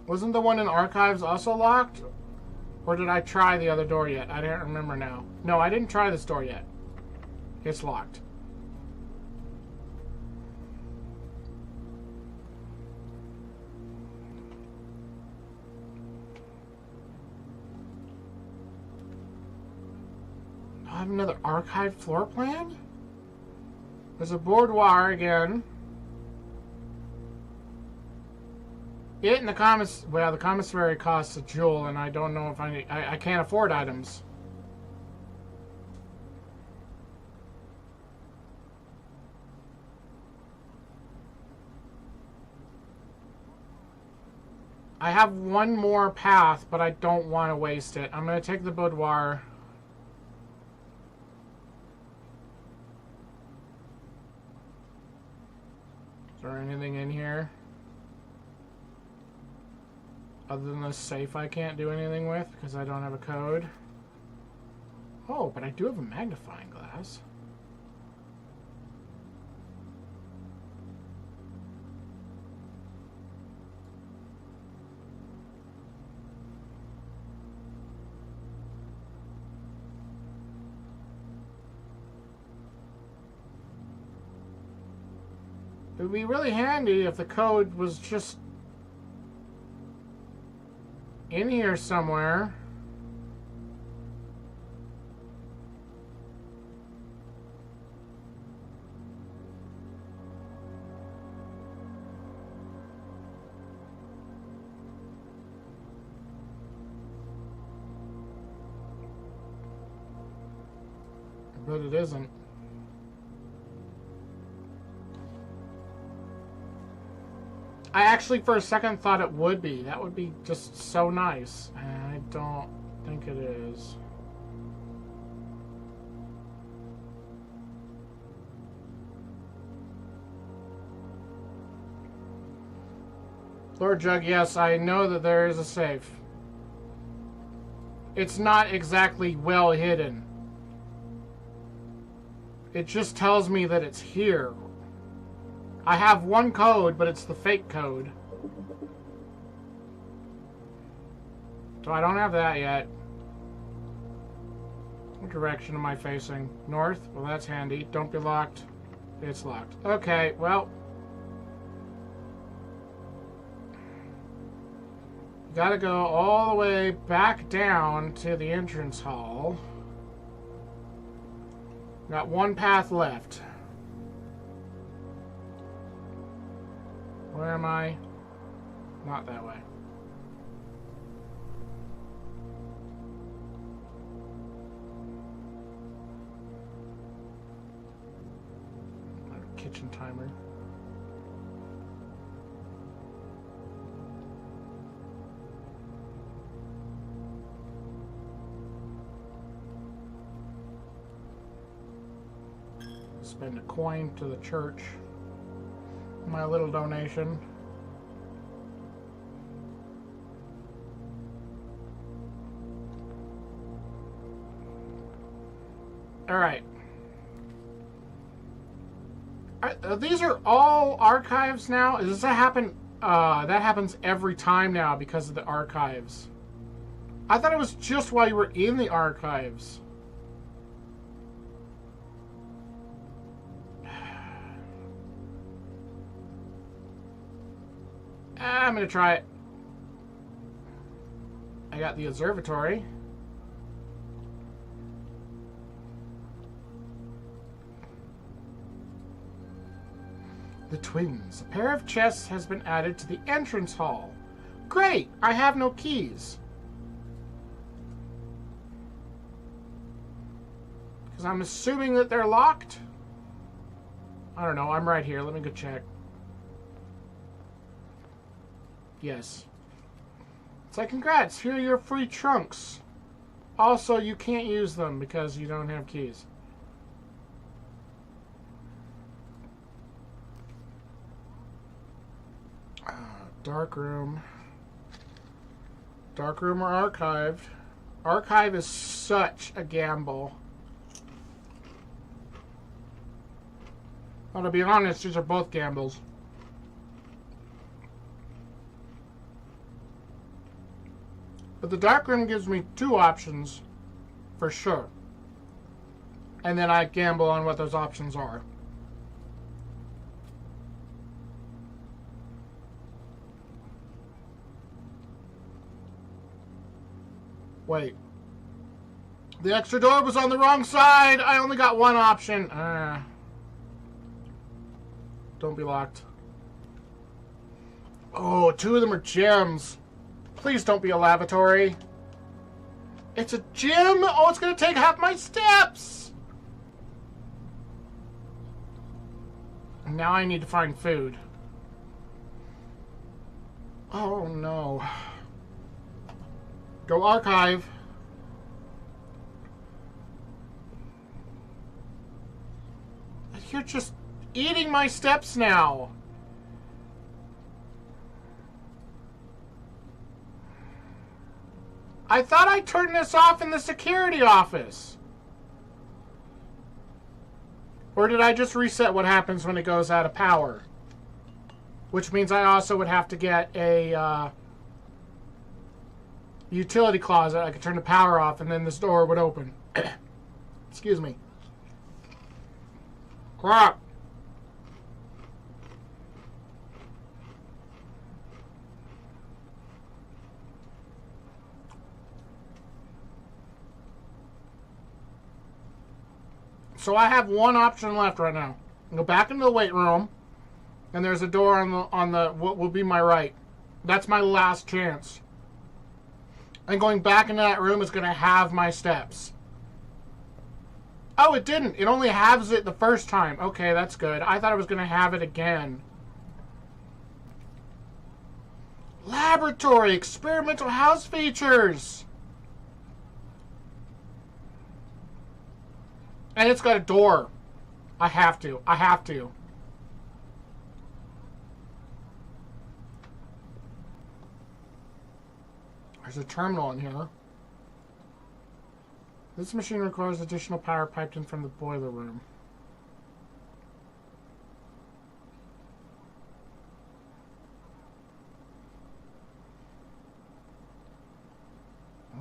Wasn't the one in archives also locked? Or did I try the other door yet? I don't remember now. No, I didn't try this door yet. It's locked. I have another archived floor plan? There's a boudoir again. It and the the commissary costs a jewel, and I don't know if I can't afford items. I have one more path, but I don't want to waste it. I'm going to take the boudoir. Is there anything in here? Other than the safe I can't do anything with because I don't have a code. Oh, but I do have a magnifying glass. It would be really handy if the code was just in here somewhere. But it isn't. I actually, for a second, thought it would be. That would be just so nice. And I don't think it is. Lord Jug, yes, I know that there is a safe. It's not exactly well hidden. It just tells me that it's here. I have one code, but it's the fake code. So I don't have that yet. What direction am I facing? North? Well, that's handy. Don't be locked. It's locked. Okay, well. Gotta go all the way back down to the entrance hall. Got one path left. Where am I? Not that way. Kitchen timer. Spend a coin to the church. My little donation. All right. These are all archives now. Does that happen? That happens every time now because of the archives. I thought it was just while you were in the archives. I'm gonna try it. I got the observatory. The twins. A pair of chests has been added to the entrance hall. Great! I have no keys. Because I'm assuming that they're locked? I don't know. I'm right here. Let me go check. Yes. It's like, congrats. Here are your free trunks. Also, you can't use them because you don't have keys. Dark room. Dark room or archived. Archive is such a gamble. Well, to be honest, these are both gambles. But the dark room gives me 2 options, for sure. And then I gamble on what those options are. Wait. The extra door was on the wrong side! I only got 1 option. Don't be locked. Oh, 2 of them are gems. Please don't be a lavatory. It's a gym? Oh, it's gonna take half my steps! And now I need to find food. Oh, no. Go archive. You're just eating my steps now. I thought I turned this off in the security office. Or did I just reset what happens when it goes out of power? Which means I also would have to get a utility closet. I could turn the power off and then this door would open. Excuse me. Crap. So I have 1 option left right now. Go back into the weight room, and there's a door on the what will be my right. That's my last chance. And going back into that room is going to have my steps. Oh, it didn't. It only halves it the first time. Okay, that's good. I thought it was going to have it again. Laboratory, experimental house features. And it's got a door. I have to. I have to. There's a terminal in here. This machine requires additional power piped in from the boiler room.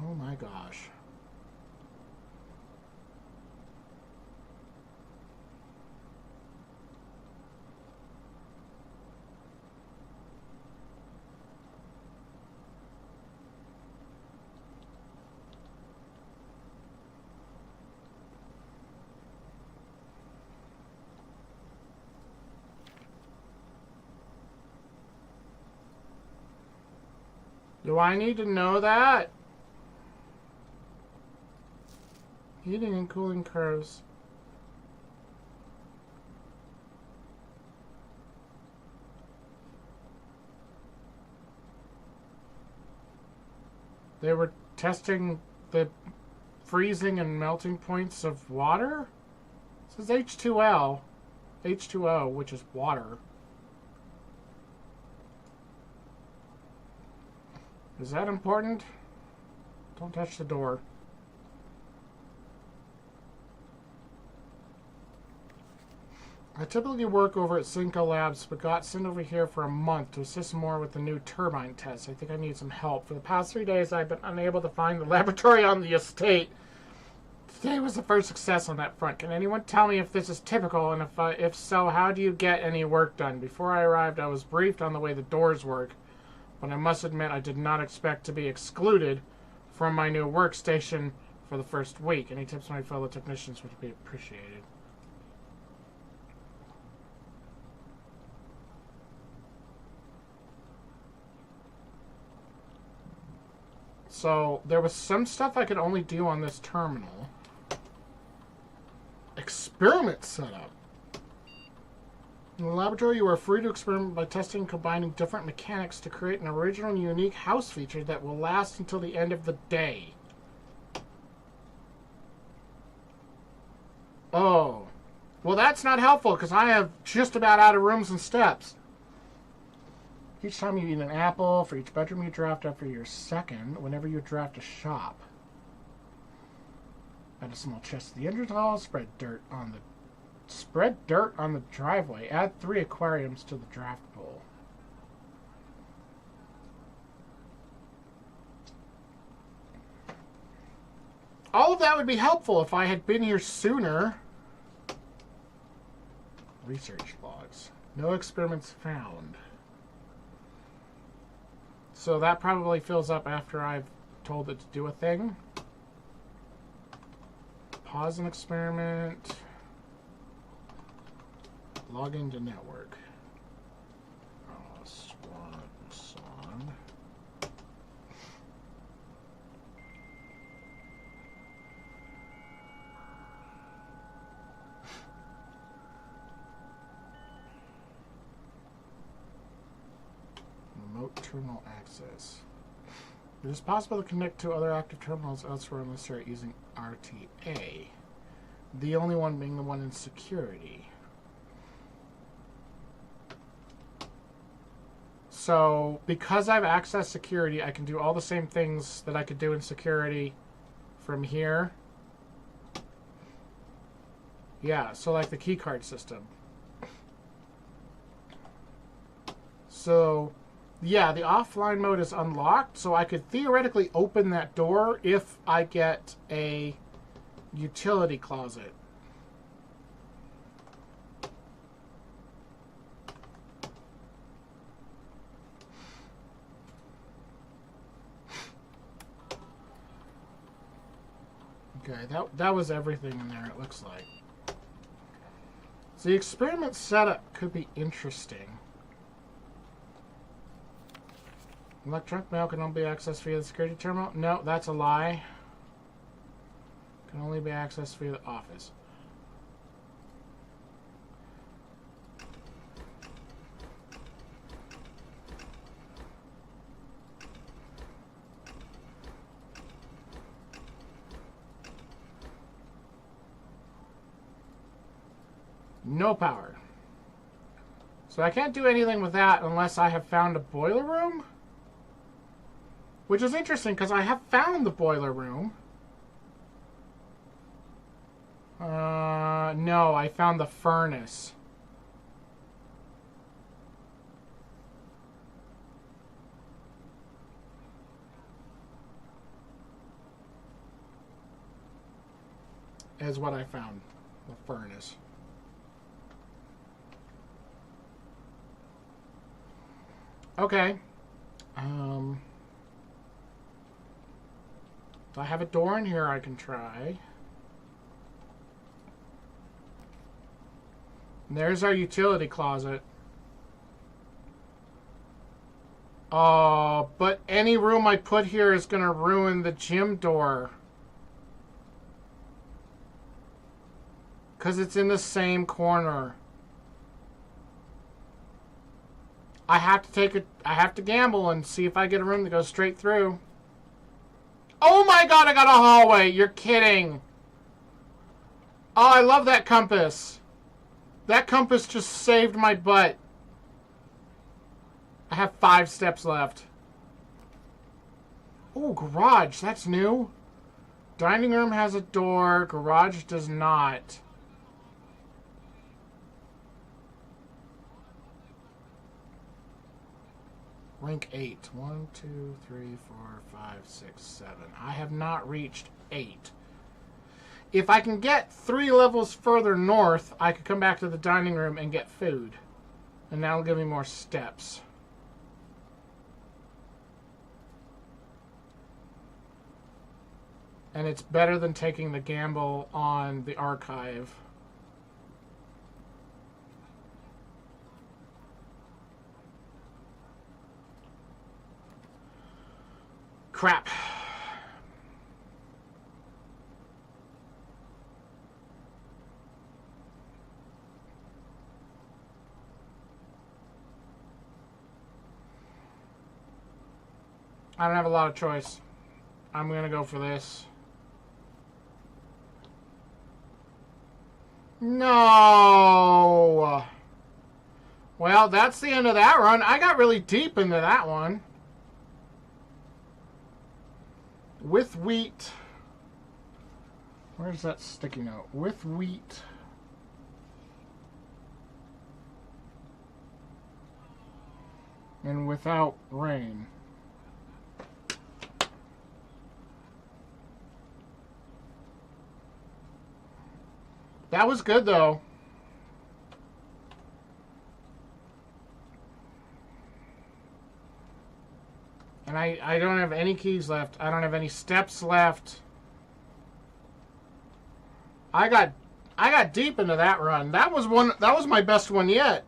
Oh my gosh. Do I need to know that? Heating and cooling curves. They were testing the freezing and melting points of water? It says H2L. H2O, which is water. Is that important? Don't touch the door. I typically work over at Cinco Labs, but got sent over here for a month to assist more with the new turbine tests. I think I need some help. For the past 3 days, I've been unable to find the laboratory on the estate. Today was the first success on that front. Can anyone tell me if this is typical, and if so, how do you get any work done? Before I arrived, I was briefed on the way the doors work, but I must admit I did not expect to be excluded from my new workstation for the first week. Any tips from my fellow technicians would be appreciated. So there was some stuff I could only do on this terminal. Experiment setup. In the laboratory, you are free to experiment by testing and combining different mechanics to create an original and unique house feature that will last until the end of the day. Oh. Well, that's not helpful because I have just about out of rooms and steps. Each time you eat an apple, for each bedroom you draft after your second, whenever you draft a shop. Add a small chest to the entrance hall, spread dirt on the driveway. Add 3 aquariums to the draft pool. All of that would be helpful if I had been here sooner. Research logs. No experiments found. So that probably fills up after I've told it to do a thing. Pause an experiment. Log into network. Swan song. Remote terminal access. It is possible to connect to other active terminals elsewhere unless you're using RTA. The only one being the one in security. So, because I've accessed security, I can do all the same things that I could do in security from here. Yeah, so like the keycard system. So, yeah, the offline mode is unlocked, so I could theoretically open that door if I get a utility closet. Okay, that was everything in there, it looks like. So the experiment setup could be interesting. Electronic mail can only be accessed via the security terminal. No, that's a lie. Can only be accessed via the office. No power. So I can't do anything with that unless I have found a boiler room. Which is interesting because I have found the boiler room. No, I found the furnace. Is what I found. The furnace. Okay. Do I have a door in here I can try? And there's our utility closet. Oh, but any room I put here is going to ruin the gym door. Because it's in the same corner. I have to gamble and see if I get a room that goes straight through. Oh my god, I got a hallway. You're kidding. Oh, I love that compass. That compass just saved my butt. I have 5 steps left. Oh, garage. That's new. Dining room has a door. Garage does not. Rank 8. 1, 2, 3, 4, 5, 6, 7. I have not reached 8. If I can get 3 levels further north, I could come back to the dining room and get food. And that'll give me more steps. And it's better than taking the gamble on the archive. Crap. I don't have a lot of choice. I'm going to go for this. No! Well, that's the end of that run. I got really deep into that one. With wheat. Where's that sticky note? With wheat. And without rain. That was good, though. And I don't have any keys left. I don't have any steps left. I got deep into that run. That was my best one yet.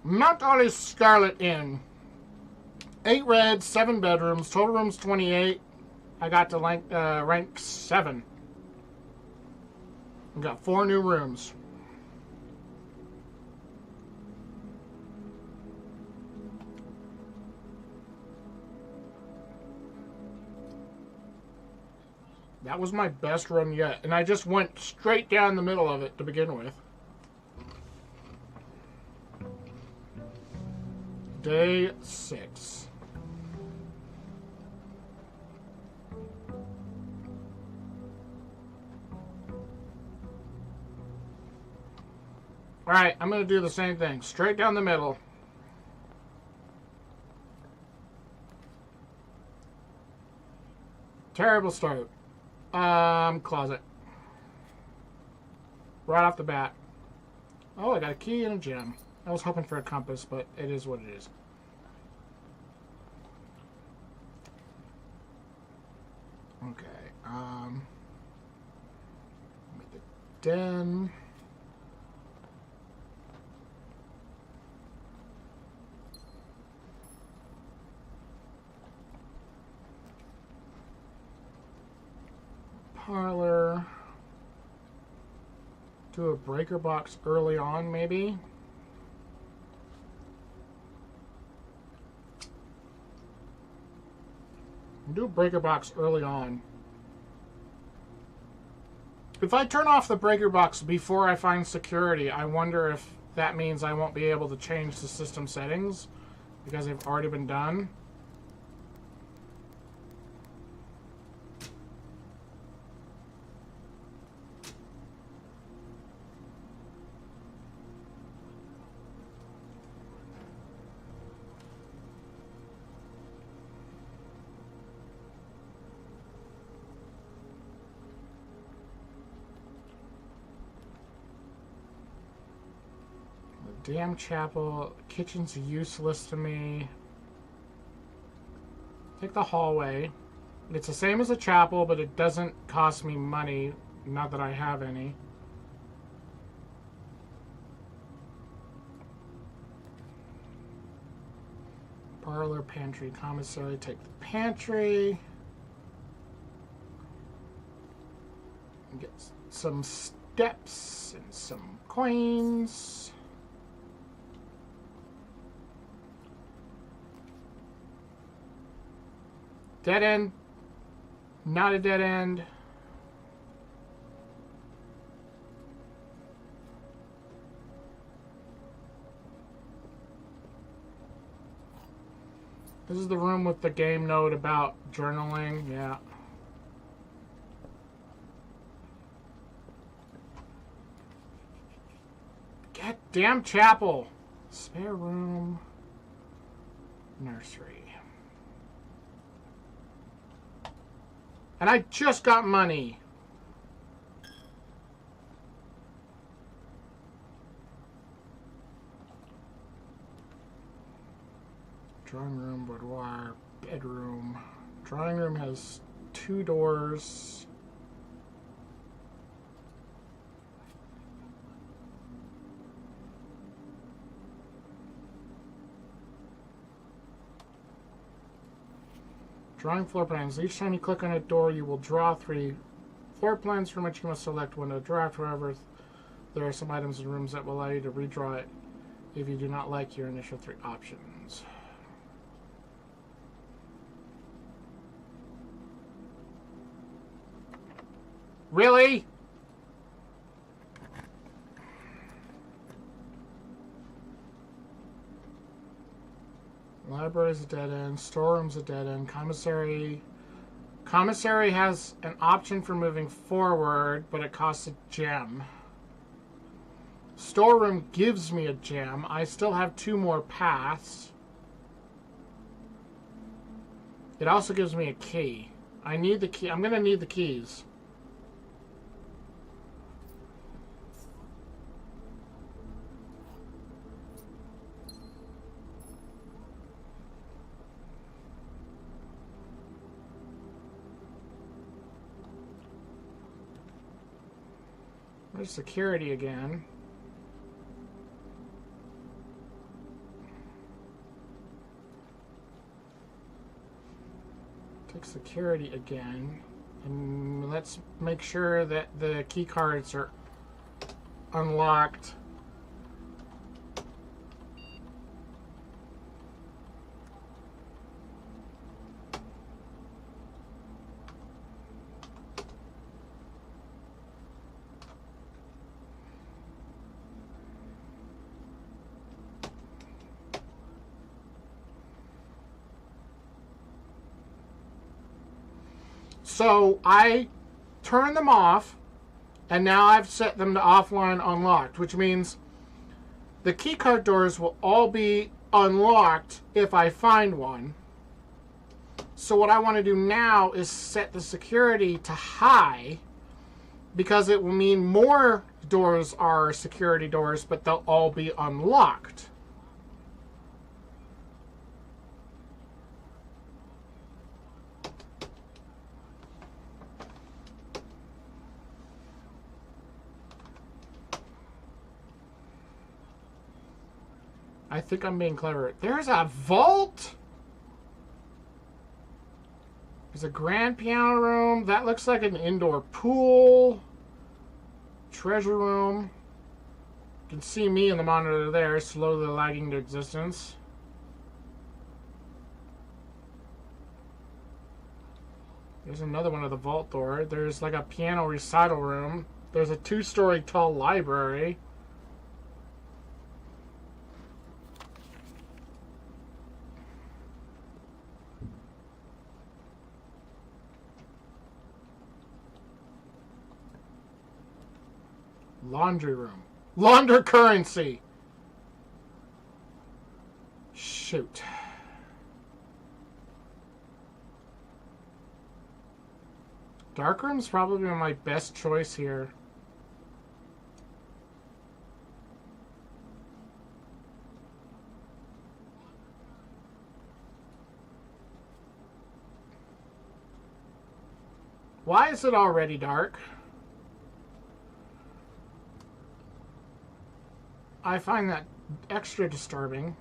Mount Olive Scarlet Inn. 8 reds, 7 bedrooms, total rooms 28. I got to rank 7. We got 4 new rooms. That was my best run yet, and I just went straight down the middle of it to begin with. Day 6. Alright, I'm going to do the same thing. Straight down the middle. Terrible start. Closet. Right off the bat. Oh, I got a key and a gem. I was hoping for a compass, but it is what it is. Okay, make the den. Parlor. Do a breaker box early on, maybe. Do a breaker box early on. If I turn off the breaker box before I find security, I wonder if that means I won't be able to change the system settings because they've already been done. Damn chapel. Kitchen's useless to me. Take the hallway. It's the same as a chapel, but it doesn't cost me money. Not that I have any. Parlor, pantry, commissary. Take the pantry. Get some steps and some coins. Dead end. Not a dead end. This is the room with the game note about journaling. Yeah. Goddamn chapel. Spare room. Nursery. And I just got money. Drawing room, boudoir, bedroom. Drawing room has 2 doors. Drawing floor plans. Each time you click on a door, you will draw 3 floor plans from which you must select one to draft. However, there are some items in rooms that will allow you to redraw it if you do not like your initial 3 options. Really? Library's a dead end. Storeroom's a dead end. Commissary has an option for moving forward, but it costs a gem. Storeroom gives me a gem. I still have 2 more paths. It also gives me a key. I need the key. I'm going to need the keys. There's security again. Take security again. And let's make sure that the key cards are unlocked. So I turn them off, and now I've set them to offline unlocked, which means the keycard doors will all be unlocked if I find one. So what I want to do now is set the security to high, because it will mean more doors are security doors, but they'll all be unlocked. I think I'm being clever. There's a vault? There's a grand piano room. That looks like an indoor pool. Treasure room. You can see me in the monitor there, slowly lagging to existence. There's another one of the vault door. There's like a piano recital room. There's a 2-story tall library. Laundry room. Launder currency. Shoot. Dark room's probably my best choice here. Why is it already dark? I find that extra disturbing.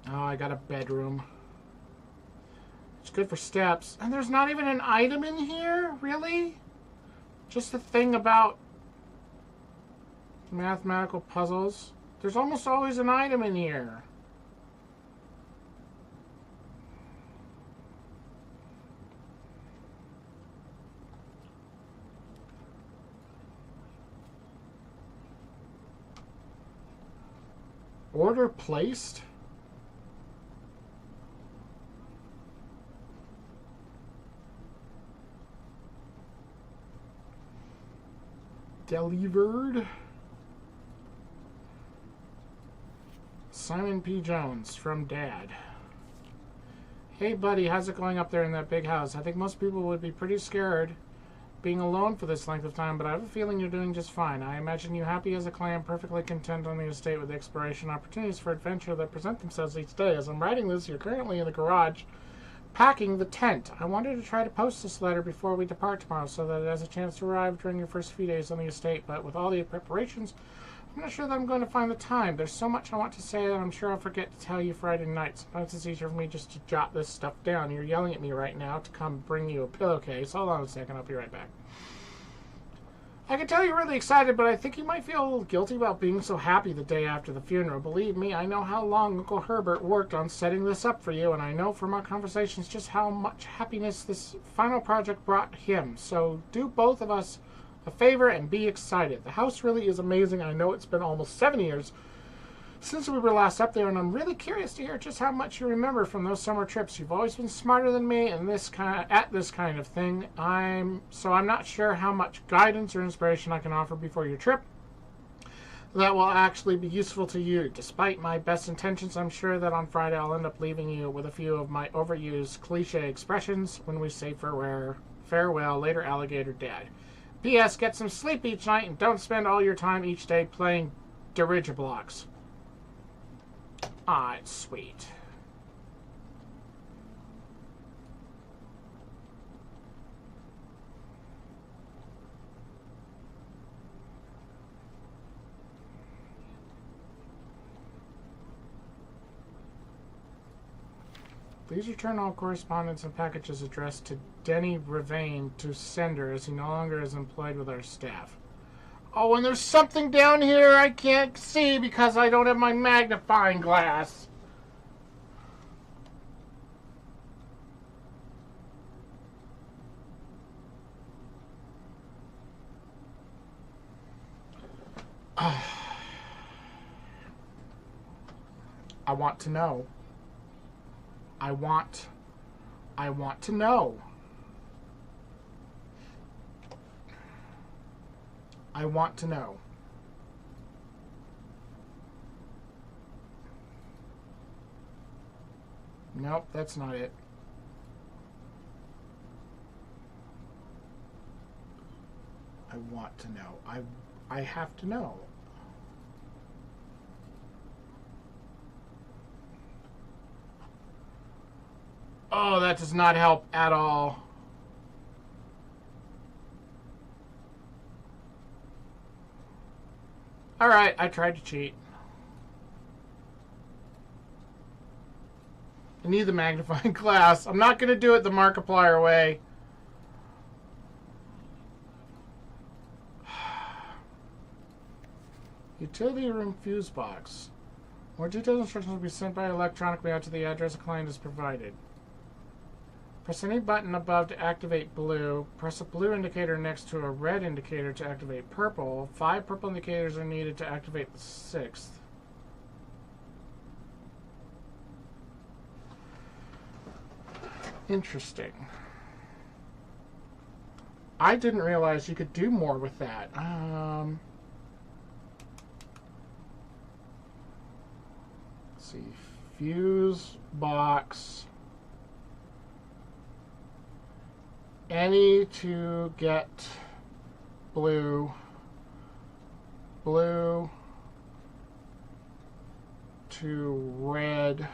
Oh, I got a bedroom. It's good for steps. And there's not even an item in here? Really? Just a thing about mathematical puzzles. There's almost always an item in here. Order placed? Delivered? Simon P. Jones from Dad. Hey buddy, how's it going up there in that big house? I think most people would be pretty scared being alone for this length of time, but I have a feeling you're doing just fine. I imagine you happy as a clam, perfectly content on the estate with the exploration opportunities for adventure that present themselves each day. As I'm writing this, you're currently in the garage packing the tent. I wanted to try to post this letter before we depart tomorrow so that it has a chance to arrive during your first few days on the estate, but with all the preparations I'm not sure that I'm going to find the time. There's so much I want to say that I'm sure I'll forget to tell you Friday night. Sometimes it's easier for me just to jot this stuff down. You're yelling at me right now to come bring you a pillowcase. Hold on a second, I'll be right back. I can tell you're really excited, but I think you might feel a little guilty about being so happy the day after the funeral. Believe me, I know how long Uncle Herbert worked on setting this up for you, and I know from our conversations just how much happiness this final project brought him. So do both of us a favor and be excited. The house really is amazing. I know it's been almost 7 years since we were last up there, and I'm really curious to hear just how much you remember from those summer trips. You've always been smarter than me at this kind of thing. I'm not sure how much guidance or inspiration I can offer before your trip that will actually be useful to you. Despite my best intentions, I'm sure that on Friday I'll end up leaving you with a few of my overused cliche expressions when we say farewell, later alligator dad. P.S. Get some sleep each night and don't spend all your time each day playing dirigiblocks. Ah, it's sweet. Please return all correspondence and packages addressed to Denny Ravain to sender, as he no longer is employed with our staff. Oh, and there's something down here I can't see because I don't have my magnifying glass. I want to know. I want to know. I want to know. Nope, that's not it. I want to know. I have to know. Oh, that does not help at all. Alright, I tried to cheat. I need the magnifying glass. I'm not going to do it the Markiplier way. Utility room fuse box. More detailed instructions will be sent by electronic mail to the address a client has provided. Press any button above to activate blue. Press a blue indicator next to a red indicator to activate purple. 5 purple indicators are needed to activate the 6th. Interesting. I didn't realize you could do more with that. Let's see. Fuse box. Any to get blue. Blue to red.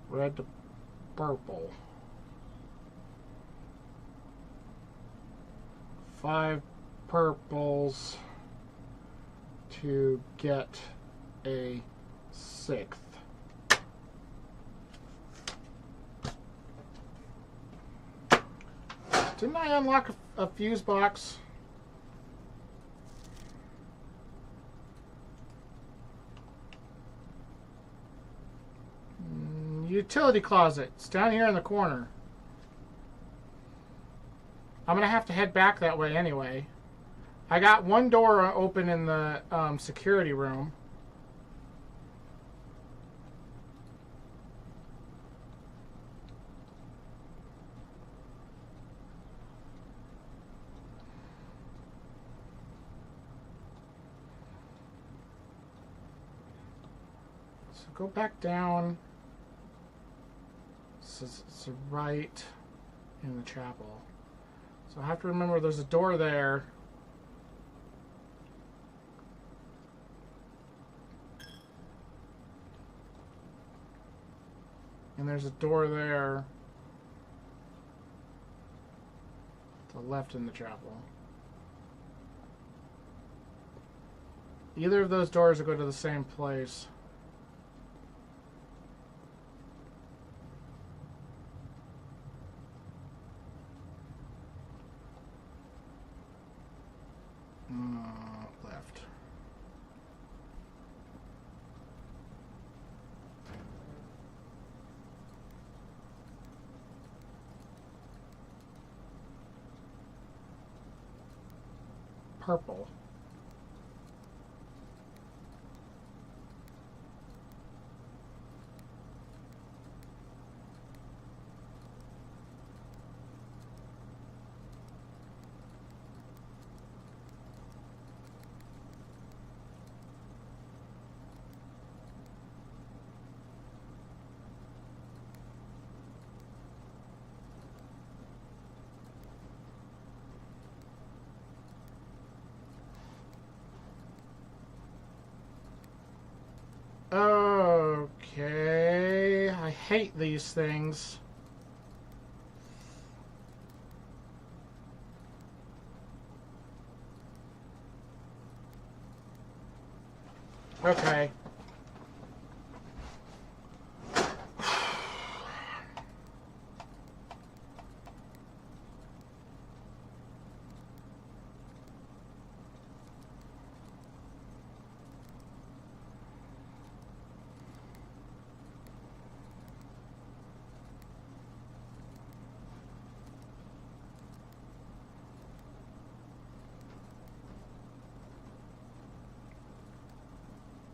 Red to purple. 5 purples to get a 6th. Didn't I unlock a fuse box? Utility closet. It's down here in the corner. I'm going to have to head back that way anyway. I got one door open in the security room. So go back down. It's right in the chapel. So I have to remember there's a door there. And there's a door there. left in the chapel. Either of those doors will go to the same place. Left. Purple. Okay, I hate these things. Okay.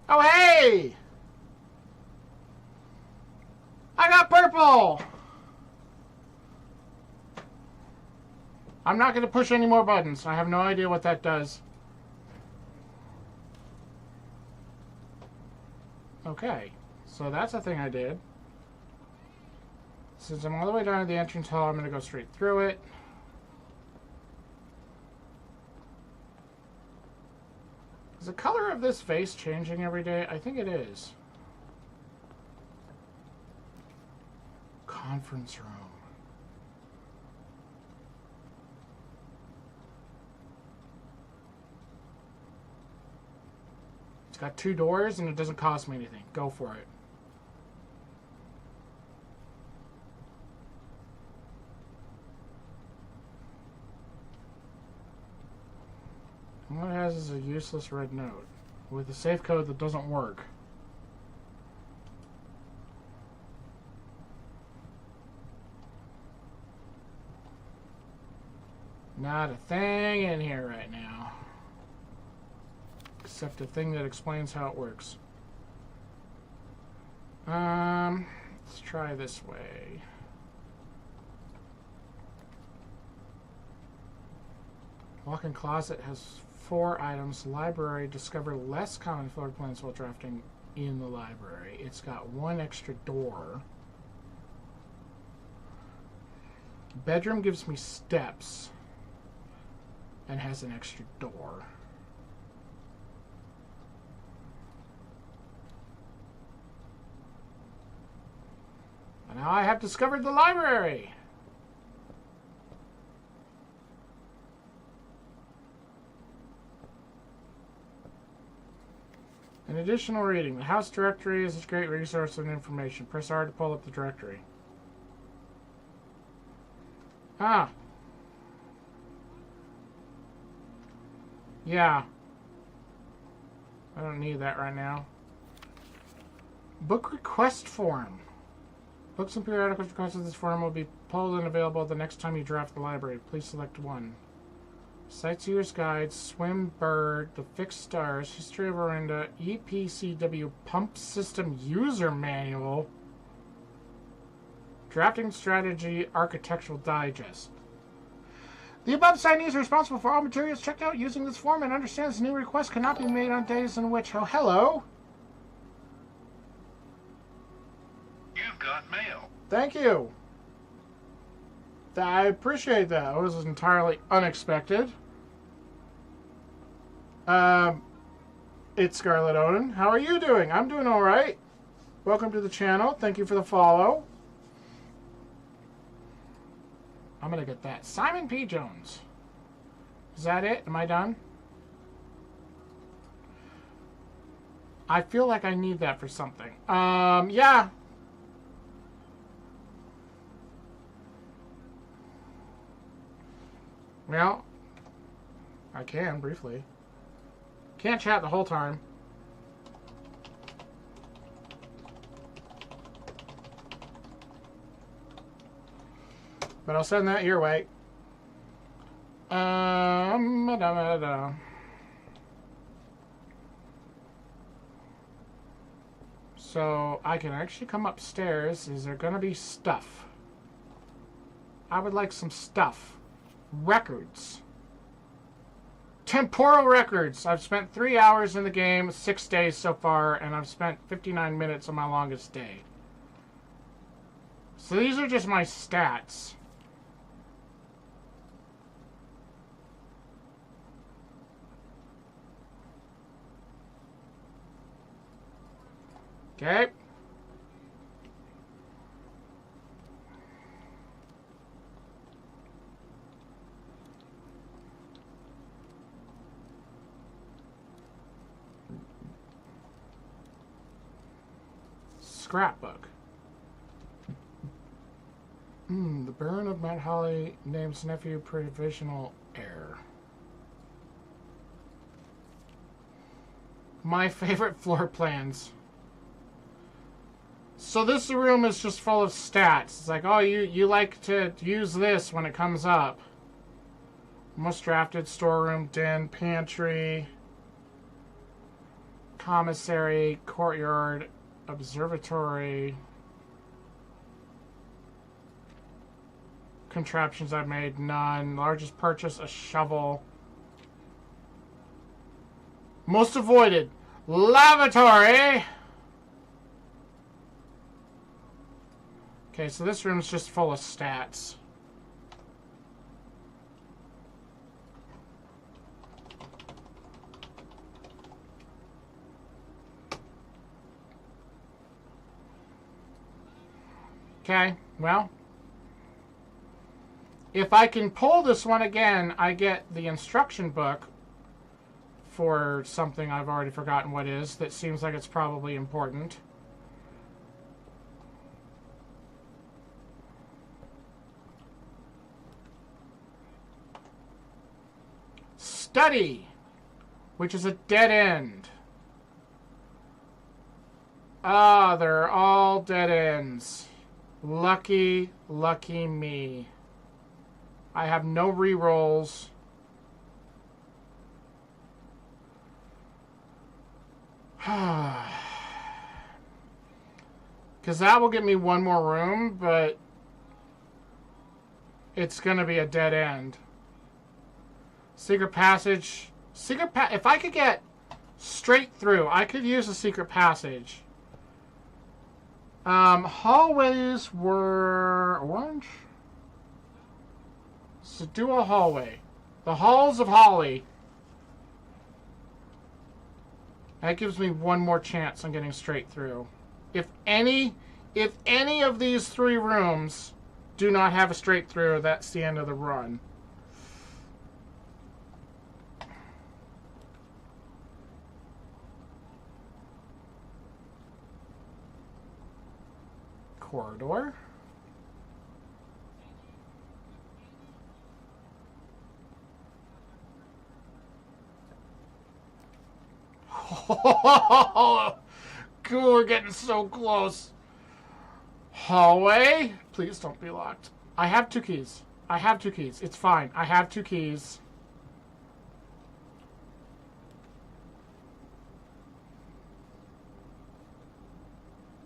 Oh, hey! I got purple! I'm not going to push any more buttons. I have no idea what that does. Okay, so that's a thing I did. Since I'm all the way down to the entrance hall, I'm going to go straight through it. Is the color of this vase changing every day? I think it is. Conference room. It's got 2 doors and it doesn't cost me anything. Go for it. And what it has is a useless red note with a safe code that doesn't work. Not a thing in here right now. Except a thing that explains how it works. Let's try this way. Walk-in closet has 4 items. Library, discover less common floor plans while drafting in the library. It's got 1 extra door. Bedroom gives me steps and has an extra door. And now I have discovered the library. An additional reading. The house directory is a great resource of information. Press R to pull up the directory. Ah. Yeah. I don't need that right now. Book request form. Books and periodicals requested this form will be pulled and available the next time you draft the library. Please select one. Sightseer's Guide, Swim Bird, The Fixed Stars, History of Orinda, EPCW Pump System User Manual, Drafting Strategy, Architectural Digest. The above signee is responsible for all materials checked out using this form and understands new requests cannot be made on days in which... Oh, hello! You've got mail. Thank you. I appreciate that. It was entirely unexpected. It's Scarlet Oden. How are you doing? I'm doing all right. Welcome to the channel. Thank you for the follow. I'm gonna get that. Simon P. Jones. Is that it? Am I done? I feel like I need that for something. Yeah. Well, I can, briefly. Can't chat the whole time. But I'll send that your way. So I can actually come upstairs. Is there gonna be stuff? I would like some stuff. Records. Temporal records. I've spent 3 hours in the game, 6 days so far, and I've spent 59 minutes on my longest day. So these are just my stats. Okay. Scrapbook. The Baron of Mount Holly names nephew provisional heir. My favorite floor plans. So this room is just full of stats. It's like, oh, you like to use this when it comes up. Most drafted, storeroom, den, pantry, commissary, courtyard, observatory. Contraptions I've made, none. Largest purchase, a shovel. Most avoided, lavatory. Okay, so this room's just full of stats. Okay, well, if I can pull this one again, I get the instruction book for something I've already forgotten what is. That seems like it's probably important. Study, which is a dead end. Ah, they're all dead ends. Lucky, lucky me. I have no rerolls. Because that will give me one more room, but it's going to be a dead end. Secret passage. If I could get straight through, I could use a secret passage. Hallways were orange. So do a hallway. The Halls of Holly. That gives me one more chance on getting straight through. If any of these 3 rooms do not have a straight through, that's the end of the run. Corridor. Cool, we're getting so close. Hallway. Please don't be locked. I have 2 keys. I have 2 keys. It's fine. I have 2 keys.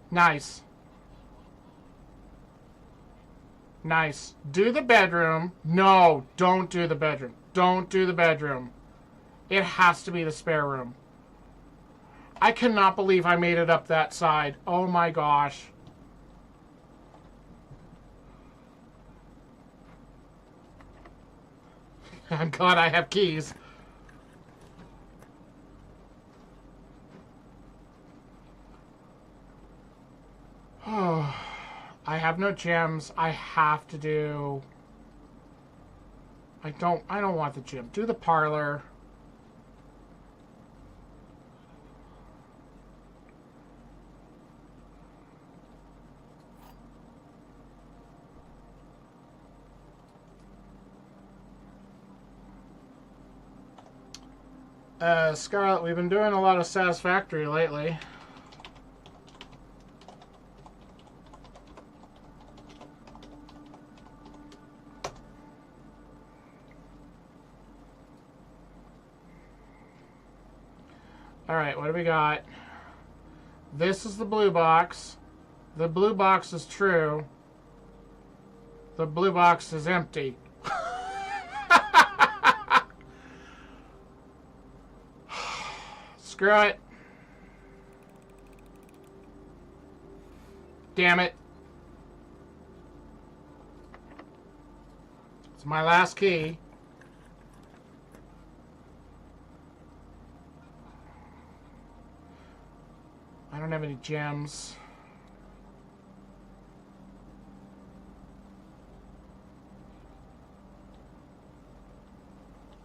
Nice. Nice. Do the bedroom. No, don't do the bedroom. Don't do the bedroom. It has to be the spare room. I cannot believe I made it up that side. Oh my gosh. I'm glad I have keys. Oh, I have no gems. I have to do I don't want the gym. Do the parlor. Scarlett, we've been doing a lot of Satisfactory lately. Alright, what do we got? This is the blue box. The blue box is true. The blue box is empty. Screw it. Damn it. It's my last key. I don't have any gems.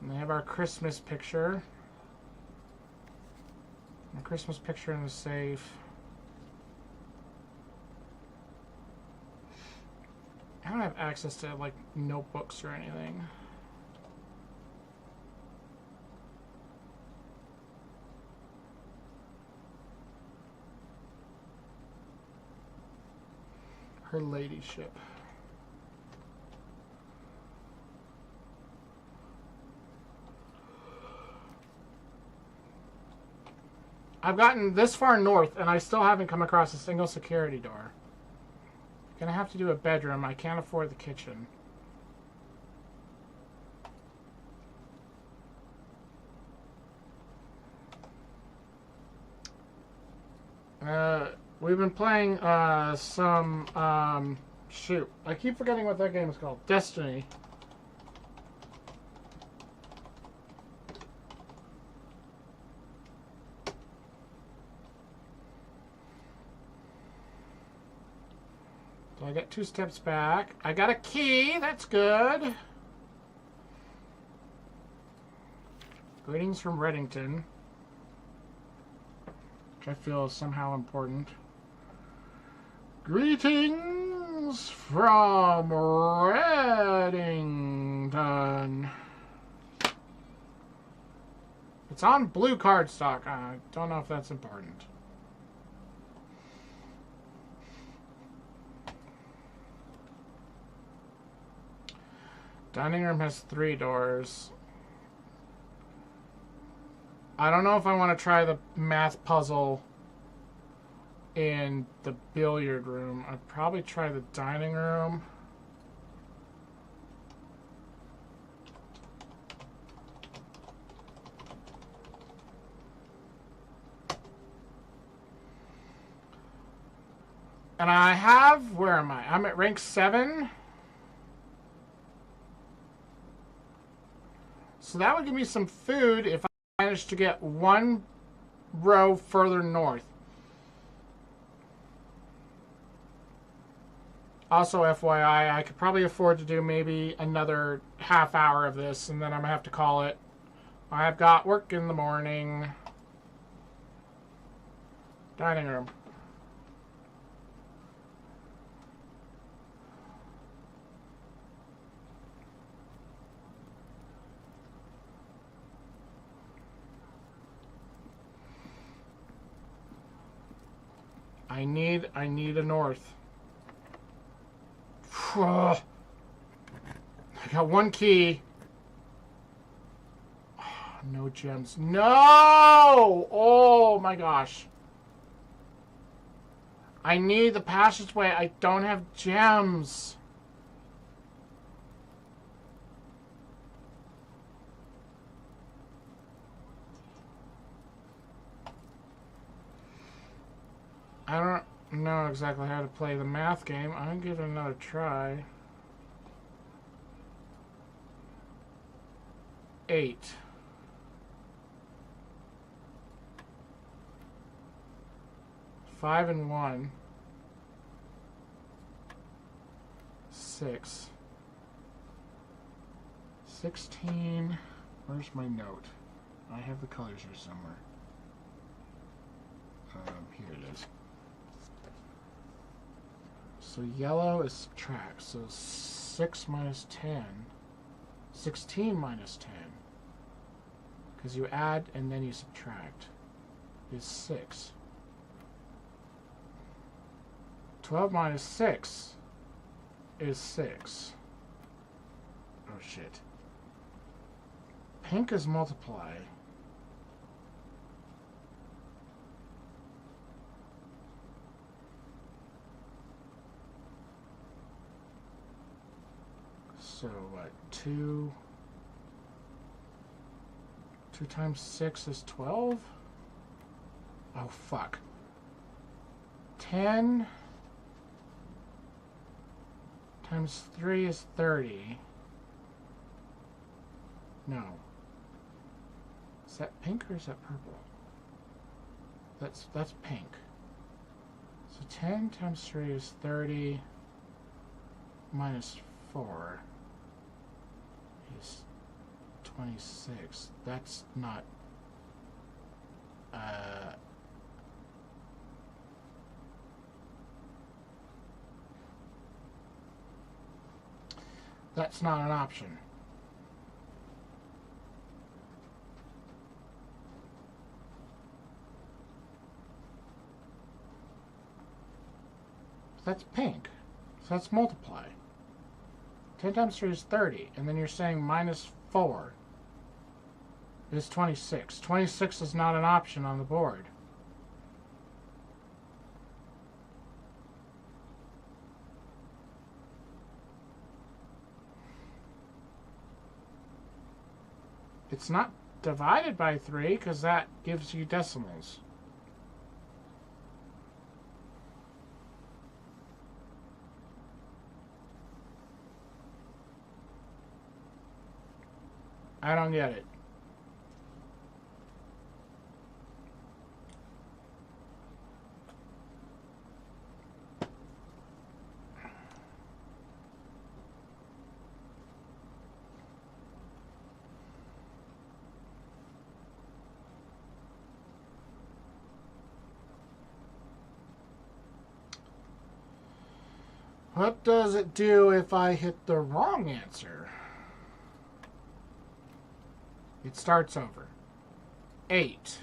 And we have our Christmas picture. A Christmas picture in the safe. I don't have access to like notebooks or anything. Her ladyship. I've gotten this far north and I still haven't come across a single security door. Gonna have to do a bedroom. I can't afford the kitchen. We've been playing some shoot. I keep forgetting what that game is called. Destiny. So I get 2 steps back. I got a key. That's good. Greetings from Reddington. Which I feel is somehow important. Greetings from Reddington. It's on blue cardstock. I don't know if that's important. Dining room has 3 doors. I don't know if I want to try the math puzzle in the billiard room. I'd probably try the dining room. And I have, where am I? I'm at rank 7. So that would give me some food if I managed to get 1 row further north. Also, FYI, I could probably afford to do maybe another half hour of this, and then I'm going to have to call it. I've got work in the morning. Dining room. I need a north. I got 1 key. Oh, no gems. No! Oh my gosh. I need the passageway. I don't have gems. I don't know exactly how to play the math game. I'm giving it another try. 8. 5 and 1. 6. 16. Where's my note? I have the colors here somewhere. Here it is. So yellow is subtract. So 6 minus 10. 16 minus 10. Because you add and then you subtract. Is 6. 12 minus 6 is 6. Oh shit. Pink is multiply. So what? 2 times 6 is 12? Oh fuck. 10 times 3 is 30. No. Is that pink or is that purple? That's pink. So 10 times 3 is 30 minus 4 is 26. That's not that's not an option. That's pink. So that's multiply. 10 times 3 is 30. And then you're saying minus 4 is 26. 26 is not an option on the board. It's not divided by 3 because that gives you decimals. I don't get it. What does it do if I hit the wrong answer? It starts over. 8.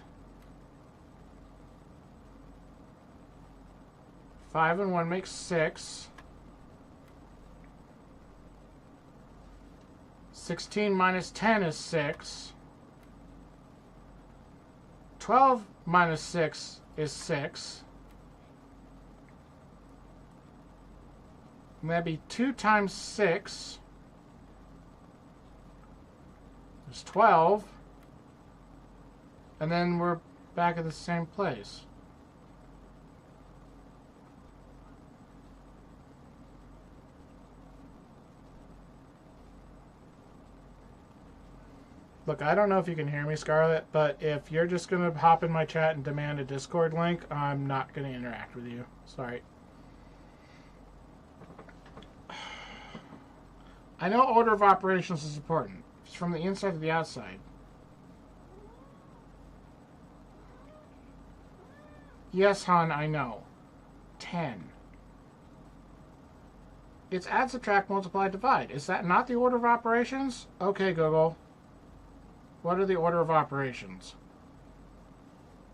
5 and 1 makes 6. 16 minus 10 is 6. 12 minus 6 is 6. And that'd be 2 times 6 is 12. And then we're back at the same place. Look, I don't know if you can hear me, Scarlett, but if you're just going to hop in my chat and demand a Discord link, I'm not going to interact with you. Sorry. I know order of operations is important. It's from the inside to the outside. Yes, hon, I know. 10. It's add, subtract, multiply, divide. Is that not the order of operations? Okay, Google. What are the order of operations?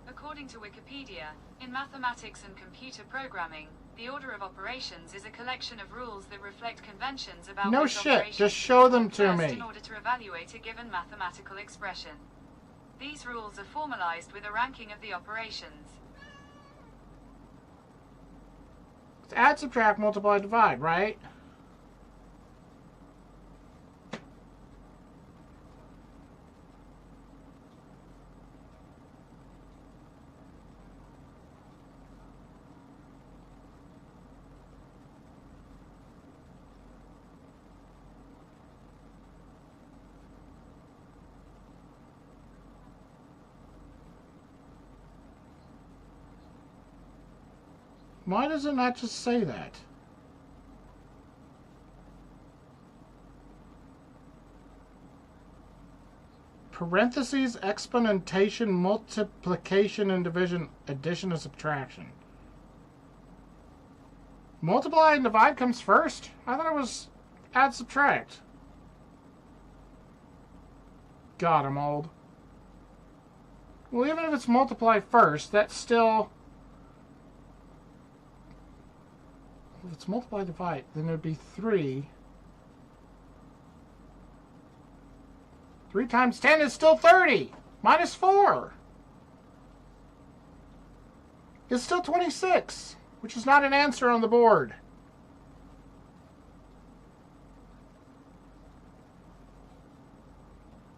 According to Wikipedia, in mathematics and computer programming, the order of operations is a collection of rules that reflect conventions about No which shit, operations just show them to first me. in order to evaluate a given mathematical expression. These rules are formalized with a ranking of the operations. It's add, subtract, multiply, divide, right? Why does it not just say that? Parentheses, exponentation, multiplication, and division, addition and subtraction. Multiply and divide comes first? I thought it was add, subtract. God, I'm old. Well, even if it's multiply first, that's still... If it's multiply, divide, then it would be 3. 3 times 10 is still 30. Minus 4 is still 26, which is not an answer on the board.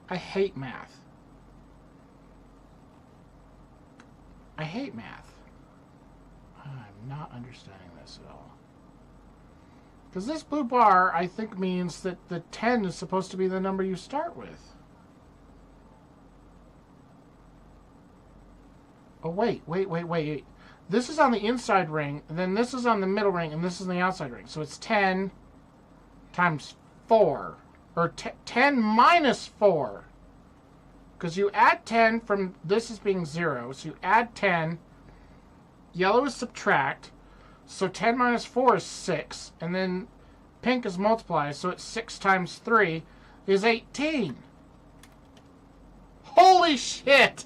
I hate math. I hate math. I'm not understanding this at all. Because this blue bar, I think, means that the 10 is supposed to be the number you start with. Oh, wait. This is on the inside ring, and then this is on the middle ring, and this is on the outside ring. So it's 10 times 4. Or 10 minus 4. Because you add 10 from this as being 0. So you add 10. Yellow is subtract. So 10 minus 4 is 6. And then pink is multiply. So it's 6 times 3 is 18. Holy shit!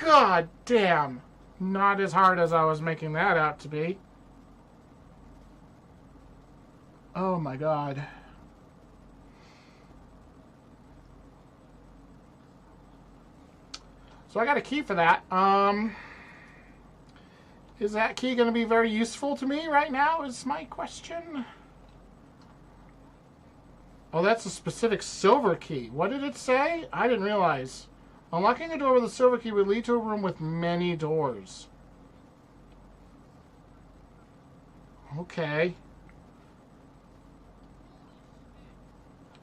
God damn. Not as hard as I was making that out to be. Oh my god. So I got a key for that. Is that key going to be very useful to me right now is my question. Oh, that's a specific silver key. What did it say? I didn't realize. Unlocking a door with a silver key would lead to a room with many doors. Okay.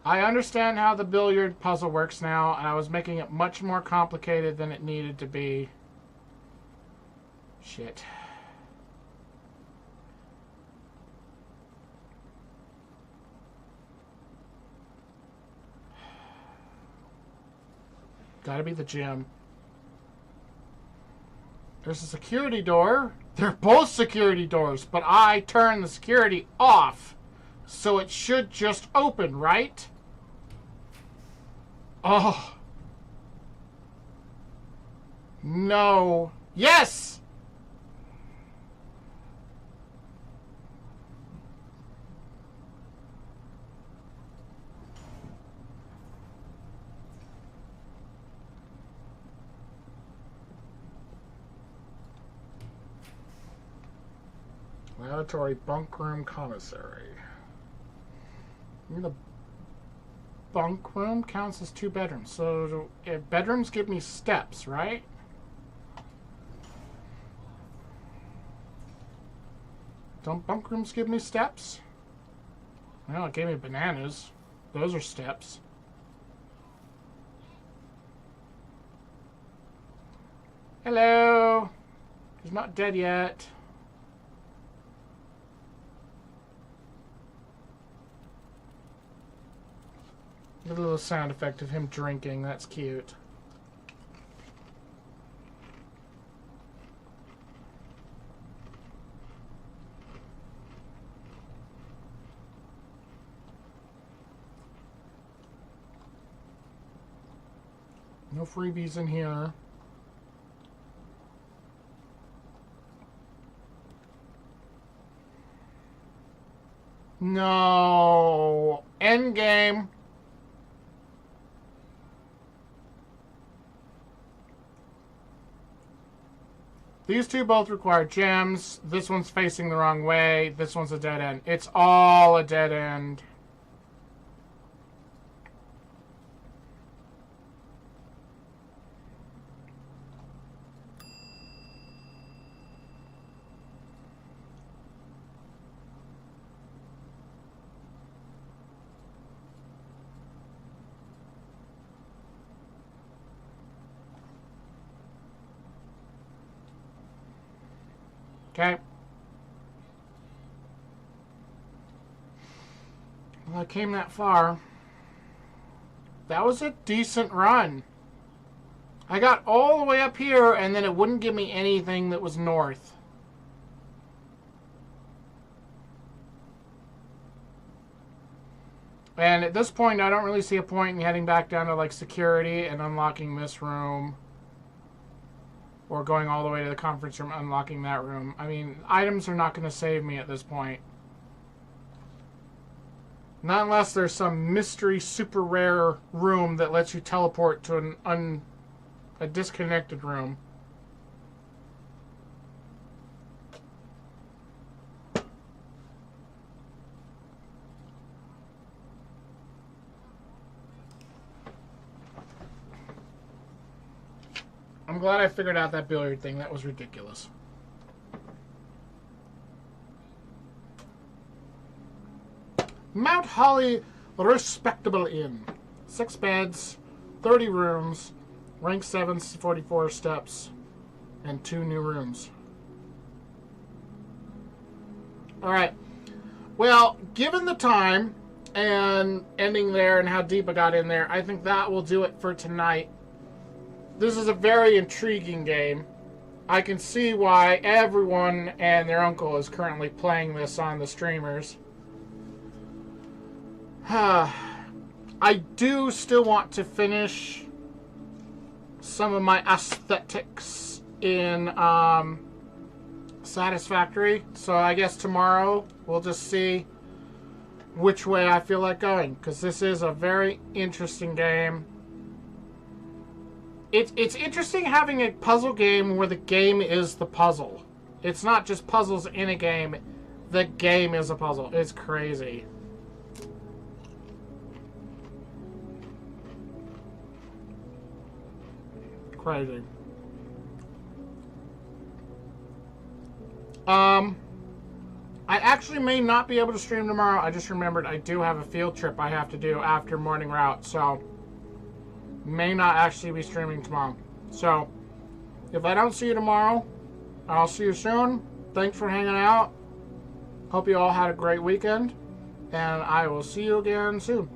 I understand how the billiard puzzle works now, and I was making it much more complicated than it needed to be. Shit. Gotta be the gym. There's a security door. They're both security doors, but I turned the security off. So it should just open, right? Oh. No. Yes! Laboratory, bunk room, commissary. The bunk room counts as 2 bedrooms. So if bedrooms give me steps, right? Don't bunk rooms give me steps? Well, it gave me bananas. Those are steps. Hello. He's not dead yet. A little sound effect of him drinking. That's cute. No freebies in here. No. Endgame. These two both require gems. This one's facing the wrong way. This one's a dead end. It's all a dead end. Okay. Well, I came that far. That was a decent run. I got all the way up here, and then it wouldn't give me anything that was north. And at this point, I don't really see a point in heading back down to, like, security and unlocking this room. Or going all the way to the conference room, unlocking that room. I mean, items are not going to save me at this point. Not unless there's some mystery super rare room that lets you teleport to a disconnected room. I'm glad I figured out that billiard thing. That was ridiculous. Mount Holly Respectable Inn. 6 beds, 30 rooms, rank 7, 44 steps, and 2 new rooms. Alright. Well, given the time and ending there and how deep I got in there, I think that will do it for tonight. This is a very intriguing game. I can see why everyone and their uncle is currently playing this on the streamers. I do still want to finish some of my aesthetics in Satisfactory. So I guess tomorrow we'll just see which way I feel like going. Because this is a very interesting game. It's interesting having a puzzle game where the game is the puzzle. It's not just puzzles in a game. The game is a puzzle. It's crazy. Crazy. I actually may not be able to stream tomorrow. I just remembered I do have a field trip I have to do after morning route, so may not actually be streaming tomorrow. So, if I don't see you tomorrow, I'll see you soon. Thanks for hanging out. Hope you all had a great weekend, and I will see you again soon.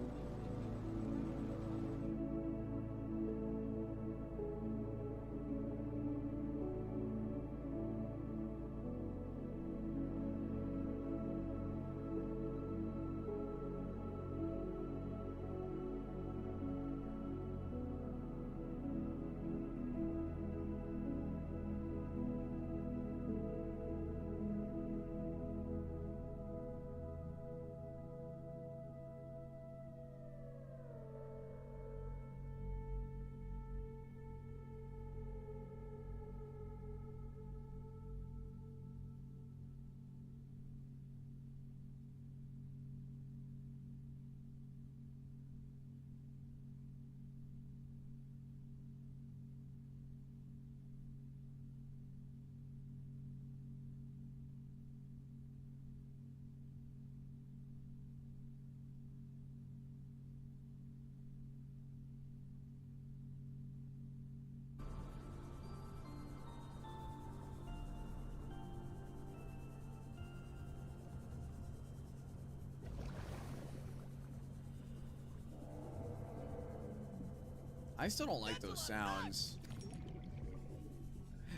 I still don't like those sounds.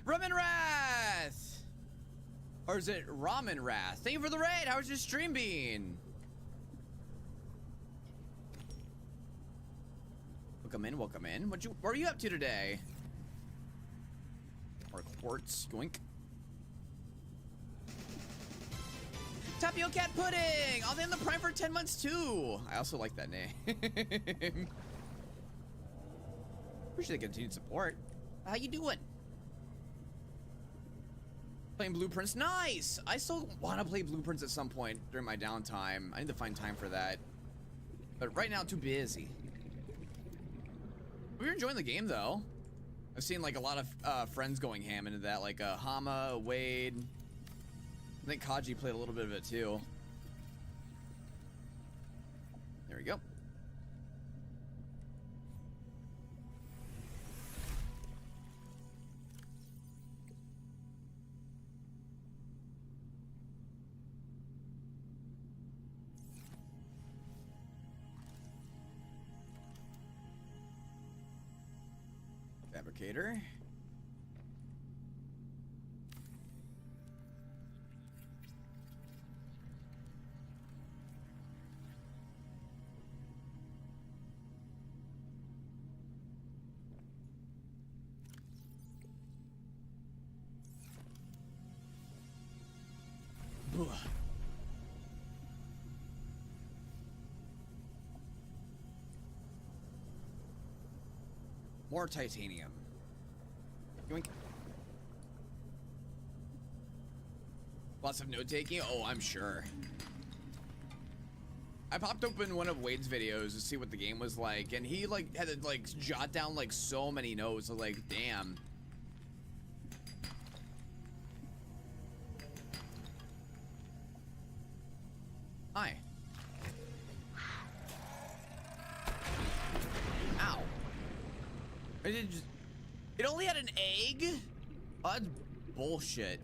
Ramen Wrath! Or is it Ramen Wrath? Thank you for the raid! How's your stream been? Welcome in, welcome in. What are you up to today? Or quartz, yoink. Tapio Cat Pudding! I'll name the Prime for 10 months too! I also like that name. Appreciate the continued support. How you doing? Playing Blueprints. Nice! I still want to play Blueprints at some point during my downtime. I need to find time for that. But right now, too busy. We're enjoying the game, though. I've seen, like, a lot of friends going ham into that. Like, Hama, Wade. I think Kaji played a little bit of it, too. There we go. fabricator. Ugh. More titanium. Yoink. Lots of note taking? Oh, I'm sure. I popped open one of Wade's videos to see what the game was like, and he like had to like jot down like so many notes. I was like, damn. Hi. Ow. It only had an egg? Oh, that's bullshit.